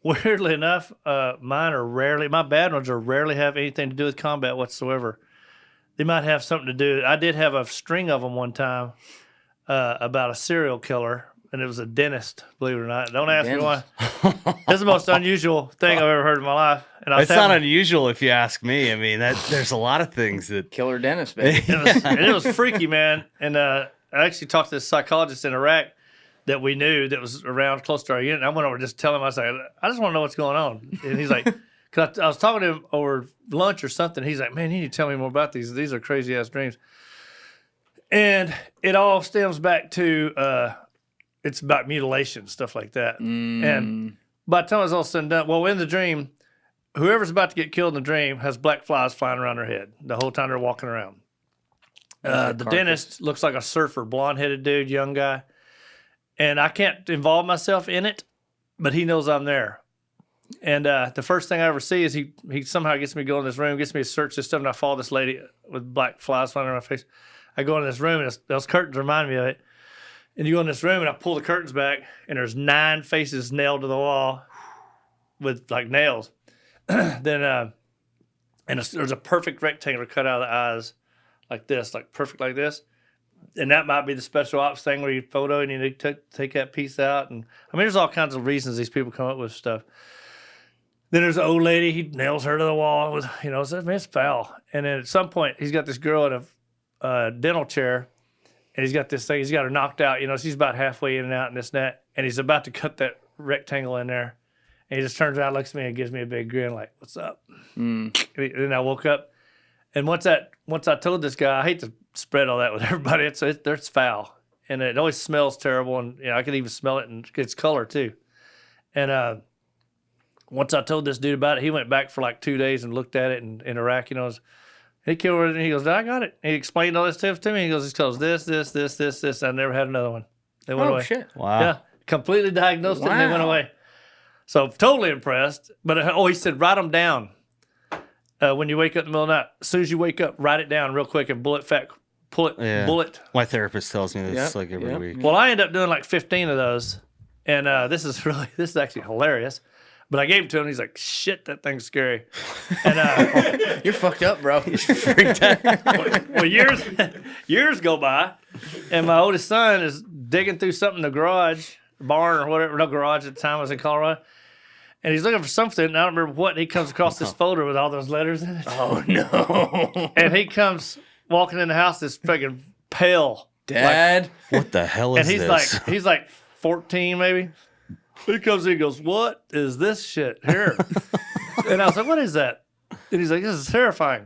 weirdly enough, my bad ones are rarely have anything to do with combat whatsoever. They might have something to do. I did have a string of them one time about a serial killer, and it was a dentist. Believe it or not, don't ask me why. It's the most unusual thing I've ever heard in my life. And I was It's not unusual if you ask me. I mean, there's a lot of things that. Killer dentist, baby. it was freaky, man. And I actually talked to this psychologist in Iraq that we knew that was around close to our unit. And I went over just telling him, I was like, I just want to know what's going on. And he's like, because I was talking to him over lunch or something. He's like, man, you need to tell me more about these. These are crazy ass dreams. And it all stems back to it's about mutilation, stuff like that. And by the time it's all said and done, well, in the dream, whoever's about to get killed in the dream has black flies flying around their head the whole time they're walking around. The dentist looks like a surfer, blonde-headed dude, young guy. And I can't involve myself in it, but he knows I'm there. And the first thing I ever see is he somehow gets me to go in this room, gets me to search this stuff, and I follow this lady with black flies flying around my face. I go in this room, and those curtains remind me of it. And you go in this room, and I pull the curtains back, and there's 9 faces nailed to the wall with, like, nails. Then there's a perfect rectangle cut out of the eyes like this, like perfect like this. And that might be the special ops thing where you photo and you need to take that piece out. And I mean, there's all kinds of reasons these people come up with stuff. Then there's an old lady. He nails her to the wall. With, you know, it's foul. And then at some point, he's got this girl in a dental chair, and he's got this thing. He's got her knocked out. You know, she's about halfway in and out and this and that. And he's about to cut that rectangle in there. And he just turns around, looks at me, and gives me a big grin, like, "What's up?" And then I woke up, and once I told this guy, I hate to spread all that with everybody. It's foul, and it always smells terrible. And I could even smell it, and its color too. And once I told this dude about it, he went back for like 2 days and looked at it in Iraq. He killed it, and he goes, I got it. And he explained all this stuff to me. He goes, it's called this. I never had another one. They went away. Shit. Wow. Yeah, completely diagnosed it, and they went away. So totally impressed. But he said, write them down. When you wake up in the middle of the night, as soon as you wake up, write it down real quick and bullet. My therapist tells me this like every week. Well, I end up doing like 15 of those, and this is actually hilarious. But I gave it to him. He's like, "Shit, that thing's scary." And You're fucked up, bro. Freaked out. well, years go by, and my oldest son is digging through something in the barn or whatever. No garage at the time. I was in Colorado. And he's looking for something, and I don't remember what. And he comes across this folder with all those letters in it. Oh, no. And he comes walking in the house, this freaking pale. Dad? What the hell is And this? he's like 14 maybe. He comes in and goes, what is this shit here? And I was like, what is that? And he's like, this is terrifying.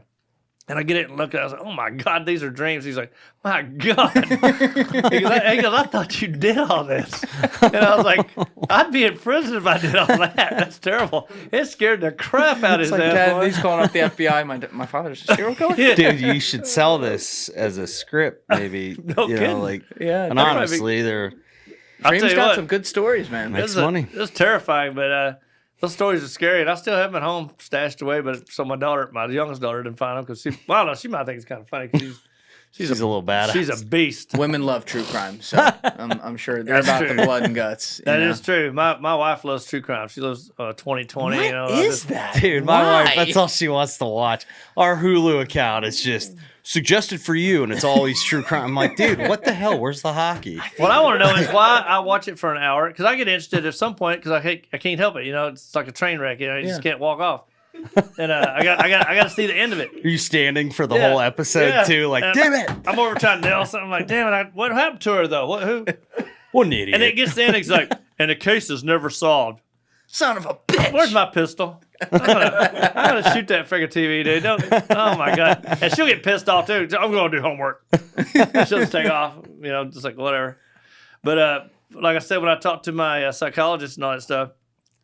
And I get it and look at it. I was like, oh my God, these are dreams. He's like, my God. He goes, I thought you did all this. And I was like, I'd be in prison if I did all that. That's terrible. It scared the crap out of his It's like, ass. Dad, boy. he's calling up the FBI. My father's a serial killer? Yeah. Dude, you should sell this as a script, maybe. No kidding. Like, Yeah. anonymously, they're I'll tell Dream's you got what, some good stories, man. Makes money. It was terrifying, but those stories are scary. And I still have them at home stashed away. But so my youngest daughter, didn't find them because I don't know, she might think it's kind of funny because she's a little badass. she's a beast. Women love true crime, so I'm sure they're That's about true. the blood and guts. That is true. My wife loves true crime. She loves 2020. What is that? Dude, my Why? wife, that's all she wants to watch. Our Hulu account is just suggested for you, and it's always true crime. I'm like, dude, what the hell? Where's the hockey? What I want to know is why I watch it for an hour, because I get interested at some point because I can't help it. It's like a train wreck. You just can't walk off. And I got to see the end of it. Are you standing for the whole episode too? Like, And damn it! I'm over trying to nail something. I'm like, damn it! What happened to her though? Who? What an idiot! And it gets to the end. It's like, and the case is never solved. Son of a bitch. Where's my pistol? I'm gonna shoot that freaking TV, dude. Oh my God. And she'll get pissed off too. I'm gonna do homework. She'll just take off, just like whatever. But like I said, when I talked to my psychologist and all that stuff,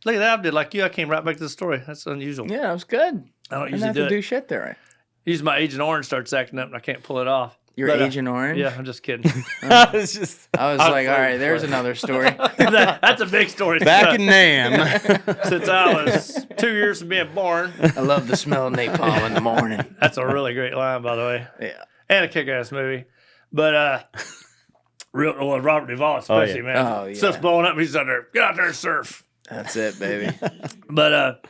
look at that. I did like you. I came right back to the story. That's unusual. Yeah, it was good. I don't I usually have do to it. do shit there. Usually my Agent Orange starts acting up and I can't pull it off. Your But, Agent Orange? Yeah, I'm just kidding. It's just I was like, all right, there's another story. That's a big story. back in Nam. Since I was 2 years from being born. I love the smell of napalm in the morning. That's a really great line, by the way. Yeah. And a kick-ass movie. But Robert Duvall especially, man. Oh, yeah. Stuff's blowing up. He's out there. Get out there and surf. That's it, baby. But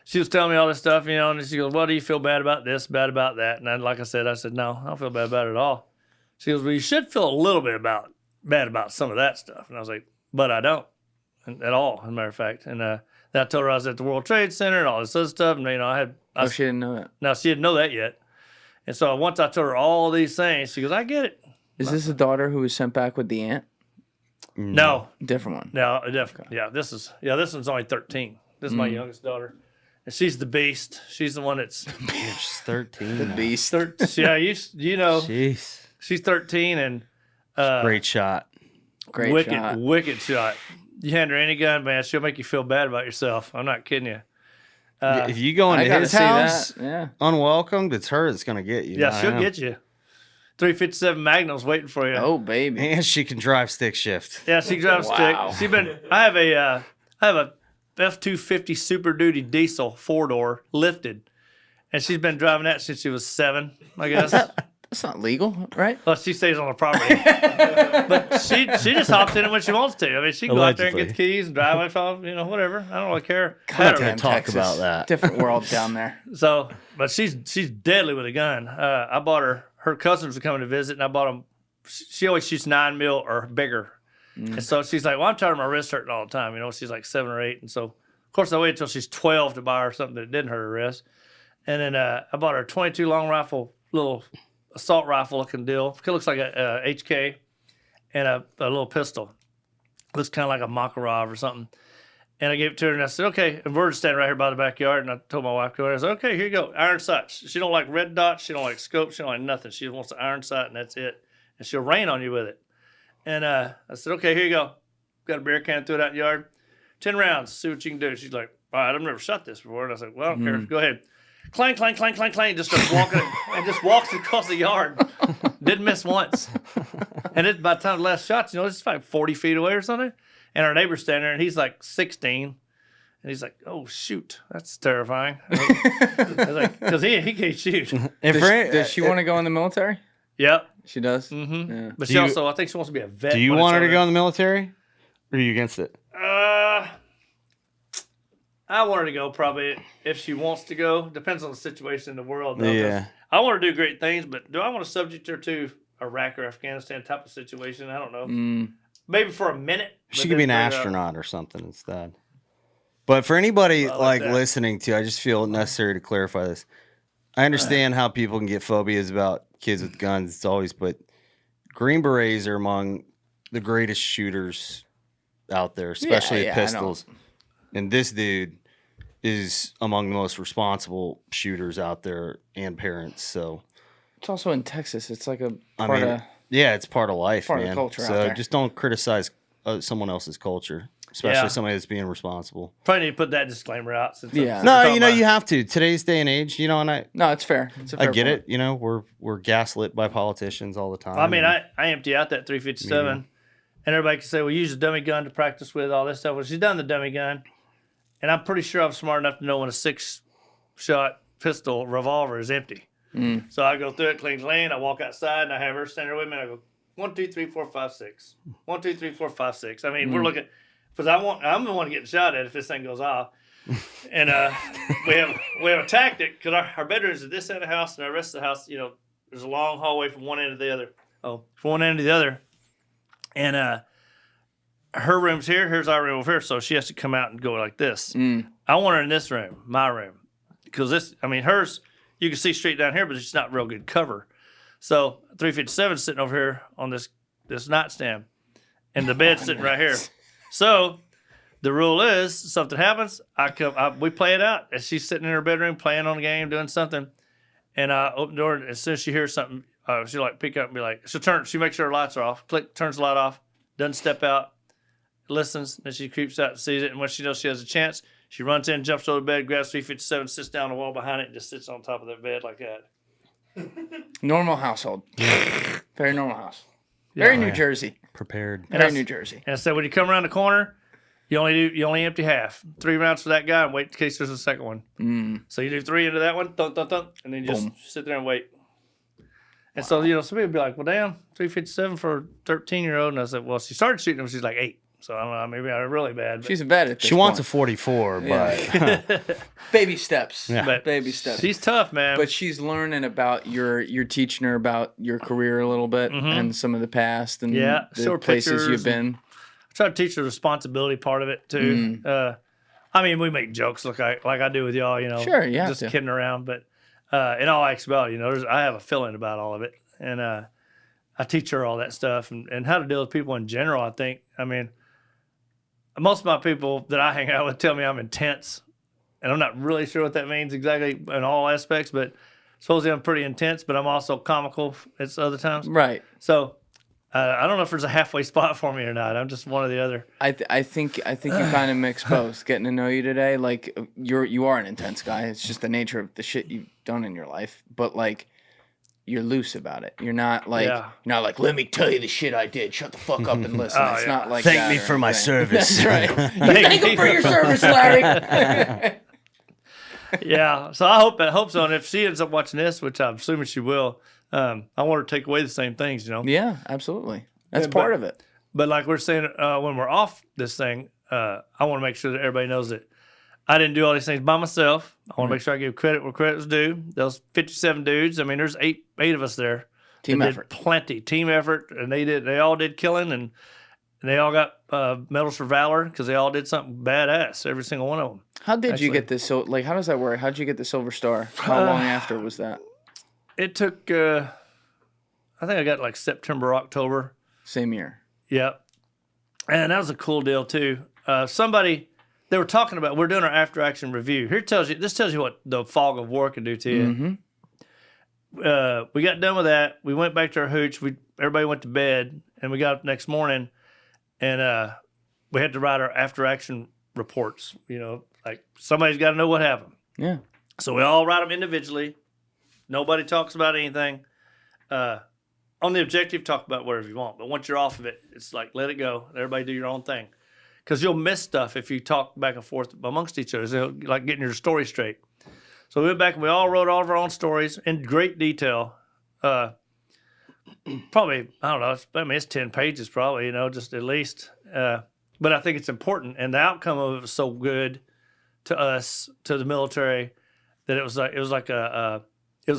she was telling me all this stuff, and she goes, well, do you feel bad about this, bad about that? And like I said, no, I don't feel bad about it at all. She goes, well, you should feel a little bit bad about some of that stuff. And I was like, but I don't at all, as a matter of fact. And then I told her I was at the World Trade Center and all this other stuff. And, She didn't know that. now she didn't know that yet. And so once I told her all these things, she goes, I get it. Is this a daughter who was sent back with the aunt? No, Different one. no, definitely. Yeah, this one's only 13. This is my youngest daughter. And she's the beast. She's the one that's, She's 13. The now. beast. yeah, Jeez. she's 13 and Great shot. Great wicked, shot. wicked shot. You hand her any gun, man, she'll make you feel bad about yourself. I'm not kidding you. If you go I into gotta his see house that. Yeah. unwelcomed, it's her that's going to get you. Yeah, not she'll him. get you. 357 Magnum's waiting for you. Oh, baby. And she can drive stick shift. Yeah, she drives Wow. stick. I have a F-250 Super Duty diesel 4-door lifted, and she's been driving that since she was 7, I guess. That's not legal, right? Well, she stays on the property, but she just hops in it when she wants to. I mean, she can go out there and get the keys and drive it off, whatever. I don't really care. Goddamn talk Texas. about that. Different world down there. So, but she's deadly with a gun. I bought her cousins were coming to visit, and I bought them. She always shoots 9mm or bigger, and so she's like, "Well, I'm tired of my wrist hurting all the time." She's like 7 or 8, and so of course I waited until she's 12 to buy her something that didn't hurt her wrist, and then I bought her a 22 long rifle, little assault rifle looking deal. It looks like a HK, and a little pistol. Looks kind of like a Makarov or something. And I gave it to her, and I said, okay. And we're just standing right here by the backyard, and I told my wife, I said, okay, here you go, iron sights. She don't like red dots. She don't like scopes. She don't like nothing. She wants the iron sight, and that's it. And she'll rain on you with it. And I said, okay, here you go. Got a beer can, threw it out in the yard. 10 rounds, see what you can do. She's like, all right, I've never shot this before. And I said, well, I don't care. Go ahead. Clang, clang, clang, clang, clang. Just starts walking and just walks across the yard. Didn't miss once. And by the time the last shots, it's like 40 feet away or something. And our neighbor's standing there, and he's like 16. And he's like, oh, shoot. That's terrifying. I was like, because he can't shoot. Does she want to go in the military? Yep. She does? Mm-hmm. Yeah. But she also, I think she wants to be a vet. Do you want her to go in the military? Or are you against it? I want her to go probably if she wants to go. Depends on the situation in the world. Though, Yeah. I want her to do great things, but do I want to subject her to Iraq or Afghanistan type of situation? I don't know. Maybe for a minute. She could be an astronaut or something instead. But for anybody like listening to, I just feel necessary to clarify this. I understand how people can get phobias about kids with guns. It's always, but Green Berets are among the greatest shooters out there, especially with pistols. And this dude is among the most responsible shooters out there and parents. So it's also in Texas. It's like a it's part of life, part man. of the culture So out there. just don't criticize someone else's culture, especially somebody that's being responsible. Probably need to put that disclaimer out. Since No, you have to. Today's day and age, and No, it's fair. It's a fair I get point. it. We're gaslit by politicians all the time. I mean, I empty out that 357, and everybody can say, well, use a dummy gun to practice with, all this stuff. Well, she's done the dummy gun, and I'm pretty sure I'm smart enough to know when a 6-shot pistol revolver is empty. So I go through it clean. I walk outside, and I have her stand there with me, and I go, 1, 2, 3, 4, 5, 6. 1, 2, 3, 4, 5, 6. I mean, we're looking, because I'm the one getting shot at if this thing goes off. And we have a tactic, because our bedrooms are this end of the house, and the rest of the house, there's a long hallway from one end to the other. From one end to the other. And her room's here, here's our room over here, so she has to come out and go like this. I want her in this room, my room. Because hers, you can see straight down here, but it's not real good cover. So 357 is sitting over here on this nightstand, and the bed's sitting right here. So the rule is, something happens, we play it out. And she's sitting in her bedroom playing on the game, doing something, and I open the door, and as soon as she hears something, she'll pick up and be like, she makes sure her lights are off, turns the light off, doesn't step out, listens, and she creeps out and sees it, and when she knows she has a chance, she runs in, jumps over the bed, grabs 357, sits down on the wall behind it, and just sits on top of that bed like that. Normal household. Very normal house. Very New Jersey. Prepared. Very New Jersey. And I said, when you come around the corner, you only empty half. 3 rounds for that guy, and wait in case there's a second one. So you do 3 into that one, thunk, thunk, thunk, and then you just sit there and wait. And so, some people be like, well, damn, 357 for a 13-year-old. And I said, well, she started shooting when she was like 8. So I don't know, maybe I'm really bad. But she's a vet at this She wants a point. 44, but Baby steps. Yeah. But Baby steps. she's tough, man. But she's learning about you're teaching her about your career a little bit and some of the past and the places you've been. I try to teach her the responsibility part of it too. We make jokes like I do with y'all, Sure, you have just to. kidding around. But in all actuality, I have a feeling about all of it, and I teach her all that stuff and how to deal with people in general. I think. Most of my people that I hang out with tell me I'm intense, and I'm not really sure what that means exactly in all aspects, but supposedly I'm pretty intense, but I'm also comical at other times. Right. So I don't know if there's a halfway spot for me or not. I'm just one or the other. I think you kind of mix both. Getting to know you today, like you are an intense guy. It's just the nature of the shit you've done in your life, but like you're loose about it. You're not like let me tell you the shit I did. Shut the fuck up and listen. It's not like thank that me or for my anything. service. That's right. Thank you for your service, Larry. Yeah, so I hope so. And if she ends up watching this, which I'm assuming she will, I want her to take away the same things, Yeah, absolutely. That's part of it. But like we're saying, when we're off this thing, I want to make sure that everybody knows that I didn't do all these things by myself. I want to make sure I give credit where credit's due. Those 57 dudes, there's eight of us there. Team effort. Plenty. Team effort. And they all did killing, and they all got medals for valor because they all did something badass, every single one of them. How did you get this? So, how does that work? How did you get the Silver Star? How long after was that? It took, I think I got like September, October. Same year. Yep. And that was a cool deal too. They were talking about, we're doing our after action review. This tells you what the fog of war can do to you. we got done with that. We went back to our hooch. Everybody went to bed, and we got up next morning, and we had to write our after action reports. You know, like somebody's got to know what happened. Yeah. So we all write them individually. Nobody talks about anything. On the objective, talk about whatever you want. But once you're off of it, it's like, let it go. Everybody do your own thing. Because you'll miss stuff if you talk back and forth amongst each other. So, like getting your story straight. So we went back and we all wrote all of our own stories in great detail. Probably, I don't know, it's 10 pages probably, you know, just at least. But I think it's important. And the outcome of it was so good to us, to the military, that it was a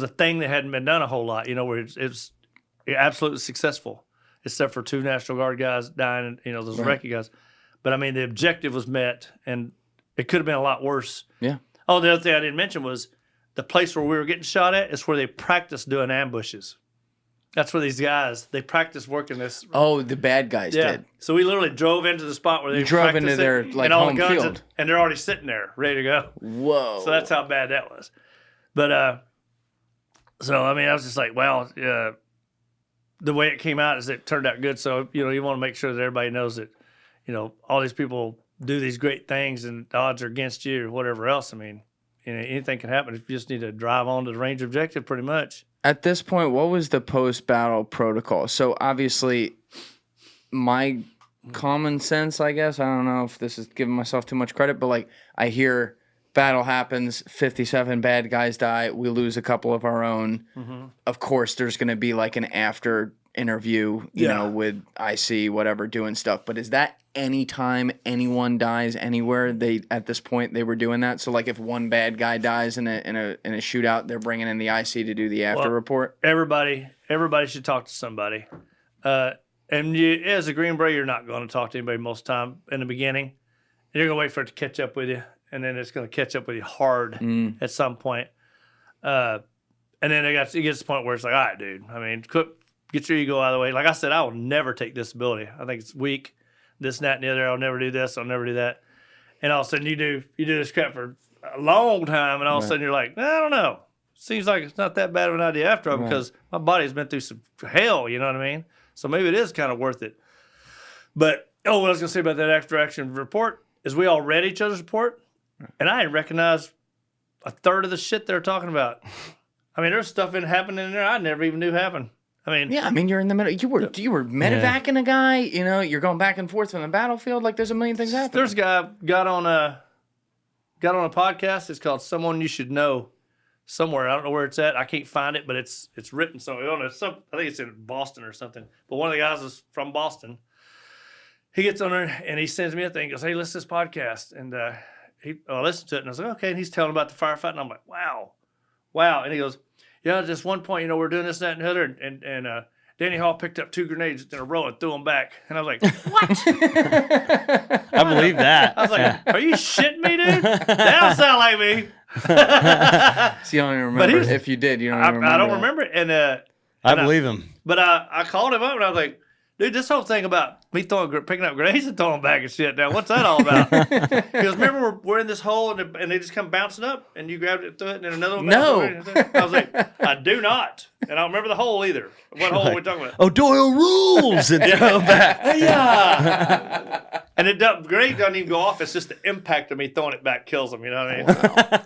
thing that hadn't been done a whole lot, you know, where it's absolutely successful, except for 2 National Guard guys dying and, you know, those Iraqi guys. But I mean, the objective was met, and it could have been a lot worse. Yeah. Oh, the other thing I didn't mention was the place where we were getting shot at is where they practiced doing ambushes. That's where these guys, they practiced working this. Oh, the bad guys did. So we literally drove into the spot where they drove into practiced their it, like and all home the guns field, and they're already sitting there ready to go. Whoa! So that's how bad that was. But so I mean, I was just like, well, the way it came out is it turned out good. So you know, you want to make sure that everybody knows that, you know, all these people do these great things and the odds are against you or whatever else. I mean, you know, anything can happen if you just need to drive on to the range objective pretty much. At this point, what was the post-battle protocol? So obviously, my common sense, I guess, I don't know if this is giving myself too much credit, but like I hear battle happens, 57 bad guys die, we lose a couple of our own. Mm-hmm. Of course, there's going to be like an after interview, you know, with IC, whatever, doing stuff. But is that anytime anyone dies anywhere, they at this point they were doing that? So like if one bad guy dies in a shootout, they're bringing in the IC to do the after report? Everybody should talk to somebody. And you, as a Green Beret, you're not going to talk to anybody most of the time in the beginning. You're going to wait for it to catch up with you, and then it's going to catch up with you hard at some point. And then it gets to the point where it's like, all right, dude, I mean, get your ego out of the way. Like I said, I will never take disability. I think it's weak, this, that, and the other. I'll never do this. I'll never do that. And all of a sudden you do this crap for a long time, and all of a sudden you're like, I don't know. Seems like it's not that bad of an idea after all because my body's been through some hell, you know what I mean? So maybe it is kind of worth it. But, what I was going to say about that after action report is we all read each other's report, and I didn't recognize a third of the shit they're talking about. I mean, there's stuff happening in there I never even knew happened. I mean, yeah, I mean, you're in the middle. You were medevacing a guy. You know, you're going back and forth from the battlefield. Like, there's a million things happening. There's a guy got on a podcast. It's called "Someone You Should Know." Somewhere, I don't know where it's at. I can't find it, but it's written somewhere. I think it's in Boston or something. But one of the guys is from Boston. He gets on there and he sends me a thing. He goes, "Hey, listen to this podcast," and I listened to it and I was like, "Okay." And he's telling about the firefight, and I'm like, "Wow." And he goes, "Yeah, at this one point, you know, we're doing this, that, and the other, and Danny Hall picked up 2 grenades in a row and threw them back." And I was like, "What?" I believe that. I was like, "Are you shitting me, dude? That don't sound like me." So you don't even remember. If you did, you don't even remember. I don't remember it. And I believe him. But I called him up and I was like, "Dude, this whole thing about me picking up grenades and throwing them back and shit. Now, what's that all about?" Because remember, we're in this hole and they just come bouncing up and you grabbed it, threw it, and then another one. No. I was like, "I do not," and I don't remember the hole either. What hole are we talking about? Oh, Doyle rules and throw back. Yeah. And grenade doesn't even go off. It's just the impact of me throwing it back kills them. You know what I mean? Wow.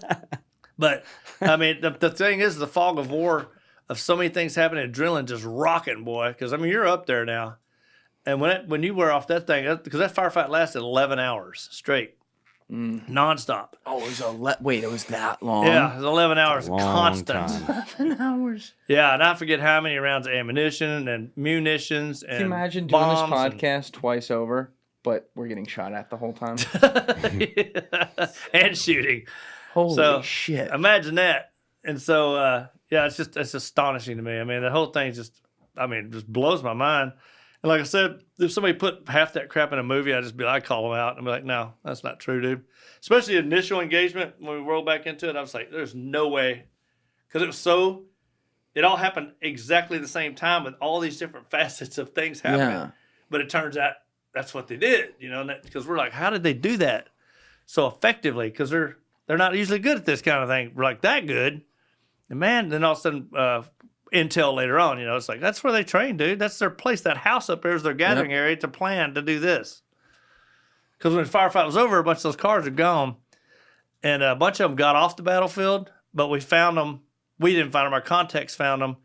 But I mean, the thing is, the fog of war of so many things happening, adrenaline just rocking, boy. Because I mean, you're up there now, and when you were off that thing, because that firefight lasted 11 hours straight, nonstop. Oh, it was wait, it was that long? Yeah, it was 11 hours constant. 11 hours. Yeah, and I forget how many rounds of ammunition and munitions and Can you imagine doing this bombs podcast twice over, but we're getting shot at the whole time? and shooting. Holy shit! Imagine that. And so, it's astonishing to me. I mean, the whole thing just blows my mind. And like I said, if somebody put half that crap in a movie, I'd call them out and be like, "No, that's not true, dude." Especially the initial engagement when we rolled back into it, I was like, "There's no way," because it all happened exactly the same time with all these different facets of things happening. Yeah. But it turns out that's what they did, you know, because we're like, how did they do that so effectively? Because they're not usually good at this kind of thing. We're like that good. And man, then all of a sudden, intel later on, it's like, that's where they train, dude. That's their place. That house up there is their gathering area to plan to do this. Because when the firefight was over, a bunch of those cars are gone. And a bunch of them got off the battlefield, but we found them. We didn't find them. Our contacts found them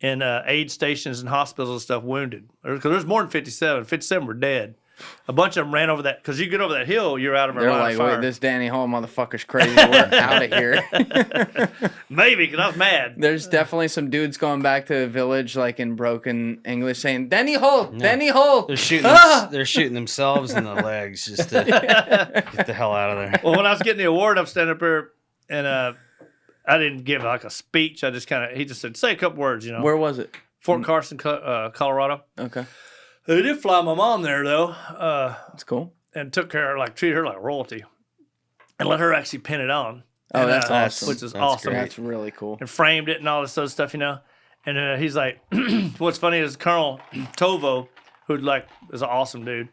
in aid stations and hospitals and stuff, wounded. Because there's more than 57. 57 were dead. A bunch of them ran over that. Because you get over that hill, you're out of our line of fire. Wait, this Danny Hall motherfucker's crazy. We're out of here. Maybe, because I was mad. There's definitely some dudes going back to the village, like in broken English, saying, Danny Hall, Danny Hall. They're shooting themselves in the legs just to get the hell out of there. Well, when I was getting the award, I'm standing up here, and I didn't give like a speech. I just he just said, say a couple words, Where was it? Fort Carson, Colorado. Okay. They did fly my mom there, though. That's cool. And took care of treated her like royalty. And let her actually pin it on. Oh, and, that's awesome. Which is awesome. That's really cool. And framed it and all this other stuff, And he's like, what's funny is Colonel Tovo, who is an awesome dude.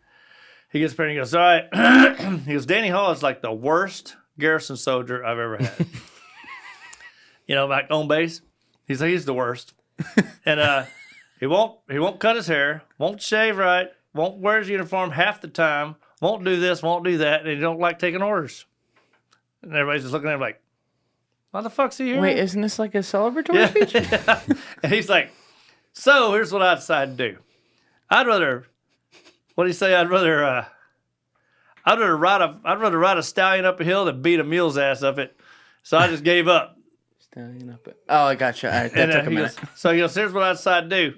He gets up there and he goes, all right. He goes, Danny Hall is like the worst garrison soldier I've ever had. Back on base. He's like, he's the worst. And he won't cut his hair, won't shave right, won't wear his uniform half the time, won't do this, won't do that, and he don't like taking orders. And everybody's just looking at him like, why the fuck's he here? Wait, isn't this like a celebratory speech? Yeah. And he's like, so here's what I decided to do. I'd rather ride a stallion up a hill than beat a mule's ass up it. So I just gave up. Stallion up it. Oh, I gotcha. All right, that took a minute. So he goes, here's what I decided to do.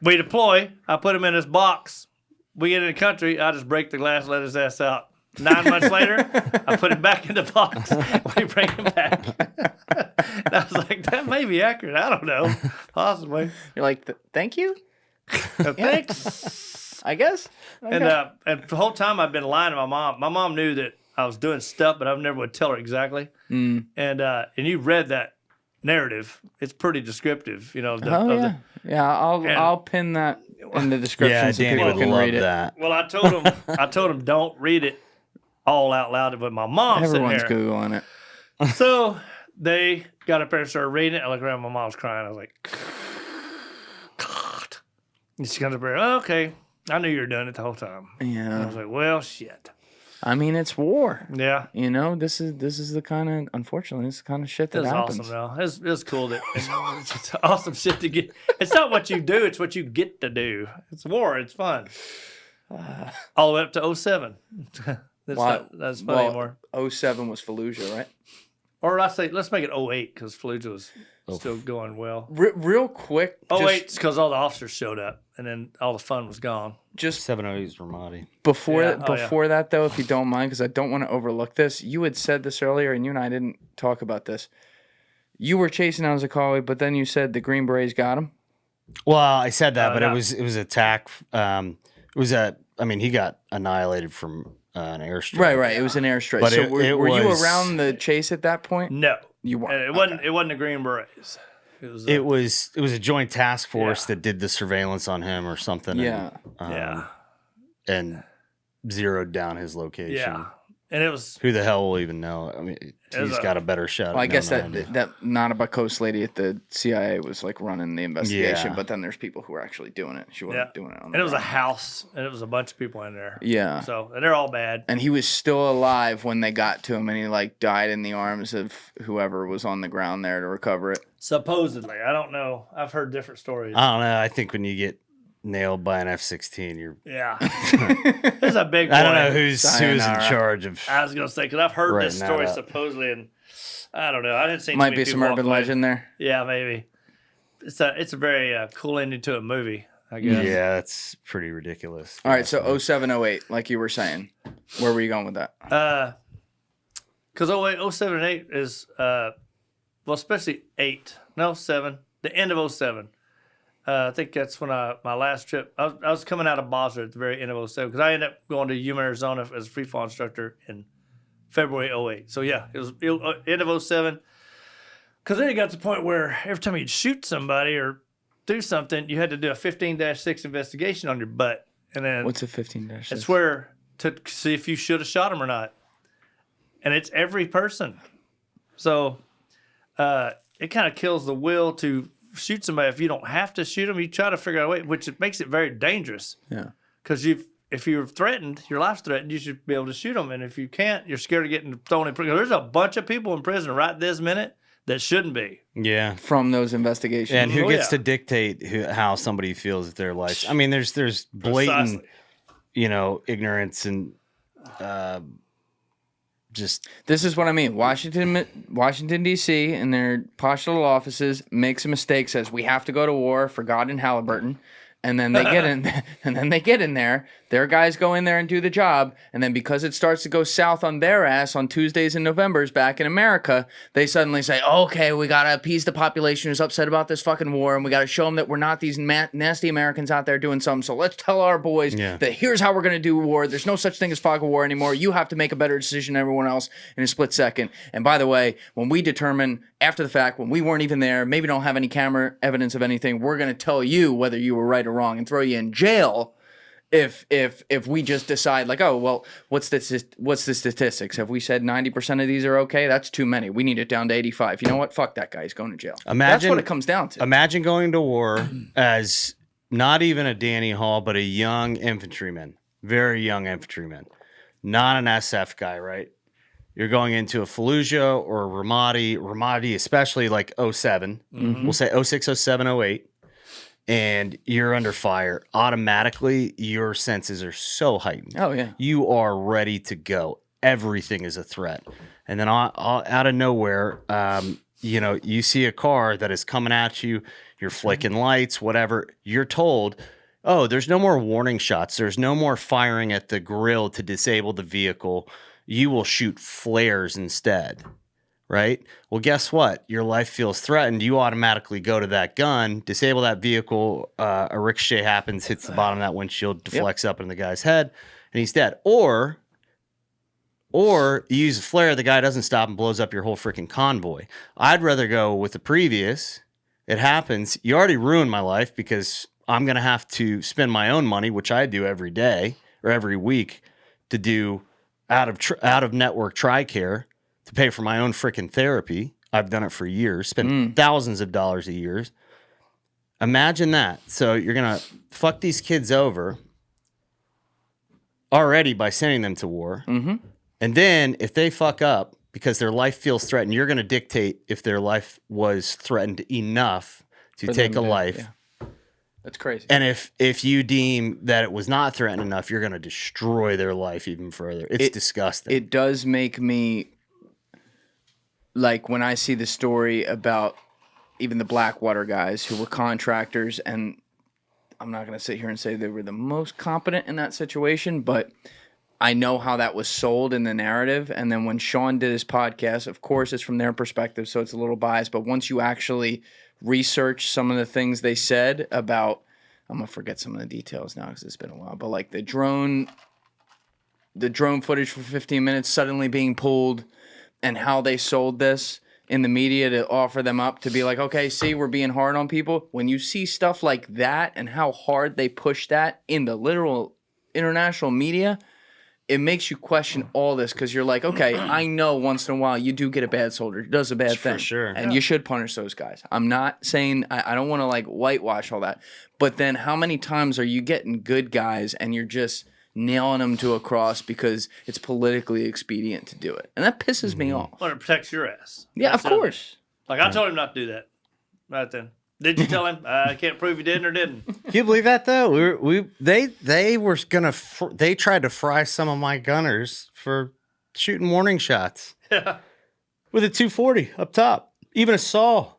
We deploy. I put him in this box. We get in the country. I just break the glass, let his ass out. 9 months later, I put him back in the box. We bring him back. And I was like, that may be accurate. I don't know. Possibly. You're like, thank you? Thanks. I guess. Okay. And the whole time I've been lying to my mom. My mom knew that I was doing stuff, but I never would tell her exactly. And you read that narrative. It's pretty descriptive, I'll pin that in the description so people can read it. That. Well, I told him don't read it all out loud with my mom. Everyone's Googling it. So they got up there and started reading it. I looked around, my mom's crying. I was like, God. And she comes up there, oh, okay. I knew you were doing it the whole time. Yeah. And I was like, well, shit. I mean, it's war. Yeah. This is the kind of, unfortunately, this is the kind of shit that happens. Awesome, though. It was cool. It's awesome shit to get. It's not what you do, it's what you get to do. It's war. It's fun. All the way up to 07. That's funny anymore. 07 was Fallujah, right? Or I say, let's make it 08 because Fallujah was still going well. Real quick. 08 because all the officers showed up and then all the fun was gone. Just 708 is Ramadi. Before that, though, if you don't mind, because I don't want to overlook this, you had said this earlier, and you and I didn't talk about this. You were chasing Al-Zarqawi, but then you said the Green Berets got him. Well, I said that, but it was attack. He got annihilated from an airstrike. Right. It was an airstrike. But so were you around the chase at that point? No, you weren't. It wasn't the Green Berets. It was a joint task force that did the surveillance on him or something. Yeah. And zeroed down his location. Yeah. And it was... Who the hell will even know? I mean, he's got a better shot. Well, I guess that Nana Bakos lady at the CIA was like running the investigation, but then there's people who are actually doing it. She wasn't doing it on the And it was a ground. house, and it was a bunch of people in there. Yeah. So, and they're all bad. And he was still alive when they got to him, and he died in the arms of whoever was on the ground there to recover it. Supposedly. I don't know. I've heard different stories. I don't know. I think when you get nailed by an F-16, you're... Yeah. There's a big point. I don't know who's in charge of... I was going to say, because I've heard this story supposedly, and I don't know. I didn't see Might be some urban legend there. Yeah, maybe. It's a very cool ending to a movie, I guess. Yeah, that's pretty ridiculous. All right, so 07, 08, like you were saying. Where were you going with that? Because 07 and 8 is, especially 7, the end of 07. I think that's when my last trip, I was coming out of Bosrah at the very end of 07 because I ended up going to Yuma, Arizona as a free fall instructor in February 08. So yeah, it was end of 07. Because then it got to the point where every time you'd shoot somebody or do something, you had to do a 15-6 investigation on your butt. And then what's a 15-6? It's where to see if you should have shot him or not. And it's every person. So it kind of kills the will to shoot somebody. If you don't have to shoot them, you try to figure out a way, which it makes it very dangerous. Yeah. Because if you're threatened, your life's threatened, you should be able to shoot them. And if you can't, you're scared of getting thrown in prison. There's a bunch of people in prison right this minute that shouldn't be. Yeah. From those investigations. And who Oh, gets yeah. to dictate how somebody feels with their life? I mean, there's blatant, Precisely. ignorance and just This is what I mean. Washington D.C. in their posh little offices makes a mistake. Says we have to go to war for God and Halliburton, and then they get in. And then they get in there. Their guys go in there and do the job, and then because it starts to go south on their ass on Tuesdays and Novembers back in America, they suddenly say, "Okay, we gotta appease the population who's upset about this fucking war, and we gotta show them that we're not these nasty Americans out there doing something. So let's tell our boys that here's how we're gonna do war. There's no such thing as fog of war anymore. You have to make a better decision than everyone else in a split second. And by the way, when we determine after the fact, when we weren't even there, maybe don't have any camera evidence of anything, we're gonna tell you whether you were right or wrong and throw you in jail." If we just decide like, oh, well, what's the statistics? Have we said 90% of these are okay? That's too many. We need it down to 85. You know what? Fuck that guy. He's going to jail. That's what it comes down to. Imagine going to war as not even a Danny Hall, but a young infantryman, very young infantryman, not an SF guy, right? You're going into a Fallujah or Ramadi, especially like 07. We'll say 06, 07, 08. And you're under fire, automatically your senses are so heightened. Oh, yeah. You are ready to go. Everything is a threat. And then out of nowhere, you see a car that is coming at you, you're flicking lights, whatever. You're told, oh, there's no more warning shots. There's no more firing at the grill to disable the vehicle. You will shoot flares instead. Right? Well, guess what? Your life feels threatened. You automatically go to that gun, disable that vehicle. A ricochet happens, hits the bottom of that windshield, deflects up in the guy's head, and he's dead. Or you use a flare, the guy doesn't stop and blows up your whole freaking convoy. I'd rather go with the previous. It happens. You already ruined my life because I'm going to have to spend my own money, which I do every day or every week, to do out of network TRICARE. To pay for my own freaking therapy. I've done it for years, spent thousands of dollars a year. Imagine that. So you're going to fuck these kids over already by sending them to war. And then if they fuck up because their life feels threatened, you're going to dictate if their life was threatened enough to take a life. Yeah. That's crazy. And if you deem that it was not threatened enough, you're going to destroy their life even further. It's disgusting. It does make me... Like when I see the story about even the Blackwater guys who were contractors, and I'm not going to sit here and say they were the most competent in that situation, but I know how that was sold in the narrative. And then when Sean did his podcast, of course, it's from their perspective, so it's a little biased. But once you actually research some of the things they said about, I'm going to forget some of the details now because it's been a while, but like the drone footage for 15 minutes suddenly being pulled, and how they sold this in the media to offer them up to be like, okay, see, we're being hard on people. When you see stuff like that and how hard they push that in the literal international media, it makes you question all this because you're like, okay, I know once in a while you do get a bad soldier who does a bad thing. For sure. And you should punish those guys. I'm not saying, I don't want to like whitewash all that. But then how many times are you getting good guys and you're just nailing them to a cross because it's politically expedient to do it? And that pisses me off. Well, it protects your ass. Yeah, of course. Like, I told him not to do that right then. Did you tell him? I can't prove you did or didn't. Can you believe that though? They were gonna they tried to fry some of my gunners for shooting warning shots. Yeah. With a 240 up top, even a saw.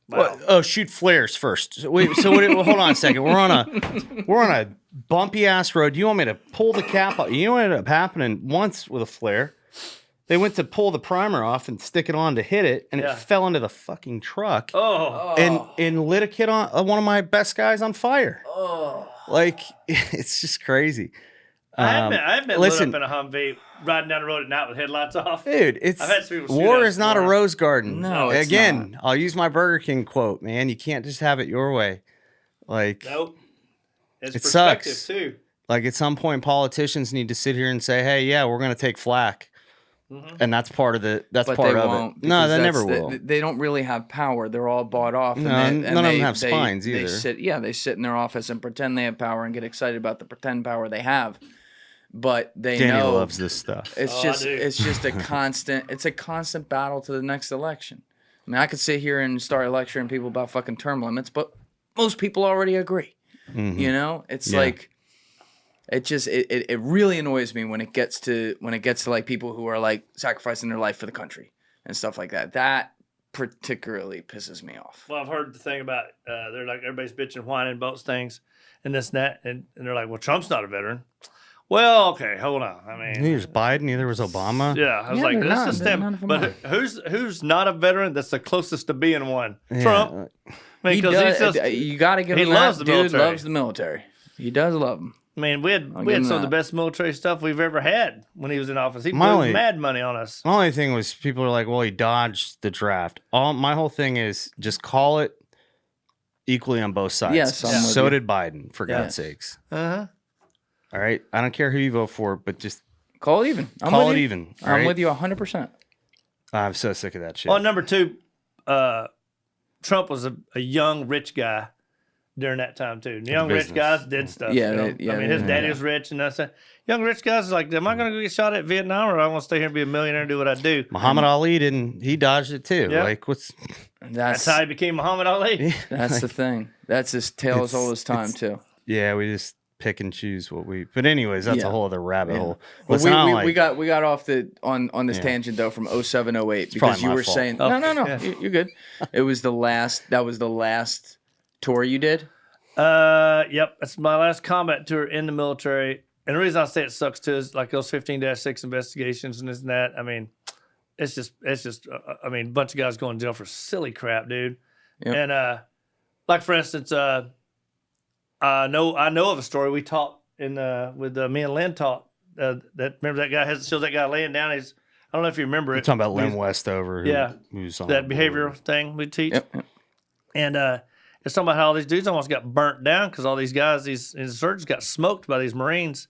Wow. Oh, shoot flares first. Hold on a second. We're on a bumpy ass road. You want me to pull the cap off? You know what ended up happening once with a flare? They went to pull the primer off and stick it on to hit it, and it fell into the fucking truck. Oh. And lit a kid on one of my best guys on fire. Oh. Like, it's just crazy. I've been lit up in a Humvee riding down the road at night with headlights off. Dude, war is not a rose garden. No, it's Again, not. I'll use my Burger King quote, man. You can't just have it your way. Like, Nope. It's it perspective sucks. too. Like at some point, politicians need to sit here and say, hey, yeah, we're going to take flack. And that's part of the. That's But part they of won't. it. No, because they that's never will. They don't really have power. They're all bought off. No, and none of them have spines they either. They sit in their office and pretend they have power and get excited about the pretend power they have. But they Danny know loves this stuff. it's just a constant. It's a constant battle to the next election. I mean, I could sit here and start lecturing people about fucking term limits, but most people already agree. You know, it's like. It really annoys me when it gets to like people who are like sacrificing their life for the country and stuff like that. That particularly pisses me off. Well, I've heard the thing about they're like everybody's bitching, whining about things, and this and that, and they're like, well, Trump's not a veteran. Well, okay, hold on. I mean, Neither was Biden, neither was Obama. yeah, I was Yeah, like, they're this not. is They're them. none of them But are. who's not a veteran? That's the closest to being one. Yeah. Trump. I mean, He 'cause does, he's just, you got to give he him loves that. the Dude military. loves the military. He does love them. I mean, we had give him some of the that. best military stuff we've ever had when he was in office. He My blew only- mad money on us. My only thing was people are like, well, he dodged the draft. My whole thing is just call it equally on both sides. Yes, I'm with So you. did Biden, for God's sakes. Uh-huh. All right? I don't care who you vote for, but just Call it even. call it even. all I'm right? with you 100%. I'm so sick of that shit. Well, number two, Trump was a young, rich guy during that time, too. The young, rich business. guys did stuff. Yeah, you know? they- yeah, I mean, his they- daddy was rich, and that's it. Young, rich guys is like, am I going to go get shot at Vietnam, or I want to stay here and be a millionaire and do what I do? Muhammad Ali he dodged it too. Yeah. Like, what's. That's how he became Muhammad Ali. That's the thing. That's his tale as old as time, it's- too. Yeah, we just pick and choose what we. But, anyways, that's Yeah. a whole other rabbit hole. Well, Listen, I don't we like- got off on this Yeah. tangent though from 07, 08 because probably you my were fault. saying Oh, no, yeah. you're good. It was the last tour you did. Yep, that's my last combat tour in the military. And the reason I say it sucks too is like those 15-6 investigations and this and that. I mean, it's just. I mean, a bunch of guys going to jail for silly crap, dude. Yep. And like for instance, I know of a story we taught in with me and Lynn taught that. Remember that guy shows that guy laying down. I don't know if you remember You're it. talking about Lynn Westover. Yeah. Who's on That the behavioral board. thing we teach. Yep. And it's talking about how all these dudes almost got burnt down because all these guys, these insurgents, got smoked by these Marines.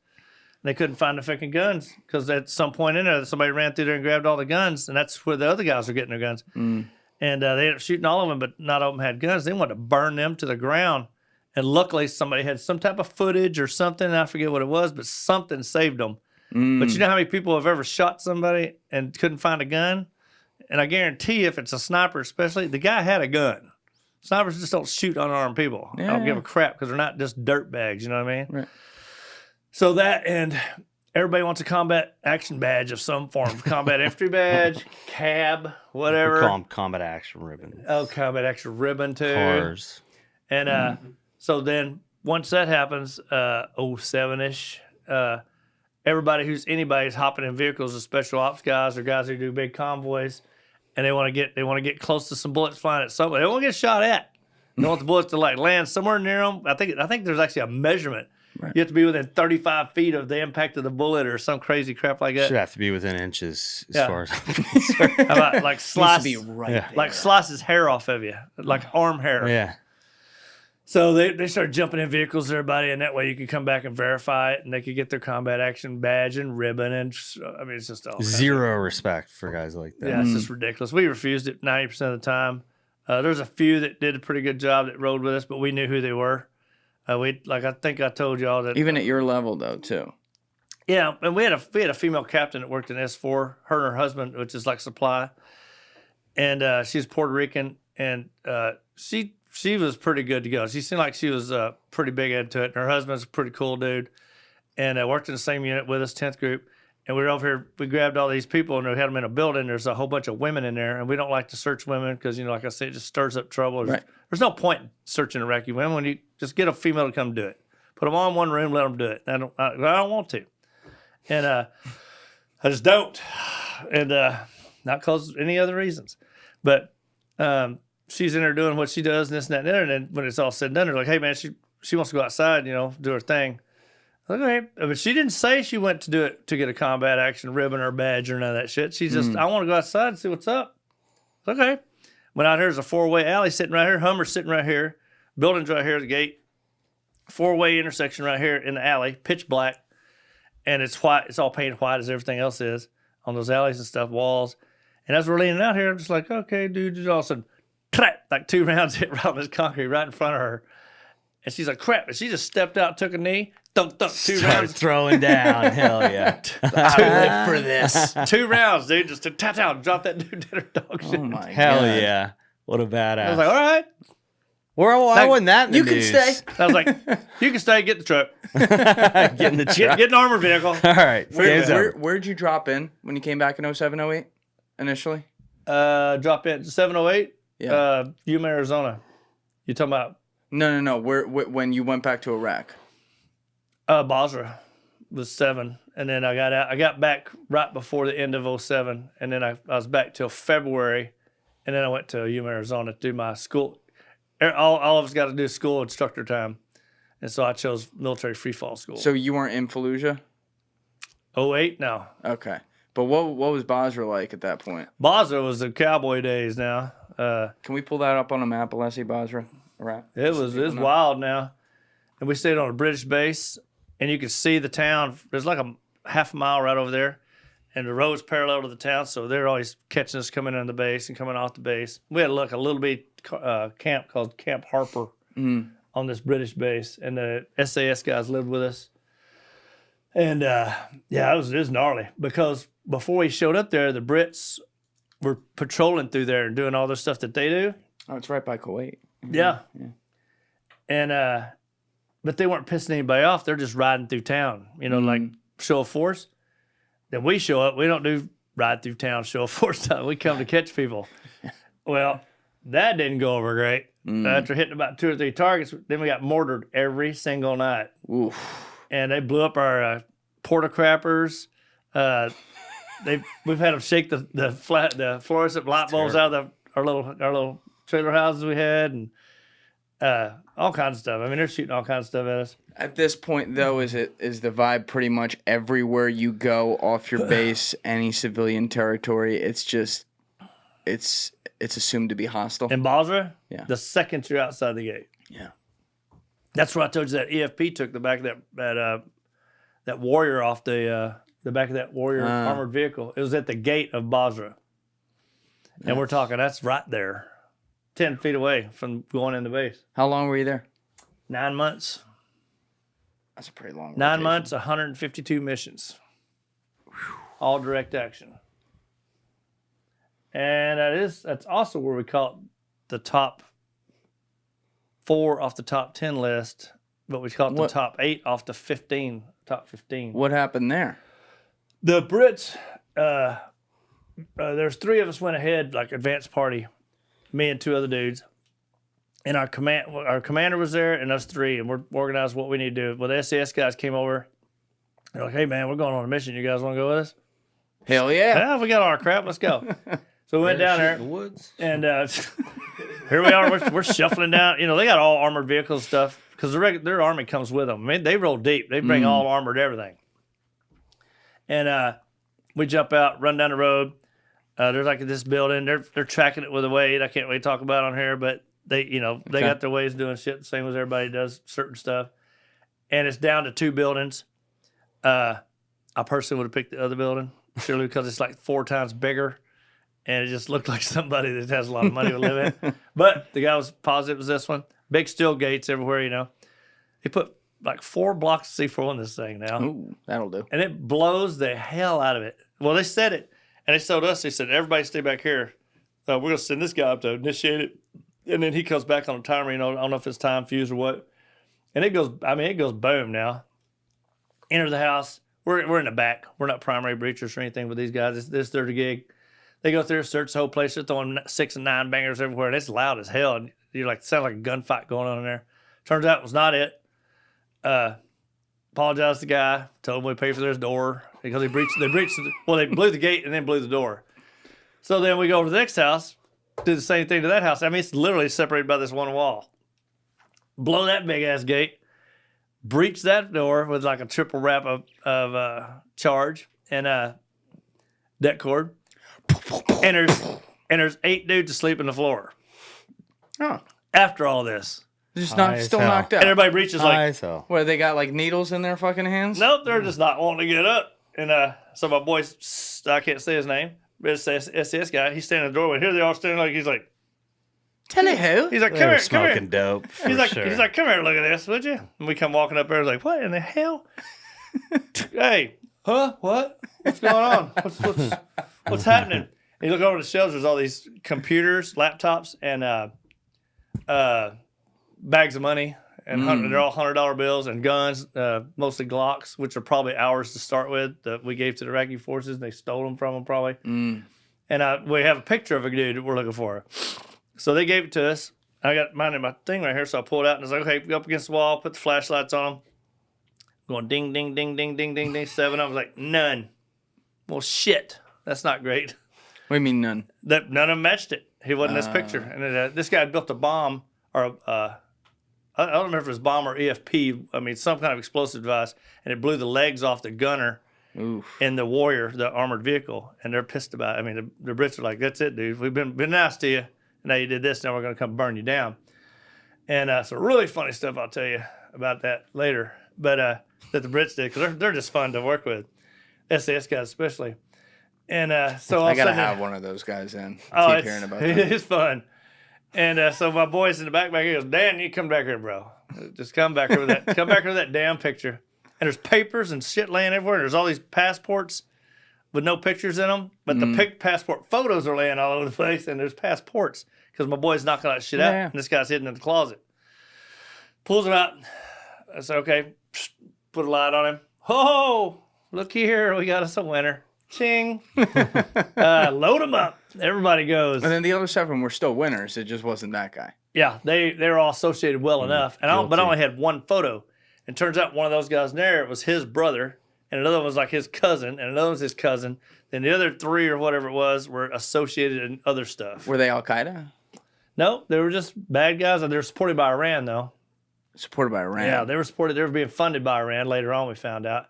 And they couldn't find the fucking guns because at some point in there, somebody ran through there and grabbed all the guns, and that's where the other guys were getting their guns. And they ended up shooting all of them, but not all of them had guns. They wanted to burn them to the ground. And luckily, somebody had some type of footage or something. I forget what it was, but something saved them. But you know how many people have ever shot somebody and couldn't find a gun? And I guarantee if it's a sniper especially, the guy had a gun. Snipers just don't shoot unarmed people. I don't give a crap because they're not just dirt bags, you know what I mean? Right. So that, and everybody wants a combat action badge of some form. Combat infantry badge, cab, whatever. We call them combat action ribbons. Oh, combat action ribbon too. Cars. And so then once that happens, 07-ish, anybody's hopping in vehicles of special ops guys or guys who do big convoys, and they want to get close to some bullets flying at somebody. They don't want to get shot at. They want the bullets to like land somewhere near them. I think there's actually a measurement. Right. You have to be within 35 feet of the impact of the bullet or some crazy crap like that. Should have to be within inches as Yeah. far as. How about like slice, Needs to be right Yeah. there. like slices hair off of you, like arm hair. Yeah. So they started jumping in vehicles, everybody, and that way you could come back and verify it, and they could get their combat action badge and ribbon, and I mean it's just all kinds of- Zero respect for guys like that. Yeah, it's just ridiculous. We refused it 90% of the time. There's a few that did a pretty good job that rode with us, but we knew who they were. I think I told y'all that. Even at your level though, too. Yeah, and we had a female captain that worked in S4. Her and her husband, which is like supply, and she's Puerto Rican, and she was pretty good to go. She seemed like she was pretty big into it. And her husband's a pretty cool dude, and worked in the same unit with us, 10th group. And we were over here. We grabbed all these people and we had them in a building. There's a whole bunch of women in there, and we don't like to search women because like I said, it just stirs up trouble. Right. There's no point in searching Iraqi women when you just get a female to come do it. Put them all in one room, let them do it. I don't want to, and I just don't, and not because any other reasons, but she's in there doing what she does and this and that and the other. And then when it's all said and done, they're like, "Hey man, she wants to go outside, do her thing." Okay, but she didn't say she went to do it to get a combat action ribbon or badge or none of that shit. She just, I want to go outside and see what's up. Okay, went out here. There's a 4-way alley sitting right here. Hummer sitting right here. Buildings right here at the gate. 4-way intersection right here in the alley, pitch black, and it's white. It's all painted white as everything else is. on those alleys and stuff, walls. And as we're leaning out here, I'm just like, okay, dude, just all of a sudden, crap, like 2 rounds hit right on this concrete right in front of her. And she's like, crap. And she just stepped out, took a knee, thunk, 2 Start rounds. throwing down. Hell yeah. I live for this. 2 rounds, dude, just to drop that dude dead or dog shit. Oh my Hell God. yeah. What a badass. I was like, all right. why wasn't that in the You can news? stay. I was like, you can stay, get the truck. Get in the truck. Get an armored vehicle. All right. Game's over. Where'd you drop in when you came back in 07, 08 initially? Drop in 708, Yeah. Yuma, Arizona. You talking about No. When you went back to Iraq? Bosrah was 7, and then I got out. I got back right before the end of 07, and then I was back till February, and then I went to Yuma, Arizona to do my school. All of us got to do school instructor time, and so I chose military free fall school. So you weren't in Fallujah? 08, no. Okay. But what was Bosrah like at that point? Bosrah was the cowboy days now. Can we pull that up on a map, Alessi, Bosrah, Iraq? It was wild now. And we stayed on a British base, and you could see the town. There's like a half a mile right over there, and the road's parallel to the town, so they're always catching us coming in the base and coming off the base. We had like a little bit camp called Camp Harper on this British base, and the SAS guys lived with us. And it was gnarly because before we showed up there, the Brits were patrolling through there and doing all the stuff that they do. Oh, it's right by Kuwait. Yeah. And but they weren't pissing anybody off. They're just riding through town, like show of force. Then we show up. We don't do ride through town show of force stuff. We come to catch people. Well, that didn't go over great. After hitting about 2 or 3 targets, then we got mortared every single night. Oof. And they blew up our porta crappers. We've had them shake the fluorescent light bulbs out of our little trailer houses we had, and all kinds of stuff. I mean, they're shooting all kinds of stuff at us. At this point, though, is the vibe pretty much everywhere you go off your base, any civilian territory? It's just, it's assumed to be hostile. In Bosrah, Yeah. the second you're outside the gate. Yeah. That's where I told you that EFP took the back of that warrior off the back of that warrior armored vehicle. It was at the gate of Bosrah. And we're talking, that's right there, 10 feet away from going in the base. How long were you there? 9 months. That's a pretty long 9 rotation. months, 152 missions. All direct action. And that's also where we caught the top 4 off the top 10 list, but we caught the top 8 off the top 15. What happened there? The Brits, there's 3 of us went ahead, like advanced party, me and 2 other dudes. And our commander was there and us 3, and we're organized what we need to do. Well, the SAS guys came over. They're like, hey, man, we're going on a mission. You guys want to go with us? Hell yeah. Yeah, we got all our crap. Let's go. So we went down there. In the woods. And here we are. We're shuffling down. They got all armored vehicles and stuff because their army comes with them. I mean, they roll deep. They bring all armored everything. And we jump out, run down the road. There's like this building. They're tracking it with a Wade. I can't really talk about on here, but they got their ways of doing shit the same as everybody does certain stuff. And it's down to 2 buildings. I personally would have picked the other building surely because it's like 4 times bigger. And it just looked like somebody that has a lot of money would live in. But the guy was positive it was this one. Big steel gates everywhere, They put like 4 blocks of C4 in this thing now. Ooh, that'll do. And it blows the hell out of it. Well, they said it. And they told us, they said, everybody stay back here. We're going to send this guy up to initiate it. And then he comes back on a timer, I don't know if it's time fuse or what. And it goes boom now. Enter the house. We're in the back. We're not primary breachers or anything with these guys. This is their gig. They go through, search the whole place. They're throwing 6 and 9 bangers everywhere, and it's loud as hell. And you're like, sound like a gunfight going on in there. Turns out it was not it. Apologized to the guy. Told him we paid for his door because they blew the gate and then blew the door. So then we go over to the next house, do the same thing to that house. I mean, it's literally separated by this one wall. Blow that big ass gate. Breach that door with like a triple wrap of charge and deck cord. And there's 8 dudes asleep on the floor. Oh. After all this. Just High as still hell. knocked out. And everybody breaches like, So Where they got like needles in their fucking hands? nope, they're just not wanting to get up. And so my boy's, I can't say his name, but it's the SES guy. He's standing in the doorway. Here they are standing like, he's like, Tell who? he's like, They come were here, come smoking here. dope. For He's like, sure. he's like, come here, look at this, would you? And we come walking up there, like, what in the hell? Hey, huh? What? What's going on? What's happening? And you look over the shelves. There's all these computers, laptops, and bags of money, and they're all $100 bills and guns, mostly Glocks, which are probably ours to start with that we gave to the Iraqi forces. And they stole them from them probably. And we have a picture of a dude that we're looking for. So they gave it to us. I got mine in my thing right here, so I pulled it out and I was like, okay, go up against the wall, put the flashlights on. Going ding, ding, ding, ding, ding, ding, ding, 7. I was like, none. Well, shit. That's not great. What do you mean none? None of them matched it. He wasn't in this picture. And this guy had built a bomb, or I don't remember if it was bomb or EFP. I mean, some kind of explosive device, and it blew the legs off the gunner in the Warrior, the armored vehicle. And they're pissed about it. I mean, the Brits are like, that's it, dude. We've been nice to you. And now you did this. Now we're going to come burn you down. And so really funny stuff I'll tell you about that later. But that the Brits did, because they're just fun to work with. SAS guys especially. And so all I of a gotta sudden, have one of those guys in. I keep hearing about that. it's fun. And so my boy's in the back he goes, Dan, you come back here, bro. Just come back here with that. Come back here with that damn picture. And there's papers and shit laying everywhere. There's all these passports with no pictures in them, but the passport photos are laying all over the place. And there's passports because my boy's knocking that shit out, and this guy's hidden in the closet. Pulls them out. I said, okay, put a light on him. Oh, look here, we got us a winner. Ching. Load them up. Everybody goes. And then the other 7 were still winners. It just wasn't that guy. Yeah, they were all associated well enough. And but I only had one photo. And turns out one of those guys in there was his brother, and another one was like his cousin, and another was his cousin. Then the other 3 or whatever it was were associated in other stuff. Were they Al Qaeda? No, they were just bad guys, and they were supported by Iran, though. Supported by Iran. Yeah, they were supported. They were being funded by Iran. Later on, we found out.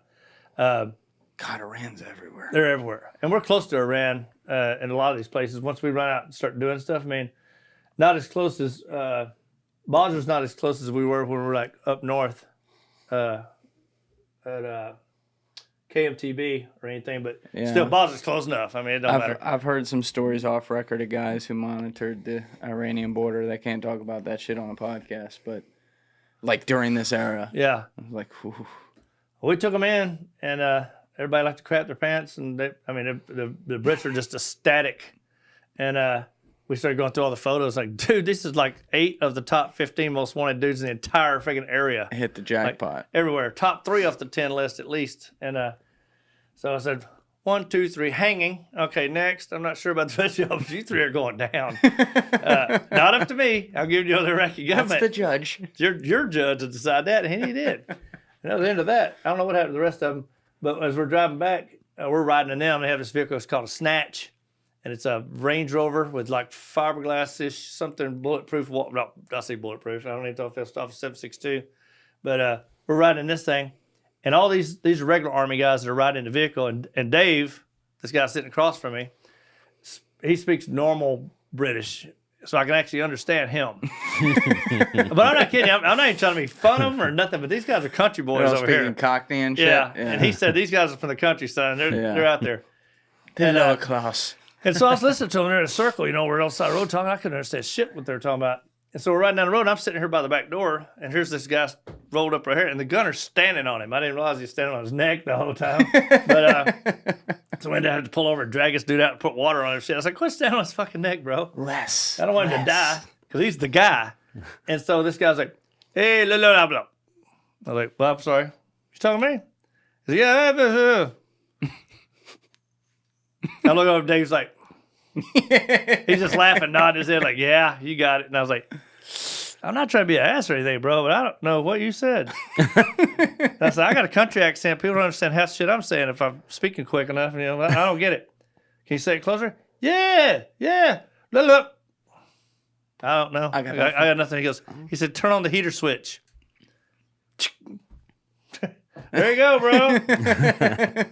God, Iran's everywhere. They're everywhere. And we're close to Iran in a lot of these places. Once we run out and start doing stuff, I mean, not as close as, Bosrah's not as close as we were when we were like up north at KMTB or anything, but still Bosrah's close enough. I mean, it don't matter. I've heard some stories off record of guys who monitored the Iranian border. They can't talk about that shit on a podcast, but like during this era. Yeah. I was like, whew. We took them in, and everybody liked to crap their pants, and the Brits are just ecstatic. And we started going through all the photos, like, dude, this is like 8 of the top 15 most wanted dudes in the entire freaking area. Hit the jackpot. Like, everywhere. Top 3 off the 10 list at least. And so I said, 1, 2, 3, hanging. Okay, next. I'm not sure about the rest of y'all, but you 3 are going down. Not up to me. I'll give you the Iraqi government. That's the judge. Your judge to decide that, and he did. And that was the end of that. I don't know what happened to the rest of them, but as we're driving back, we're riding in them. They have this vehicle. It's called a Snatch, and it's a Range Rover with like fiberglass-ish, something bulletproof. No, I say bulletproof. I don't even know if it's off of 7.62. But we're riding in this thing, and all these are regular Army guys that are riding in the vehicle. And Dave, this guy sitting across from me, he speaks normal British, so I can actually understand him. But I'm not kidding. I'm not even trying to make fun of them or nothing, but these guys are country boys over here. Speaking Cockney and shit. Yeah. And he said these guys are from the countryside, and they're out there. They're lower class. And so I was listening to them. They're in a circle, we're on the side of the road talking. I couldn't understand shit what they were talking about. And so we're riding down the road, and I'm sitting here by the back door, and here's this guy rolled up right here, and the gunner's standing on him. I didn't realize he was standing on his neck the whole time. But so we had to pull over and drag this dude out and put water on his shit. I was like, quit standing on his fucking neck, bro. Less. I don't want him to die, because he's the guy. And so this guy's like, hey, blah, blah, blah. I was like, well, I'm sorry. You talking to me? He's like, yeah, blah. I look over, Dave's like, he's just laughing, nodding his head like, yeah, you got it. And I was like, I'm not trying to be an ass or anything, bro, but I don't know what you said. And I said, I got a country accent. People don't understand half the shit I'm saying if I'm speaking quick enough. I don't get it. Can you say it closer? Yeah. Blah, blah. I don't know. I got nothing. He said, turn on the heater switch. There you go, bro.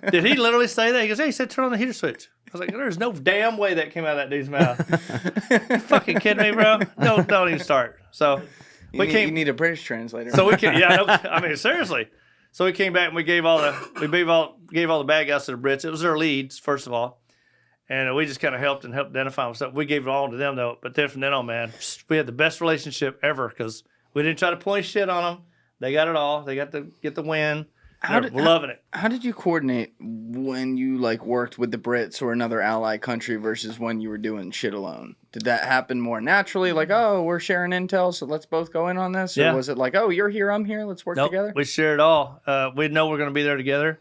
Did he literally say that? He goes, hey, he said turn on the heater switch. I was like, there's no damn way that came out of that dude's mouth. You fucking kidding me, bro? No, don't even start. So You need a British translator. So we can, I mean, seriously. So we came back and we gave all the bad guys to the Brits. It was their leads, first of all. And we just kind of helped identify them. So we gave it all to them, though. But then from then on, man, we had the best relationship ever because we didn't try to point shit on them. They got it all. They got to get the win. We're loving it. How did you coordinate when you like worked with the Brits or another ally country versus when you were doing shit alone? Did that happen more naturally? Like, oh, we're sharing intel, so let's both go in on this? Or was it like, oh, you're here, I'm here, let's work together? We share it all. We know we're going to be there together.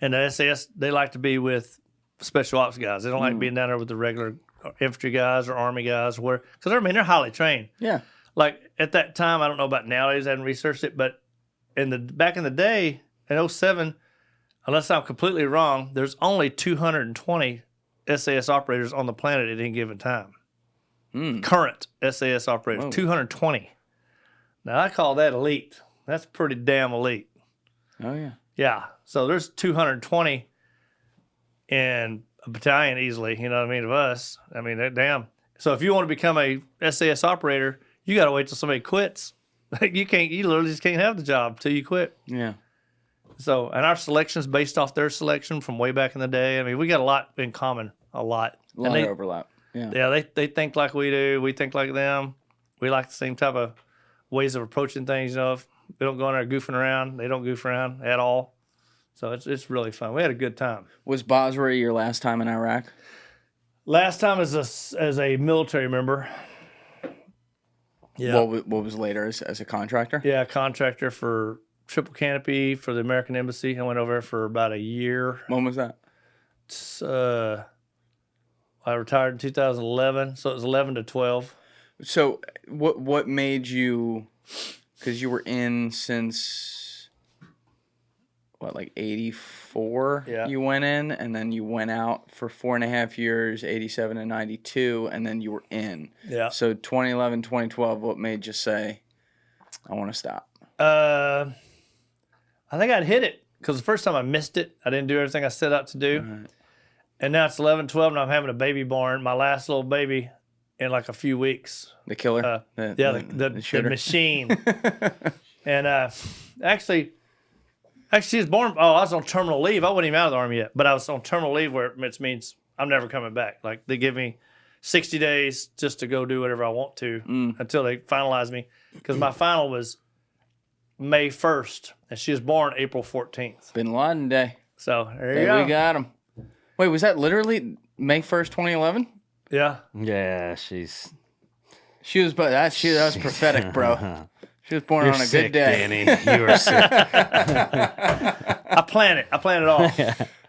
And the SAS, they like to be with special ops guys. They don't like being down there with the regular infantry guys or army guys, because they're highly trained. Yeah. Like at that time, I don't know about nowadays. I haven't researched it, but back in the day in 07, unless I'm completely wrong, there's only 220 SAS operators on the planet at any given time. Current SAS operators, 220. Now I call that elite. That's pretty damn elite. Oh yeah. Yeah. So there's 220 in a battalion easily, you know what I mean, of us. I mean, damn. So if you want to become a SAS operator, you got to wait till somebody quits. You literally just can't have the job till you quit. Yeah. So, and our selection's based off their selection from way back in the day. I mean, we got a lot in common, a lot. A lot of overlap. Yeah. Yeah, they think like we do. We think like them. We like the same type of ways of approaching things, you know. If we don't go in there goofing around, they don't goof around at all. So it's really fun. We had a good time. Was Bosrah your last time in Iraq? Last time as a military member. Yeah. What was later as a contractor? Yeah, contractor for Triple Canopy for the American Embassy. I went over there for about a year. When was that? I retired in 2011, so it was 11 to 12. So what made you? Because you were in since. What, like 84? Yeah. You went in, and then you went out for 4.5 years, 87 and 92, and then you were in. Yeah. So 2011, 2012, what made you say, I want to stop? I think I'd hit it because the first time I missed it. I didn't do everything I set out to do. Right. And now it's 11, 12, and I'm having a baby born, my last little baby, in like a few weeks. The killer? The machine. And actually, she was born. Oh, I was on terminal leave. I wasn't even out of the Army yet, but I was on terminal leave, which means I'm never coming back. Like they give me 60 days just to go do whatever I want to until they finalize me. Because my final was May 1st, and she was born April 14th. Bin Laden Day. So there you go. We got him. Wait, was that literally May 1st, 2011? Yeah. Yeah, She was, but that was prophetic, bro. She was born on a sick, good day. Danny. You are sick. I plan it all.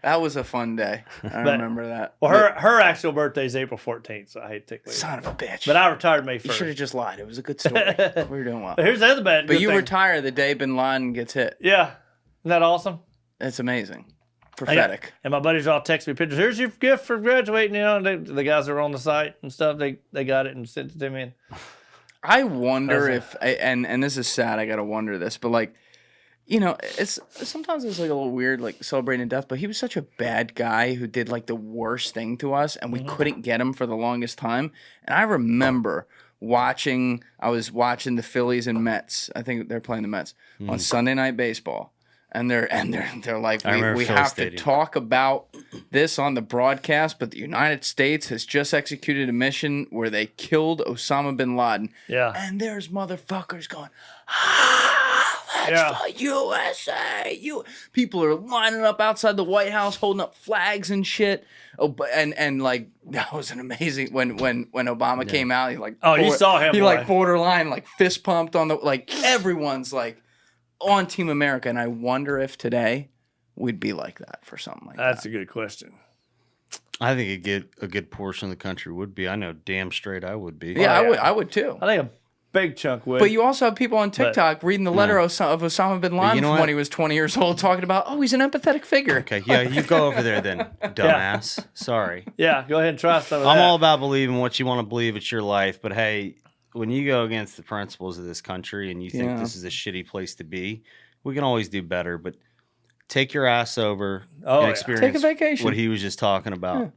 That was a fun day. I remember that. Well, her actual birthday is April 14th, so I hate to take leave. Son of a bitch. But I retired May 1st. You should have just lied. It was a good story. We were doing well. But here's the other bad. But you thing. retire the day Bin Laden gets hit. Yeah. Isn't that awesome? It's amazing. Prophetic. And my buddies all text me pictures. Here's your gift for graduating. You know, the guys that were on the site and stuff, they got it and sent it to me. I wonder if, and this is sad, I gotta wonder this, but like, you know, sometimes it's like a little weird, like celebrating death, but he was such a bad guy who did like the worst thing to us, and we couldn't get him for the longest time. And I remember I was watching the Phillies and Mets. I think they're playing the Mets on Sunday Night Baseball. And they're like, we have to talk about this on the broadcast, but the United States has just executed a mission where they killed Osama Bin Laden. Yeah. And there's motherfuckers going, the USA. People are lining up outside the White House, holding up flags and shit. Oh, and like that was an amazing when Obama came out. He like you saw him. He like borderline like fist pumped on the like everyone's like on Team America, and I wonder if today we'd be like that for something like that. That's a good question. I think a good portion of the country would be. I know damn straight I would be. Yeah, I would too. I think a big chunk would. But you also have people on TikTok reading the letter of Osama Bin Laden from when he was 20 years old talking about, he's an empathetic figure. Okay, yeah, you go over there then, dumbass. Sorry. Yeah, go ahead and try some of that. I'm all about believing what you want to believe. It's your life. But hey, when you go against the principles of this country and you think this is a shitty place to be, we can always do better. But take your ass over and experience take a vacation. What he was just talking about.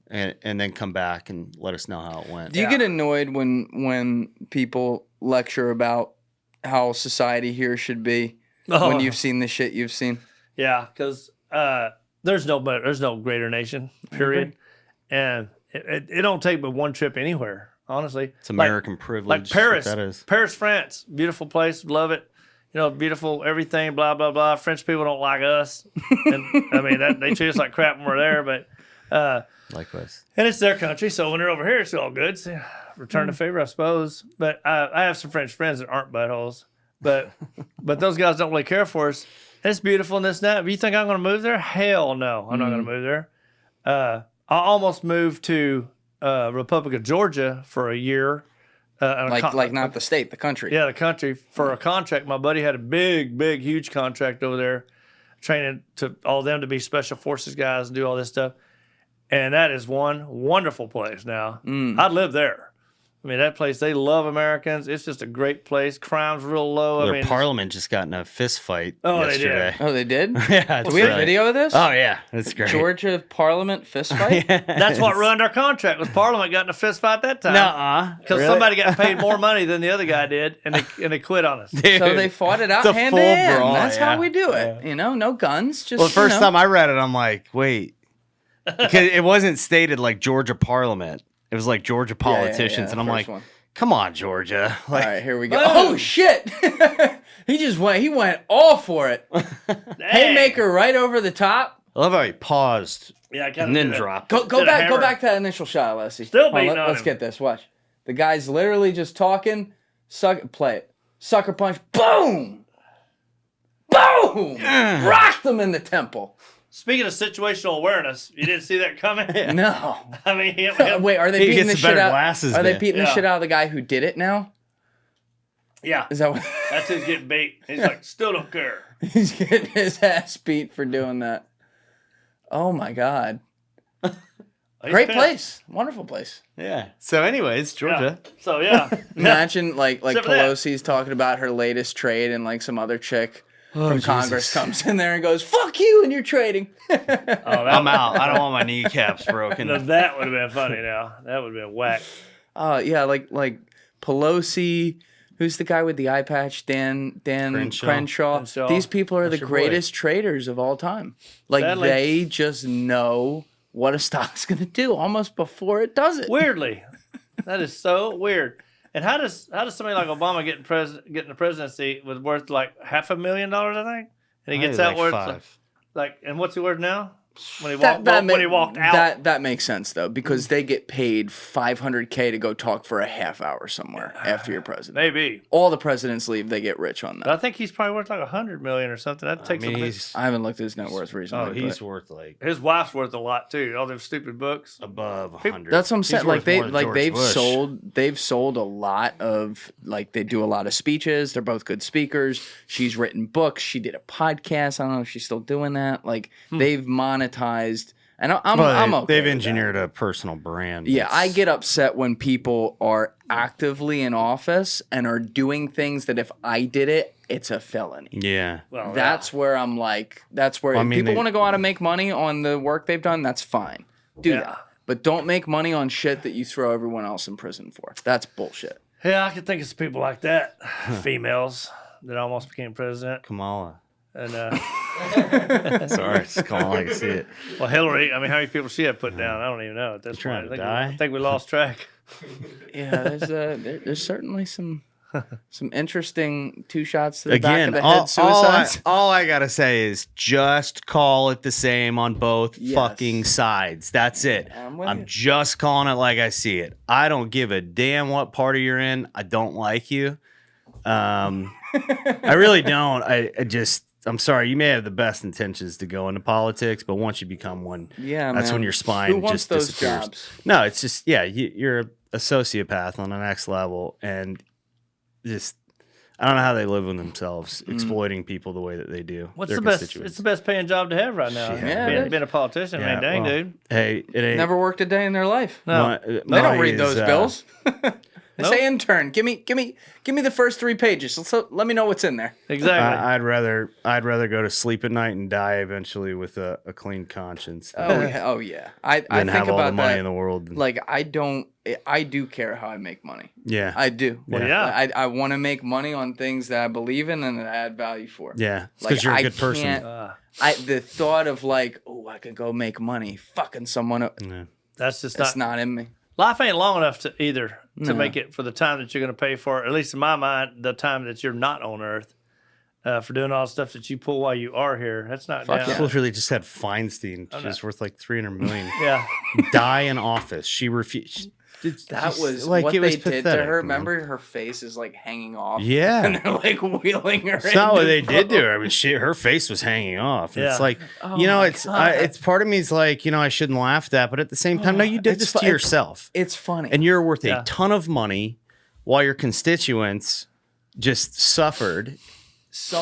And then come back and let us know how it went. Do you get annoyed when people lecture about how society here should be, when you've seen the shit you've seen? Yeah, because there's no greater nation, period. And it don't take but one trip anywhere, honestly. It's American privilege. Like Paris. That is. Paris, France. Beautiful place. Love it. You know, beautiful everything, blah, blah, blah. French people don't like us. And, I mean, they treat us like crap when we're there, but... Likewise. And it's their country, so when they're over here, it's all good. So, return the favor, I suppose. But I have some French friends that aren't buttholes. But those guys don't really care for us. It's beautiful and this and that. But you think I'm going to move there? Hell no, I'm not going to move there. I almost moved to Republic of Georgia for a year. Like not the state, the country. Yeah, the country for a contract. My buddy had a big, huge contract over there, training to all them to be special forces guys and do all this stuff. And that is one wonderful place now. I'd live there. I mean, that place, they love Americans. It's just a great place. Crime's real low. Their parliament just got in a fist fight yesterday. They did. Oh, they did? Yeah. Do we have a video of this? Oh, yeah. That's great. Georgia Parliament fist fight? That's what ruined our contract, was Parliament got in a fist fight that time. Nuh-uh. Because somebody got paid more money than the other guy did, and they quit on us. Dude, So they fought it out it's a hand full to hand. brawl, That's yeah. how we do it. You know, no guns. Just Well, the first you know. time I read it, I'm like, wait. Because it wasn't stated like Georgia Parliament. It was like Georgia politicians. And I'm first like, one. come on, Georgia. Like, All right, here we go. Oh, shit. He went all for it. Haymaker right over the top. I love how he paused Yeah, I kind and of then dropped. Go Did a back hammer. to that initial shot, Leslie. Still Hold on, beating on let's him. get this. Watch. The guy's literally just talking. Play it. Sucker punch. Boom. Boom. Rocked him in the temple. Speaking of situational awareness, you didn't see that coming? No. I mean, Wait, are they He beating gets the the shit better out? glasses Are they then. beating the Yeah. shit out of the guy who did it now? yeah, Is that what that's who's getting beat. He's like, still don't care. he's getting his ass beat for doing that? Oh my god. He's Great pissed. place. Wonderful place. Yeah. So, anyways, Yeah. Georgia. So, yeah. Imagine like Except for that. Pelosi's talking about her latest trade and like some other chick Oh, from Congress comes in there and goes, "Fuck you and you're trading." Oh, that, I'm out. I don't want my kneecaps broken. Now, that would have been funny now. That would have been whack. Yeah, like Pelosi. Who's the guy with the eye patch? Dan Crenshaw. Crenshaw. These people are the your boy. greatest traders of all time. Like Sadly. they just know what a stock's gonna do almost before it does it. Weirdly. That is so weird. And how does somebody like Obama getting the presidency was worth like $500,000, I think? And he gets out worth like, and what's he worth now? When he walked out. That makes sense though, because they get paid $500K to go talk for a half hour somewhere after you're president. Maybe. All the presidents leave; they get rich on But that. I think he's probably worth like $100 million or something. That takes he's, I haven't looked at his net worth recently. he's but worth like his wife's worth a lot too. All them stupid books. above 100. that's what I'm saying. He's Like worth they more than George Bush. they've sold a lot of they do a lot of speeches. They're both good speakers. She's written books. She did a podcast. I don't know if she's still doing that. Like they've monetized. And I'm okay. They've with engineered a personal brand. Yeah, I that's- get upset when people are actively in office and are doing things that if I did it, it's a felony. Yeah. Well, That's where I'm like, that's where Well, I if mean, people they- want to go out and make money on the work they've done, that's fine. Do Yeah. that. But don't make money on shit that you throw everyone else in prison for. That's bullshit. yeah, I can think of some people like that. Females that almost became president. Kamala. And Sorry, it's Kamala. I can see it. well, Hillary. I mean, how many people she had put down? I don't even know at this trying point. to I think we lost track. Yeah, there's certainly some interesting two shots to the back Again, of the all, head suicides. all I gotta say is just call it the same on both Yes. fucking sides. That's it. I'm with I'm you. just calling it like I see it. I don't give a damn what party you're in. I don't like you. I really don't. I'm sorry. You may have the best intentions to go into politics, but once you become one, Yeah, that's man. when your spine Who wants just those disappears. jobs? No, it's just you're a sociopath on the next level, and just I don't know how they live with themselves, exploiting people the way that they do. What's Their the best? constituents. It's the best paying job to have right now. Yeah, it is. being a politician. I mean, dang, well, dude. Hey, it ain't. Never worked a day in their life. No, They don't read those bills. I say intern. Give me the first 3 pages. So let me know what's in there. Exactly. I'd rather go to sleep at night and die eventually with a clean conscience Oh yeah. I than think have all about the money that. in the world. Like I do care how I make money. Yeah. I do. Well, yeah. I want to make money on things that I believe in and that I add value for. Yeah. It's Like, because you're a I good person. can't- the thought of like, oh, I could go make money fucking someone up. Yeah. That's just That's not. not in me. Life ain't long enough to either to No. make it for the time that you're going to pay for. At least in my mind, the time that you're not on Earth. For doing all the stuff that you pull while you are here, that's not Fuck down. yeah. People really just had Feinstein. She's worth like $300 million. Yeah. Die in office. She refused. That was like what it was they did to pathetic, her. man. Remember, her face is like hanging off. Yeah. And they're like wheeling her. It's not what into they did to vote. her. I mean, her face was hanging off. And Yeah. It's like, Oh you know, my it's God. it's part of me is like, you know, I shouldn't laugh at that, but at the same time, no, you did It's this fu- to it's- yourself, It's funny. and you're worth Yeah. a ton of money, while your constituents just suffered.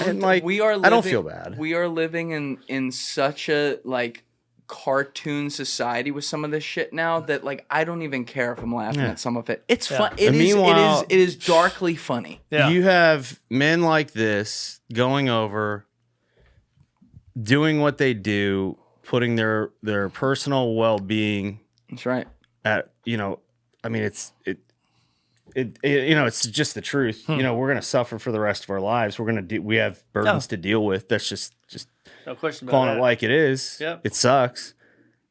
And, like, we are I don't living- feel bad. We are living in such a like cartoon society with some of this shit now that like I don't even care if I'm laughing Yeah. at some of it. It's Yeah. fun. And meanwhile- It is darkly funny. Yeah. You have men like this going over, doing what they do, putting their personal well-being That's right. at, you know, I mean, it's you know, it's just the truth. You know, we're gonna suffer for the rest of our lives. We have burdens to deal with. That's just No question about calling that. it like it is. Yep. It sucks,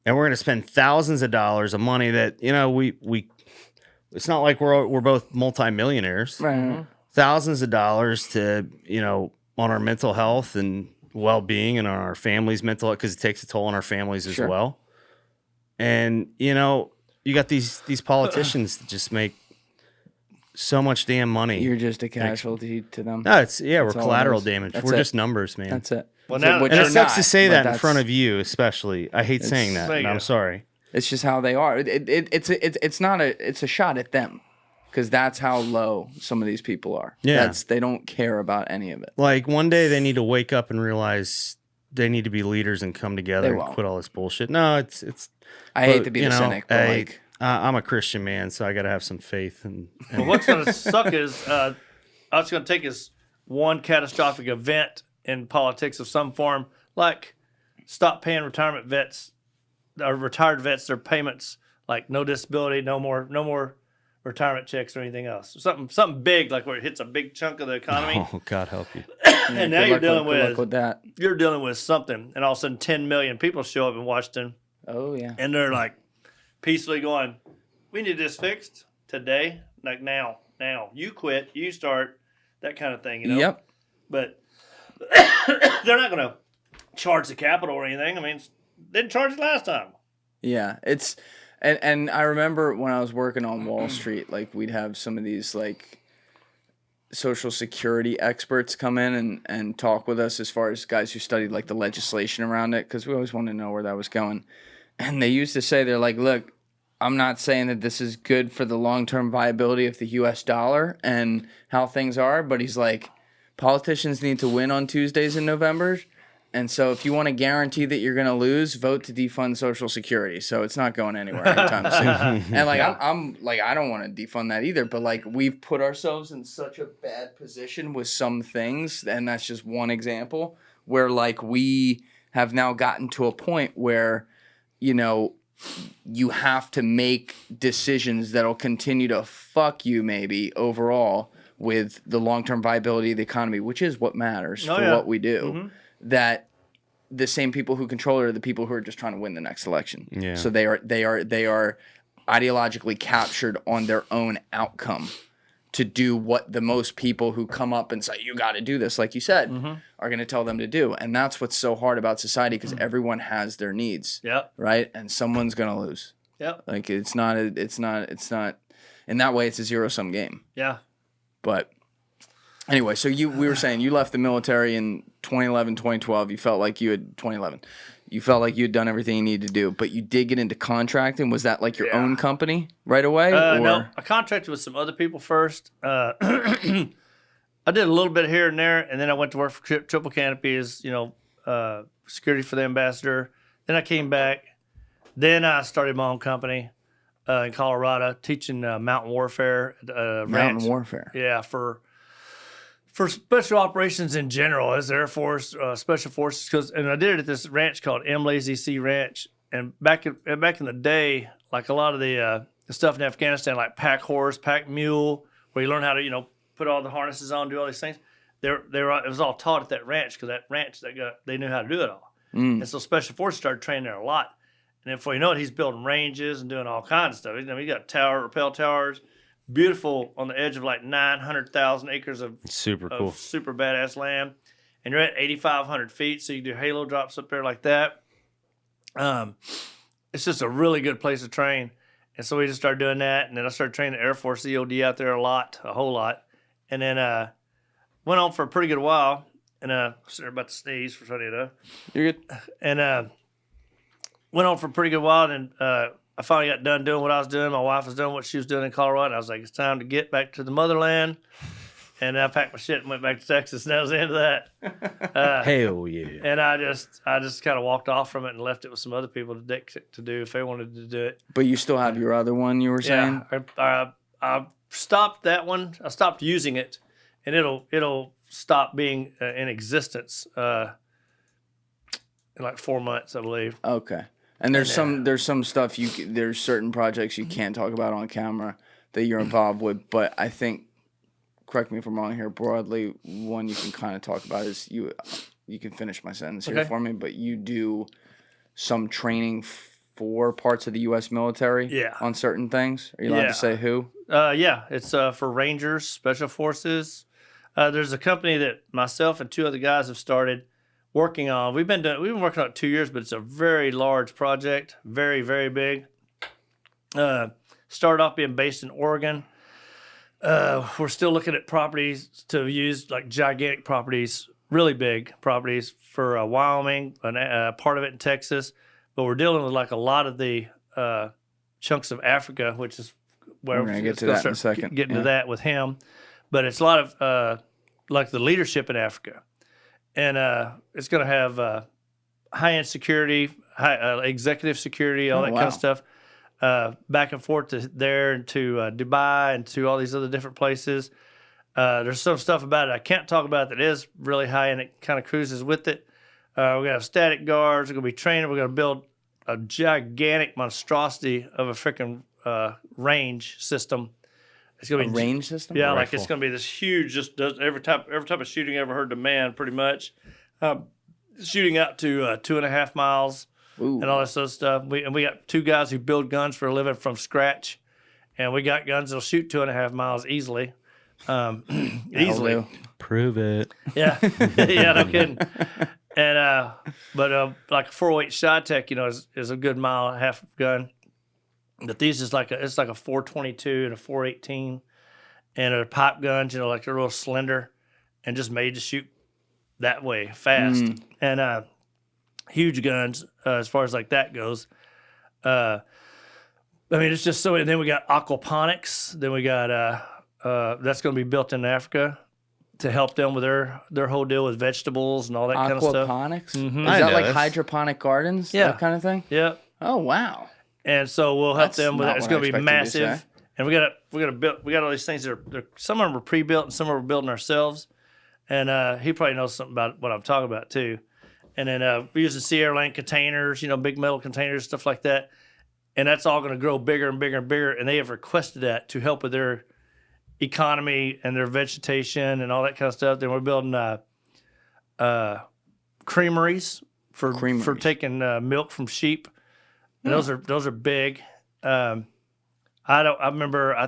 and we're gonna spend thousands of dollars of money that, you know, we. It's not like we're both multimillionaires. Right. Thousands of dollars to, you know, on our mental health and well-being and on our families' mental health, because it takes a toll on our families as Sure. well. And, you know, you got these politicians that just make so much damn money. You're just a casualty to them. No, we're That's all it collateral is. damage. That's We're it. just numbers, man. That's it. Well, now- Which And it you're sucks to not, say but that in that's- front of you, especially. I hate saying that, There and you I'm go. sorry. It's just how they are. It's not a. It's a shot at them, because that's how low some of these people are. Yeah. They don't care about any of it. Like, one day they need to wake up and realize they need to be leaders and come together They and won't. quit all this bullshit. No, it's. I hate to be you the know, cynic, but hey, like, I'm a Christian man, so I got to have some faith. And But what's going to suck is all it's going to take is one catastrophic event in politics of some form, like stop paying retirement vets or retired vets their payments, like no disability, no more retirement checks or anything else. Something big, like where it hits a big chunk of the economy. oh, God help you. And now good luck with that. you're dealing with something, and all of a sudden 10 million people show up in Washington, Oh yeah. and they're like peacefully going, "We need this fixed today, like now. You quit, you start." That kind of thing, you know. Yep. But they're not going to charge the capital or anything. I mean, they didn't charge it last time. Yeah, it's and I remember when I was working on Wall Street, like we'd have some of these like social security experts come in and talk with us, as far as guys who studied like the legislation around it, because we always wanted to know where that was going. And they used to say, they're like, look, I'm not saying that this is good for the long-term viability of the U.S. dollar and how things are, but he's like, politicians need to win on Tuesdays in November. And so if you want to guarantee that you're going to lose, vote to defund Social Security. So it's not going anywhere anytime soon. And like, I'm like, I don't want to defund that either, but like, we've put ourselves in such a bad position with some things. And that's just one example where like we have now gotten to a point where, you know, you have to make decisions that'll continue to fuck you maybe overall with the long-term viability of the economy, which is what matters for what we do. That the same people who control it are the people who are just trying to win the next election. Yeah. So they are ideologically captured on their own outcome to do what the most people who come up and say, you got to do this, like you said, are going to tell them to do. And that's what's so hard about society, because everyone has their needs. Yep. Right? And someone's going to lose. Yep. Like it's not in that way, it's a zero-sum game. Yeah. But anyway, so we were saying you left the military in 2011, 2012. You felt like you had 2011. You felt like you had done everything you needed to do, but you did get into contracting. Was that like your own company right away? No, I contracted with some other people first. I did a little bit here and there, and then I went to work for Triple Canopy as, security for the ambassador. Then I came back. Then I started my own company. in Colorado, teaching mountain warfare. Ranch. Mountain warfare. Yeah, for special operations in general, as Air Force, Special Forces. And I did it at this ranch called MLAZC Ranch. And back in the day, like a lot of the stuff in Afghanistan, like pack horse, pack mule, where you learn how to, put all the harnesses on, do all these things. It was all taught at that ranch because that ranch they knew how to do it all. And so Special Forces started training there a lot. And before you know it, he's building ranges and doing all kinds of stuff. He got rappel towers, beautiful on the edge of like 900,000 acres of Super cool. super badass land. And you're at 8,500 feet, so you can do halo drops up there like that. It's just a really good place to train. And so we just started doing that. And then I started training the Air Force EOD out there a whole lot. And then went on for a pretty good while. And I'm about to sneeze, for funny enough. You're good. And went on for a pretty good while. And I finally got done doing what I was doing. My wife was doing what she was doing in Colorado. And I was like, it's time to get back to the motherland. And I packed my shit and went back to Texas. And that was the end of that. Hell yeah. And I just kind of walked off from it and left it with some other people to do if they wanted to do it. But you still have your other one, you were saying? Yeah, I stopped that one. I stopped using it, and it'll stop being in existence in like 4 months, I believe. Okay. And there's some stuff there's certain projects you can't talk about on camera that you're involved with, but I think, correct me if I'm wrong here, broadly, one you can kind of talk about is you can finish my sentence here for me, but you do some training for parts of the U.S. military on certain things. Are you allowed to say who? Yeah, it's for Rangers, Special Forces. There's a company that myself and two other guys have started working on. We've been working on it 2 years, but it's a very large project, very, very big. Started off being based in Oregon. We're still looking at properties to use, like gigantic properties, really big properties for Wyoming, and part of it in Texas. But we're dealing with like a lot of the chunks of Africa, which is where we're going to get to that in a second. Getting to that with him. But it's a lot of like the leadership in Africa. And it's going to have high-end security, executive security, all that kind of stuff. Back and forth to there and to Dubai and to all these other different places. There's some stuff about it I can't talk about that is really high, and it kind of cruises with it. We're going to have static guards. We're going to be training. We're going to build a gigantic monstrosity of a freaking range system. It's going to be range system? Yeah, like it's going to be this huge, just does every type of shooting ever heard to man, pretty much. Shooting out to 2.5 miles. Ooh. And all this other stuff. We got two guys who build guns for a living from scratch, and we got guns that'll shoot 2.5 miles easily. Easily. Prove it. Yeah, yeah, no kidding. And but like a 408 Shot Tech, is a good mile and a half gun. But these is like it's like a 422 and a 418, and a pipe guns, like they're real slender, and just made to shoot that way fast. And huge guns as far as like that goes. I mean, it's just so. And then we got aquaponics. Then we got that's going to be built in Africa to help them with their whole deal with vegetables and all that kind of stuff. Aquaponics? Mm-hmm. Is that like hydroponic gardens? Yeah. That kind of thing? Yeah. Oh, wow. And so we'll help them with that. It's going to be massive. Say. And we got all these things that are some of them are pre-built and some of them we're building ourselves. And he probably knows something about what I'm talking about too. And then we're using Sierra Lane containers, big metal containers, stuff like that. And that's all going to grow bigger and bigger and bigger. And they have requested that to help with their economy and their vegetation and all that kind of stuff. Then we're building creameries for taking milk from sheep. And those are big. I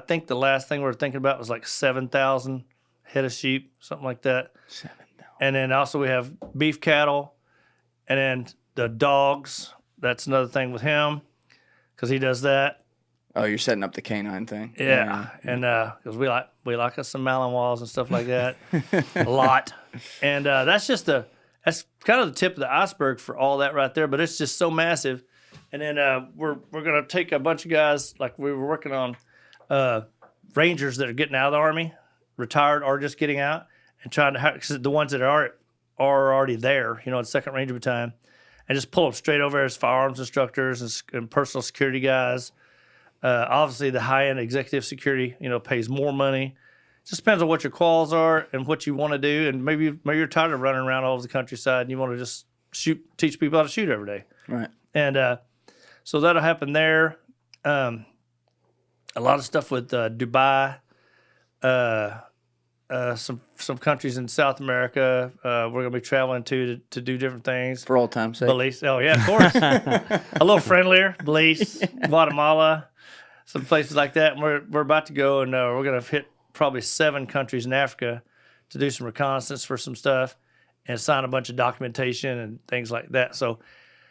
think the last thing we were thinking about was like 7,000 head of sheep, something like that. 7,000. And then also we have beef cattle, and then the dogs. That's another thing with him because he does that. Oh, you're setting up the canine thing. Yeah. And because we like us some Malinois and stuff like that a lot. And that's kind of the tip of the iceberg for all that right there. But it's just so massive. And then we're gonna take a bunch of guys, like we were working on Rangers that are getting out of the Army, retired or just getting out, and trying to cause the ones that are already there, in Second Ranger Battalion, and just pull them straight over as firearms instructors and personal security guys. Obviously, the high-end executive security, pays more money. Just depends on what your quals are and what you want to do, and maybe you're tired of running around all over the countryside and you want to just teach people how to shoot every day. Right. And so that'll happen there. A lot of stuff with Dubai, some countries in South America. We're going to be traveling to do different things. For old time's sake. Belize. Oh yeah, of course. A little friendlier. Belize, Guatemala, some places like that. And we're about to go, and we're going to hit probably 7 countries in Africa to do some reconnaissance for some stuff and sign a bunch of documentation and things like that. So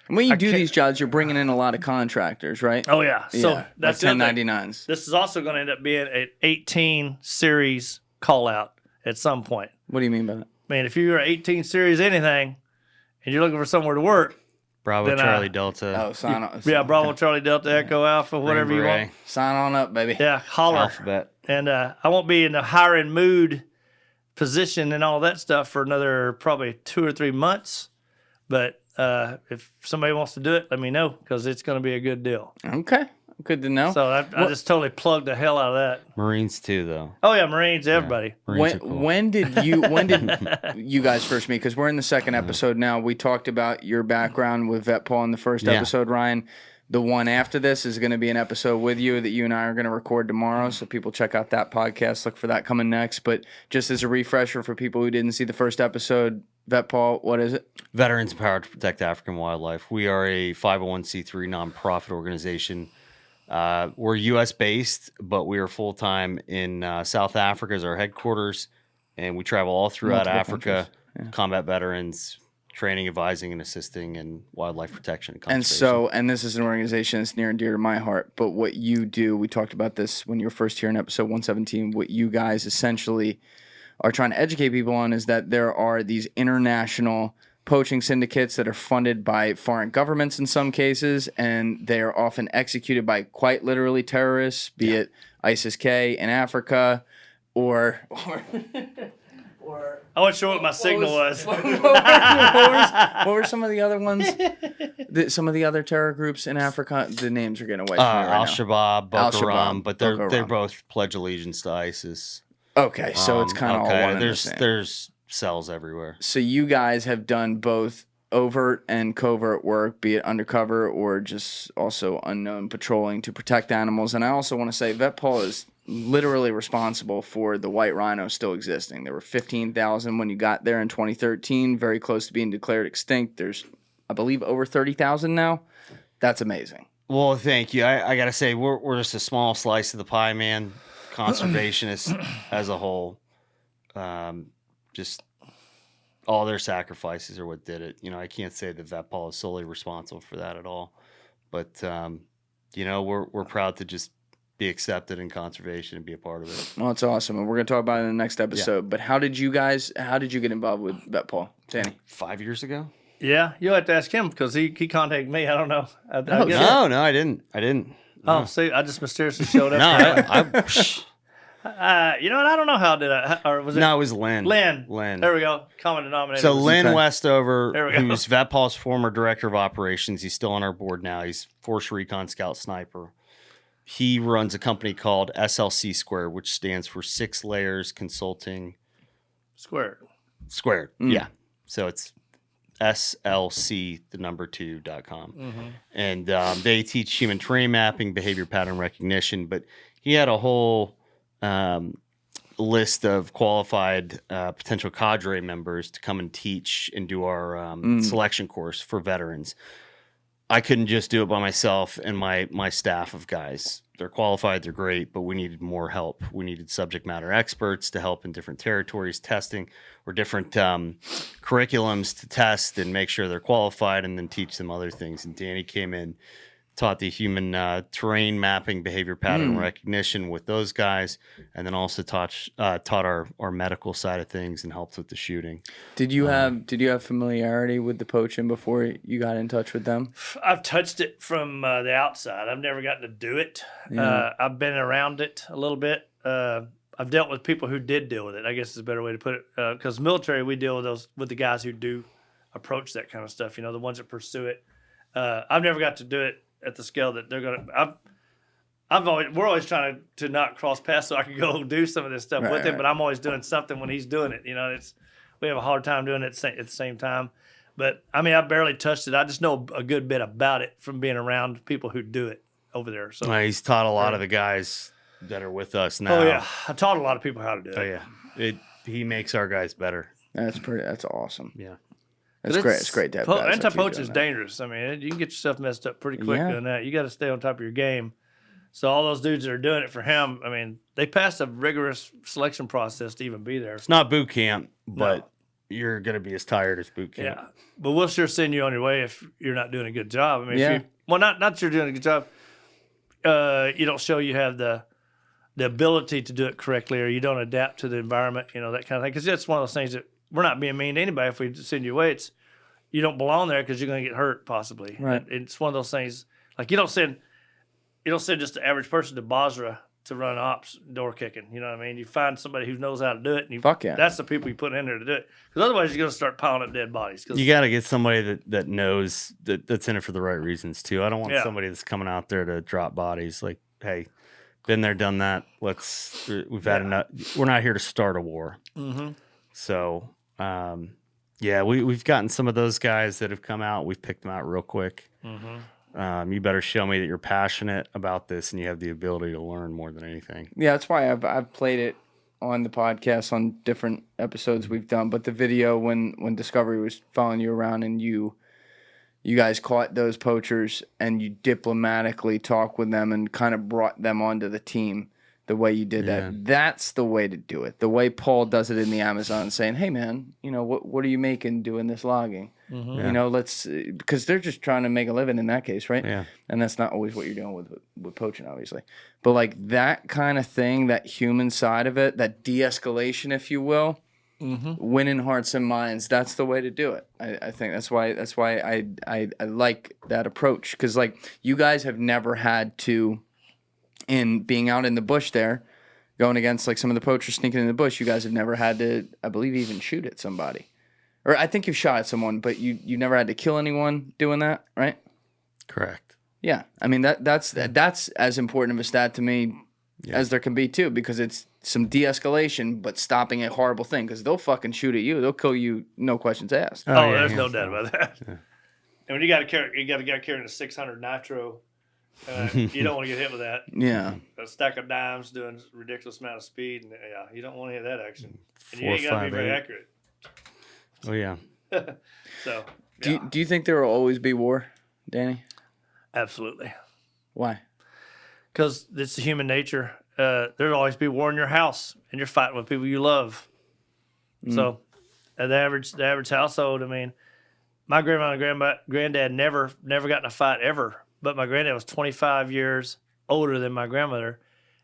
when you do these jobs, you're bringing in a lot of contractors, right? Oh yeah. So that's like 1099s. This is also going to end up being an 18 series call out at some point. What do you mean by that? I mean, if you're 18 series anything and you're looking for somewhere to work, Bravo, then, Charlie, Delta. Oh, sign on. Yeah, Bravo, Charlie, Delta, Echo, Alpha, whatever you want. Sign on up, baby. Yeah, holler. Alphabet. And I won't be in the hiring mood position and all that stuff for another probably 2 or 3 months. But if somebody wants to do it, let me know, because it's going to be a good deal. Okay. Good to know. So I just totally plugged the hell out of that. Marines too, though. Oh yeah, Marines, everybody. Marines are cool. When did you guys first meet? Because we're in the second episode now. We talked about your background with VETPAW in the first episode, Ryan. The one after this is going to be an episode with you that you and I are going to record tomorrow. So people check out that podcast. Look for that coming next. But just as a refresher for people who didn't see the first episode, VETPAW, what is it? Veterans Empowered to Protect African Wildlife. We are a 501c3 nonprofit organization. We're U.S. based, but we are full time in South Africa as our headquarters, and we travel all throughout Africa. Combat veterans, training, advising, and assisting in wildlife protection and conservation. And this is an organization that's near and dear to my heart. But what you do, we talked about this when you were first here in episode 117. What you guys essentially are trying to educate people on is that there are these international poaching syndicates that are funded by foreign governments in some cases, and they are often executed by quite literally terrorists, be it ISIS-K in Africa, or I wasn't sure what my signal was. What were some of the other ones? Some of the other terror groups in Africa. The names are getting away from me right now. Al-Shabaab, Boko Haram, but they're both pledge allegiance to ISIS. Okay, so it's kind of all one and the same. There's cells everywhere. So you guys have done both overt and covert work, be it undercover or just also unknown patrolling to protect animals. And I also want to say VETPAW is literally responsible for the white rhino still existing. There were 15,000 when you got there in 2013, very close to being declared extinct. There's, I believe, over 30,000 now. That's amazing. Well, thank you. I got to say, we're just a small slice of the pie, man. Conservationists as a whole. Just all their sacrifices are what did it. I can't say that VETPAW is solely responsible for that at all. But, we're proud to just be accepted in conservation and be a part of it. Well, it's awesome. And we're going to talk about it in the next episode. Yeah. But how did you get involved with VETPAW, Danny? 5 years ago? Yeah, you'll have to ask him because he contacted me. I don't know. No, I didn't. Oh, see, I just mysteriously showed up. You know what? I don't know how did I. Or was it? No, it was Lynn. Lynn. There we go. Common denominator. So Lynn Westover, who's VETPAW's former director of operations, he's still on our board now. He's Force Recon Scout Sniper. He runs a company called SLC Squared, which stands for 6 Layers Consulting. Squared. Yeah. So it's SLC2.com. Mm-hmm. And they teach human terrain mapping, behavior pattern recognition. But he had a whole list of qualified potential cadre members to come and teach and do our selection course for veterans. I couldn't just do it by myself and my staff of guys. They're qualified, they're great, but we needed more help. We needed subject matter experts to help in different territories testing or different curriculums to test and make sure they're qualified and then teach them other things. And Danny came in, taught the human terrain mapping, behavior pattern recognition with those guys, and then also taught our medical side of things and helped with the shooting. Did you have familiarity with the poaching before you got in touch with them? I've touched it from the outside. I've never gotten to do it. Yeah. I've been around it a little bit. I've dealt with people who did deal with it, I guess is a better way to put it. Because military, we deal with the guys who do approach that kind of stuff, the ones that pursue it. I've never got to do it at the scale that they're going to. we're always trying to not cross paths so I can go do some of this stuff with him, but I'm always doing something when he's doing it. You know, we have a hard time doing it at the same time. But I mean, I barely touched it. I just know a good bit about it from being around people who do it over there. So he's taught a lot of the guys that are with us now. Oh yeah, I taught a lot of people how to do it. Oh yeah, he makes our guys better. That's awesome. Yeah. That's great. It's great to have guys Anti-poaching is dangerous. I mean, you can get yourself messed up pretty quick doing that. You got to stay on top of your game. So all those dudes that are doing it for him, I mean, they passed a rigorous selection process to even be there. It's not boot camp, but you're going to be as tired as boot camp. Yeah, but we'll sure send you on your way if you're not doing a good job. I mean, not that you're doing a good job. You don't show you have the ability to do it correctly, or you don't adapt to the environment, that kind of thing. Because that's one of those things that we're not being mean to anybody. If we send you away, you don't belong there because you're going to get hurt possibly. Right. It's one of those things. Like you don't send just the average person to Bosrah to run ops door kicking. You know what I mean? You find somebody who knows how to do it, and that's the people you put in there to do it. Because otherwise, you're going to start piling up dead bodies. You got to get somebody that knows that's in it for the right reasons too. I don't want somebody that's coming out there to drop bodies. Like, hey, been there, done that. We've had enough. We're not here to start a war. Mm-hmm. So, we've gotten some of those guys that have come out. We've picked them out real quick. Mm-hmm. You better show me that you're passionate about this and you have the ability to learn more than anything. Yeah, that's why I've played it on the podcast on different episodes we've done. But the video when Discovery was following you around and you guys caught those poachers and you diplomatically talked with them and kind of brought them onto the team the way you did that. That's the way to do it. The way Paul does it in the Amazon, saying, hey, man, what are you making doing this logging? Mm-hmm. Because they're just trying to make a living in that case, right? Yeah. And that's not always what you're doing with poaching, obviously. But like that kind of thing, that human side of it, that de-escalation, if you will, winning hearts and minds, that's the way to do it. I think that's why I like that approach. Because like you guys have never had to, in being out in the bush there, going against like some of the poachers sneaking in the bush, you guys have never had to, I believe, even shoot at somebody. Or I think you've shot at someone, but you never had to kill anyone doing that, right? Correct. Yeah. I mean, that's as important of a stat to me as there can be, too, because it's some de-escalation, but stopping a horrible thing, because they'll fucking shoot at you. They'll kill you, no questions asked. There's no doubt about that. Yeah. And when you got a guy carrying a 600 nitro, you don't want to get hit with that. Yeah. A stack of dimes doing a ridiculous amount of speed, and you don't want to hit that action. And you ain't got to be very accurate. Oh, yeah. So, Do you think there will always be war, Danny? Absolutely. Why? Because it's the human nature. There'll always be war in your house, and you're fighting with people you love. So, the average household, I mean, my grandma and granddad never got in a fight ever. But my granddad was 25 years older than my grandmother.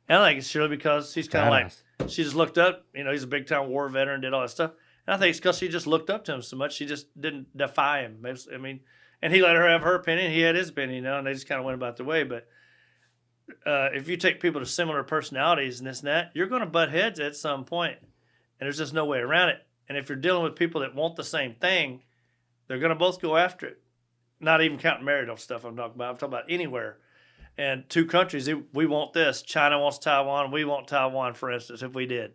And I think it's surely because he's kind of like, she just looked up. He's a big-time war veteran, did all that stuff. And I think it's because she just looked up to him so much, she just didn't defy him. I mean, and he let her have her opinion. He had his opinion, and they just kind of went about their way. But if you take people to similar personalities and this and that, you're going to butt heads at some point, and there's just no way around it. And if you're dealing with people that want the same thing, they're going to both go after it. Not even counting marital stuff I'm talking about. I'm talking about anywhere. And two countries, we want this. China wants Taiwan. We want Taiwan, for instance, if we did.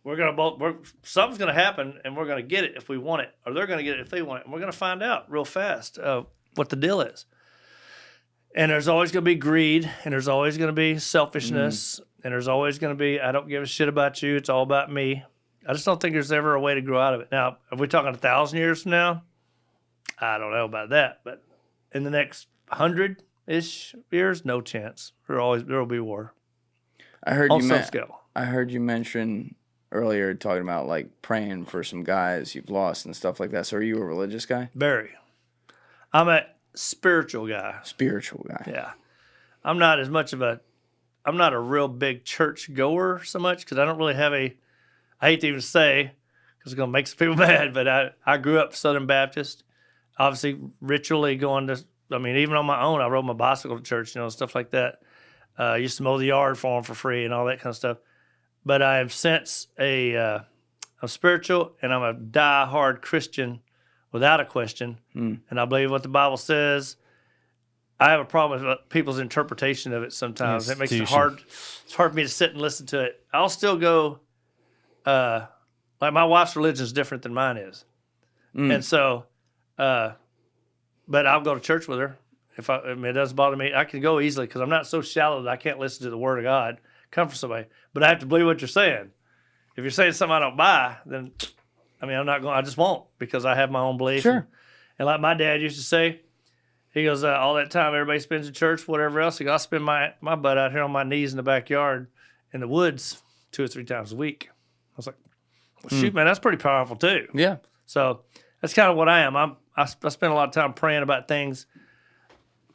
Something's going to happen, and we're going to get it if we want it. Or they're going to get it if they want it. And we're going to find out real fast what the deal is. And there's always going to be greed, and there's always going to be selfishness, and there's always going to be, I don't give a shit about you. It's all about me. I just don't think there's ever a way to grow out of it. Now, if we're talking 1,000 years from now, I don't know about that, but in the next 100-ish years, no chance. There will be war. I heard you mention earlier talking about like praying for some guys you've lost and stuff like that. So are you a religious guy? Very. I'm a spiritual guy. Spiritual guy. Yeah. I'm not a real big church goer so much because I don't really have I hate to even say because it's going to make some people mad, but I grew up Southern Baptist. Obviously, ritually going to, even on my own, I rode my bicycle to church, stuff like that. Used to mow the yard for them for free and all that kind of stuff. But I am since I'm spiritual and I'm a die-hard Christian without a question. And I believe what the Bible says. I have a problem with people's interpretation of it sometimes. It makes it hard. It's hard for me to sit and listen to it. I'll still go, like my wife's religion is different than mine is. And so, but I'll go to church with her. I mean, it doesn't bother me. I can go easily because I'm not so shallow that I can't listen to the word of God, come from somebody. But I have to believe what you're saying. If you're saying something I don't buy, then, I mean, I'm not going, I just won't because I have my own belief. Sure. And like my dad used to say, he goes, all that time everybody spends in church, whatever else, he goes, I spend my butt out here on my knees in the backyard in the woods 2 or 3 times a week. I was like, well, shoot, man, that's pretty powerful too. Yeah. So that's kind of what I am. I spend a lot of time praying about things,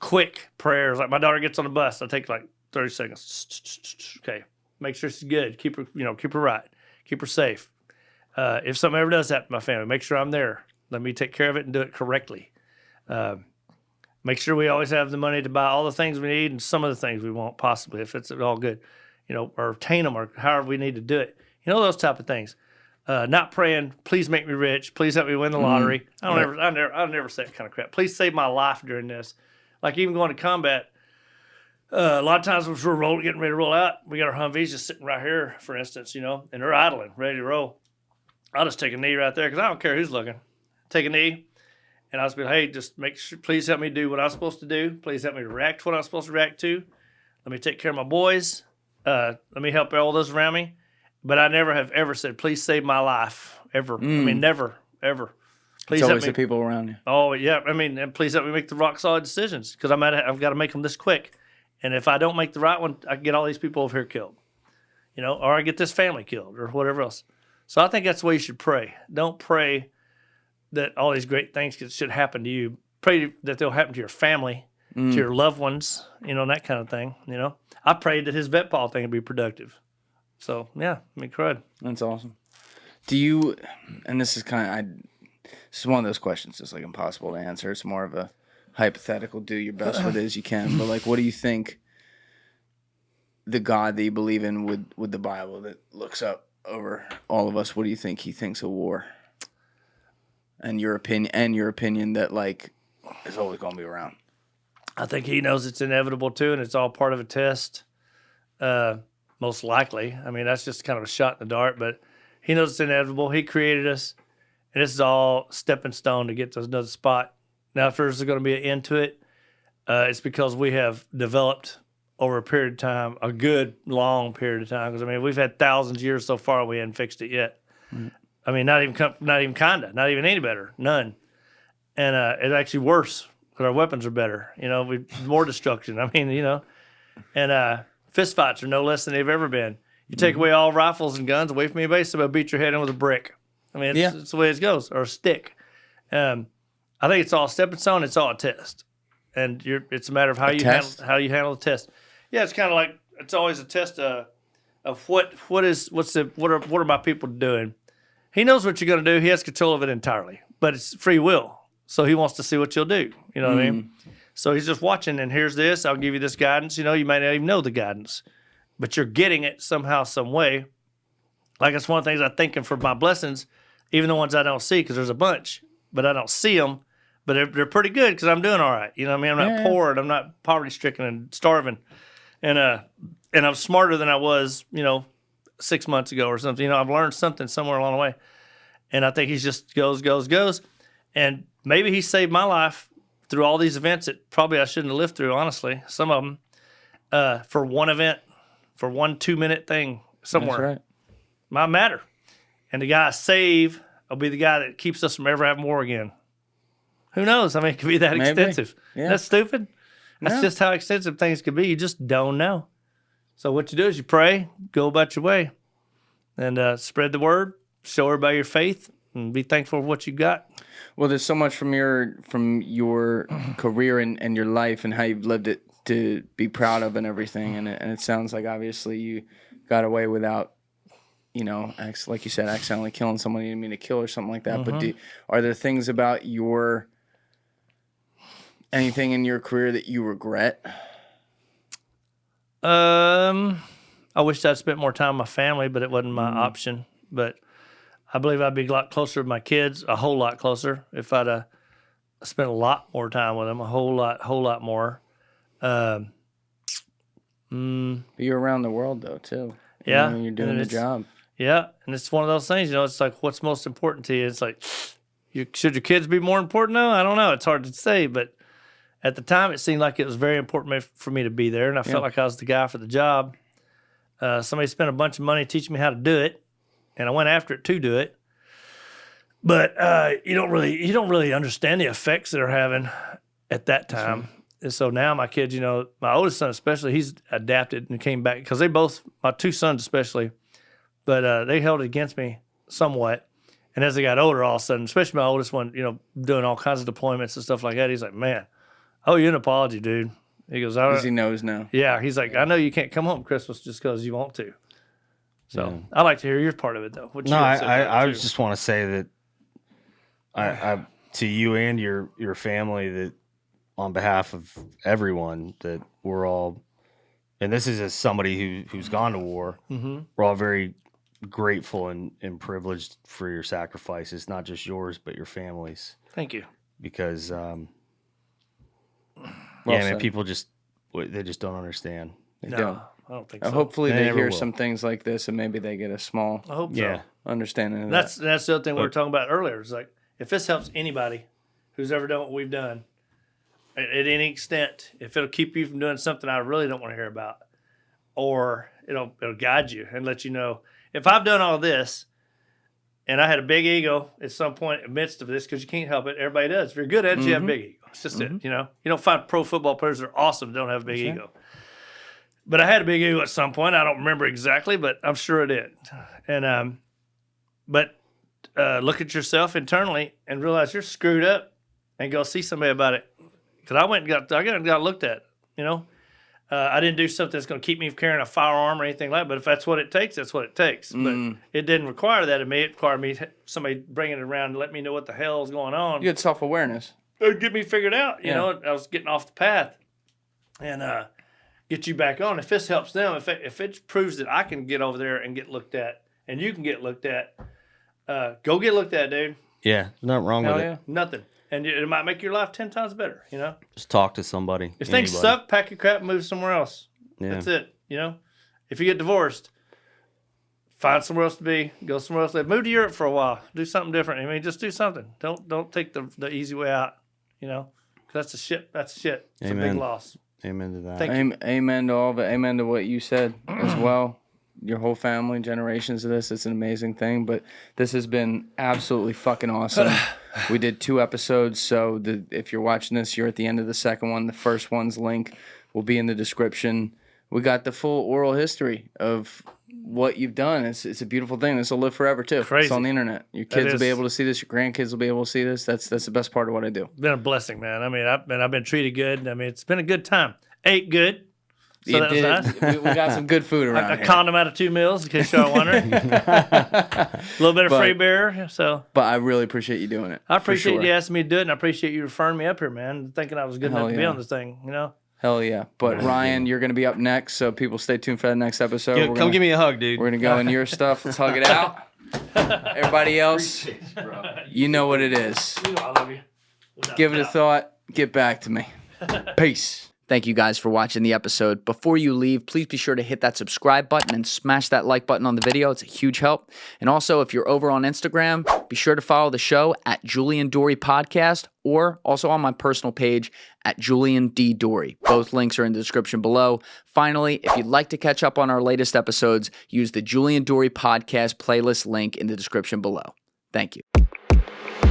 quick prayers. Like my daughter gets on the bus, I take like 30 seconds. Okay, make sure she's good. Keep her right. Keep her safe. If something ever does happen to my family, make sure I'm there. Let me take care of it and do it correctly. Make sure we always have the money to buy all the things we need and some of the things we want, possibly, if it's all good, or obtain them or however we need to do it. Those type of things. Not praying, please make me rich. Please help me win the lottery. I never say that kind of crap. Please save my life during this. Like even going to combat, a lot of times when we're getting ready to roll out, we got our Humvees just sitting right here, for instance, and they're idling, ready to roll. I'll just take a knee right there because I don't care who's looking. Take a knee. And I was like, hey, just make sure, please help me do what I'm supposed to do. Please help me react to what I'm supposed to react to. Let me take care of my boys. Let me help all those around me. But I never have ever said, please save my life, ever. I mean, never, ever. Please It's help always me. the people around you. Oh, yeah. I mean, and please help me make the rock solid decisions because I've got to make them this quick. And if I don't make the right one, I can get all these people over here killed, or I get this family killed or whatever else. So I think that's the way you should pray. Don't pray that all these great things should happen to you. Pray that they'll happen to your family, to your loved ones, and that kind of thing. I prayed that his VETPAW thing would be productive. So yeah, crud. That's awesome. Do you? And this is this is one of those questions that's like impossible to answer. It's more of a hypothetical. Do your best with it as you can. But like, what do you think? The God that you believe in with the Bible that looks up over all of us. What do you think he thinks of war? And your opinion that like is always going to be around. I think he knows it's inevitable too, and it's all part of a test. Most likely. I mean, that's just kind of a shot in the dark, but he knows it's inevitable. He created us, and this is all stepping stone to get to another spot. Now, if there's going to be an end to it, it's because we have developed over a period of time, a good long period of time. Because I mean, we've had thousands of years so far, we hadn't fixed it yet. I mean, not even kinda, not even any better, none. And it's actually worse because our weapons are better. More destruction. I mean, and fist fights are no less than they've ever been. You take away all rifles and guns away from anybody, somebody beat your head in with a brick. I mean, it's the way it goes, or a stick. I think it's all a stepping stone. It's all a test, and it's a matter of how you handle the test. Yeah, it's kind of like it's always a test of what are my people doing. He knows what you're going to do. He has control of it entirely, but it's free will. So he wants to see what you'll do. You know what I mean? So he's just watching, and here's this. I'll give you this guidance. You might not even know the guidance, but you're getting it somehow, some way. Like it's one of the things I'm thinking for my blessings, even the ones I don't see, because there's a bunch, but I don't see them. But they're pretty good because I'm doing all right. You know what I mean? I'm not poor, and I'm not poverty-stricken and starving. And I'm smarter than I was, 6 months ago or something. I've learned something somewhere along the way. And I think he just goes. And maybe he saved my life through all these events that probably I shouldn't have lived through, honestly. Some of them, for one event, for 1 2-minute thing somewhere. That's right. Might matter. And the guy I save will be the guy that keeps us from ever having war again. Who knows? I mean, it could be that extensive. Yeah. That's stupid. That's just how extensive things could be. You just don't know. So what you do is you pray, go about your way, and spread the word, show everybody your faith, and be thankful for what you got. Well, there's so much from your career and your life and how you've lived it to be proud of and everything. And it sounds like obviously you got away without, like you said, accidentally killing someone you didn't mean to kill or something like that. But are there things about anything in your career that you regret? I wish I'd spent more time with my family, but it wasn't my option. But I believe I'd be a lot closer with my kids, a whole lot closer, if I'd spent a lot more time with them, a whole lot more. You're around the world though too. Yeah, You're doing the job. Yeah, and it's one of those things. It's like what's most important to you. It's like, should your kids be more important? No, I don't know. It's hard to say, but at the time, it seemed like it was very important for me to be there, and I felt like I was the guy for the job. Somebody spent a bunch of money teaching me how to do it, and I went after it to do it. But you don't really understand the effects that are having at that time. And so now my kids, my oldest son especially, he's adapted and came back because my two sons especially, but they held it against me somewhat. And as they got older, all of a sudden, especially my oldest one, doing all kinds of deployments and stuff like that, he's like, man, I owe you an apology, dude. He goes, because he knows now. Yeah, he's like, I know you can't come home Christmas just because you want to. So I'd like to hear your part of it, though. I just want to say that I to you and your family, that on behalf of everyone, that we're all, and this is as somebody who's gone to war, we're all very grateful and privileged for your sacrifices, not just yours, but your families. Thank you. Because, people just don't understand. They don't. I don't think so. Hopefully they hear some things like this and maybe they get a small understanding of that. That's the other thing we were talking about earlier. It's like, if this helps anybody who's ever done what we've done, at any extent, if it'll keep you from doing something I really don't want to hear about, or it'll guide you and let you know, if I've done all this and I had a big ego at some point in the midst of this, because you can't help it, everybody does. If you're good at it, you have a big ego. It's just it, You don't find pro football players that are awesome that don't have a big ego. But I had a big ego at some point. I don't remember exactly, but I'm sure I did. And look at yourself internally and realize you're screwed up, and go see somebody about it. Because I went and got looked at. I didn't do something that's going to keep me from carrying a firearm or anything like that. But if that's what it takes, that's what it takes. But it didn't require that of me. It required somebody bringing it around and let me know what the hell is going on. You had self-awareness. It would get me figured out. You know, I was getting off the path, and get you back on. If this helps them, if it proves that I can get over there and get looked at, and you can get looked at, go get looked at, dude. Yeah, there's nothing wrong with it. Nothing. And it might make your life 10 times better, Just talk to somebody. If things suck, pack your crap and move somewhere else. Yeah. That's it, If you get divorced, find somewhere else to be. Go somewhere else. Move to Europe for a while. Do something different. I mean, just do something. Don't take the easy way out, Because that's a shit. That's shit. It's a big loss. Amen to that. Amen to all of it. Amen to what you said as well. Your whole family, generations of this. It's an amazing thing. But this has been absolutely fucking awesome. We did 2 episodes. So if you're watching this, you're at the end of the second one. The first one's link will be in the description. We got the full oral history of what you've done. It's a beautiful thing. This will live forever too. Crazy. It's on the internet. Your kids will be able to see this. Your grandkids will be able to see this. That's the best part of what I do. It's been a blessing, man. I mean, I've been treated good. I mean, it's been a good time. Ate good. So that was nice. We got some good food around here. A condom out of 2 meals, in case y'all wondering. A little bit of free beer. So, but I really appreciate you doing it. I appreciate you asking me to do it, and I appreciate you referring me up here, man. Thinking I was good enough to be on this thing, Hell yeah. But Ryan, you're going to be up next, so people stay tuned for the next episode. Come give me a hug, dude. We're going to go in your stuff. Let's hug it out. Everybody else, you know what it is. I love you. Give it a thought. Get back to me. Peace. Thank you guys for watching the episode. Before you leave, please be sure to hit that subscribe button and smash that like button on the video. It's a huge help. And also, if you're over on Instagram, be sure to follow the show at Julian Dorey Podcast, or also on my personal page at Julian D. Dorey. Both links are in the description below. Finally, if you'd like to catch up on our latest episodes, use the Julian Dorey Podcast playlist link in the description below. Thank you.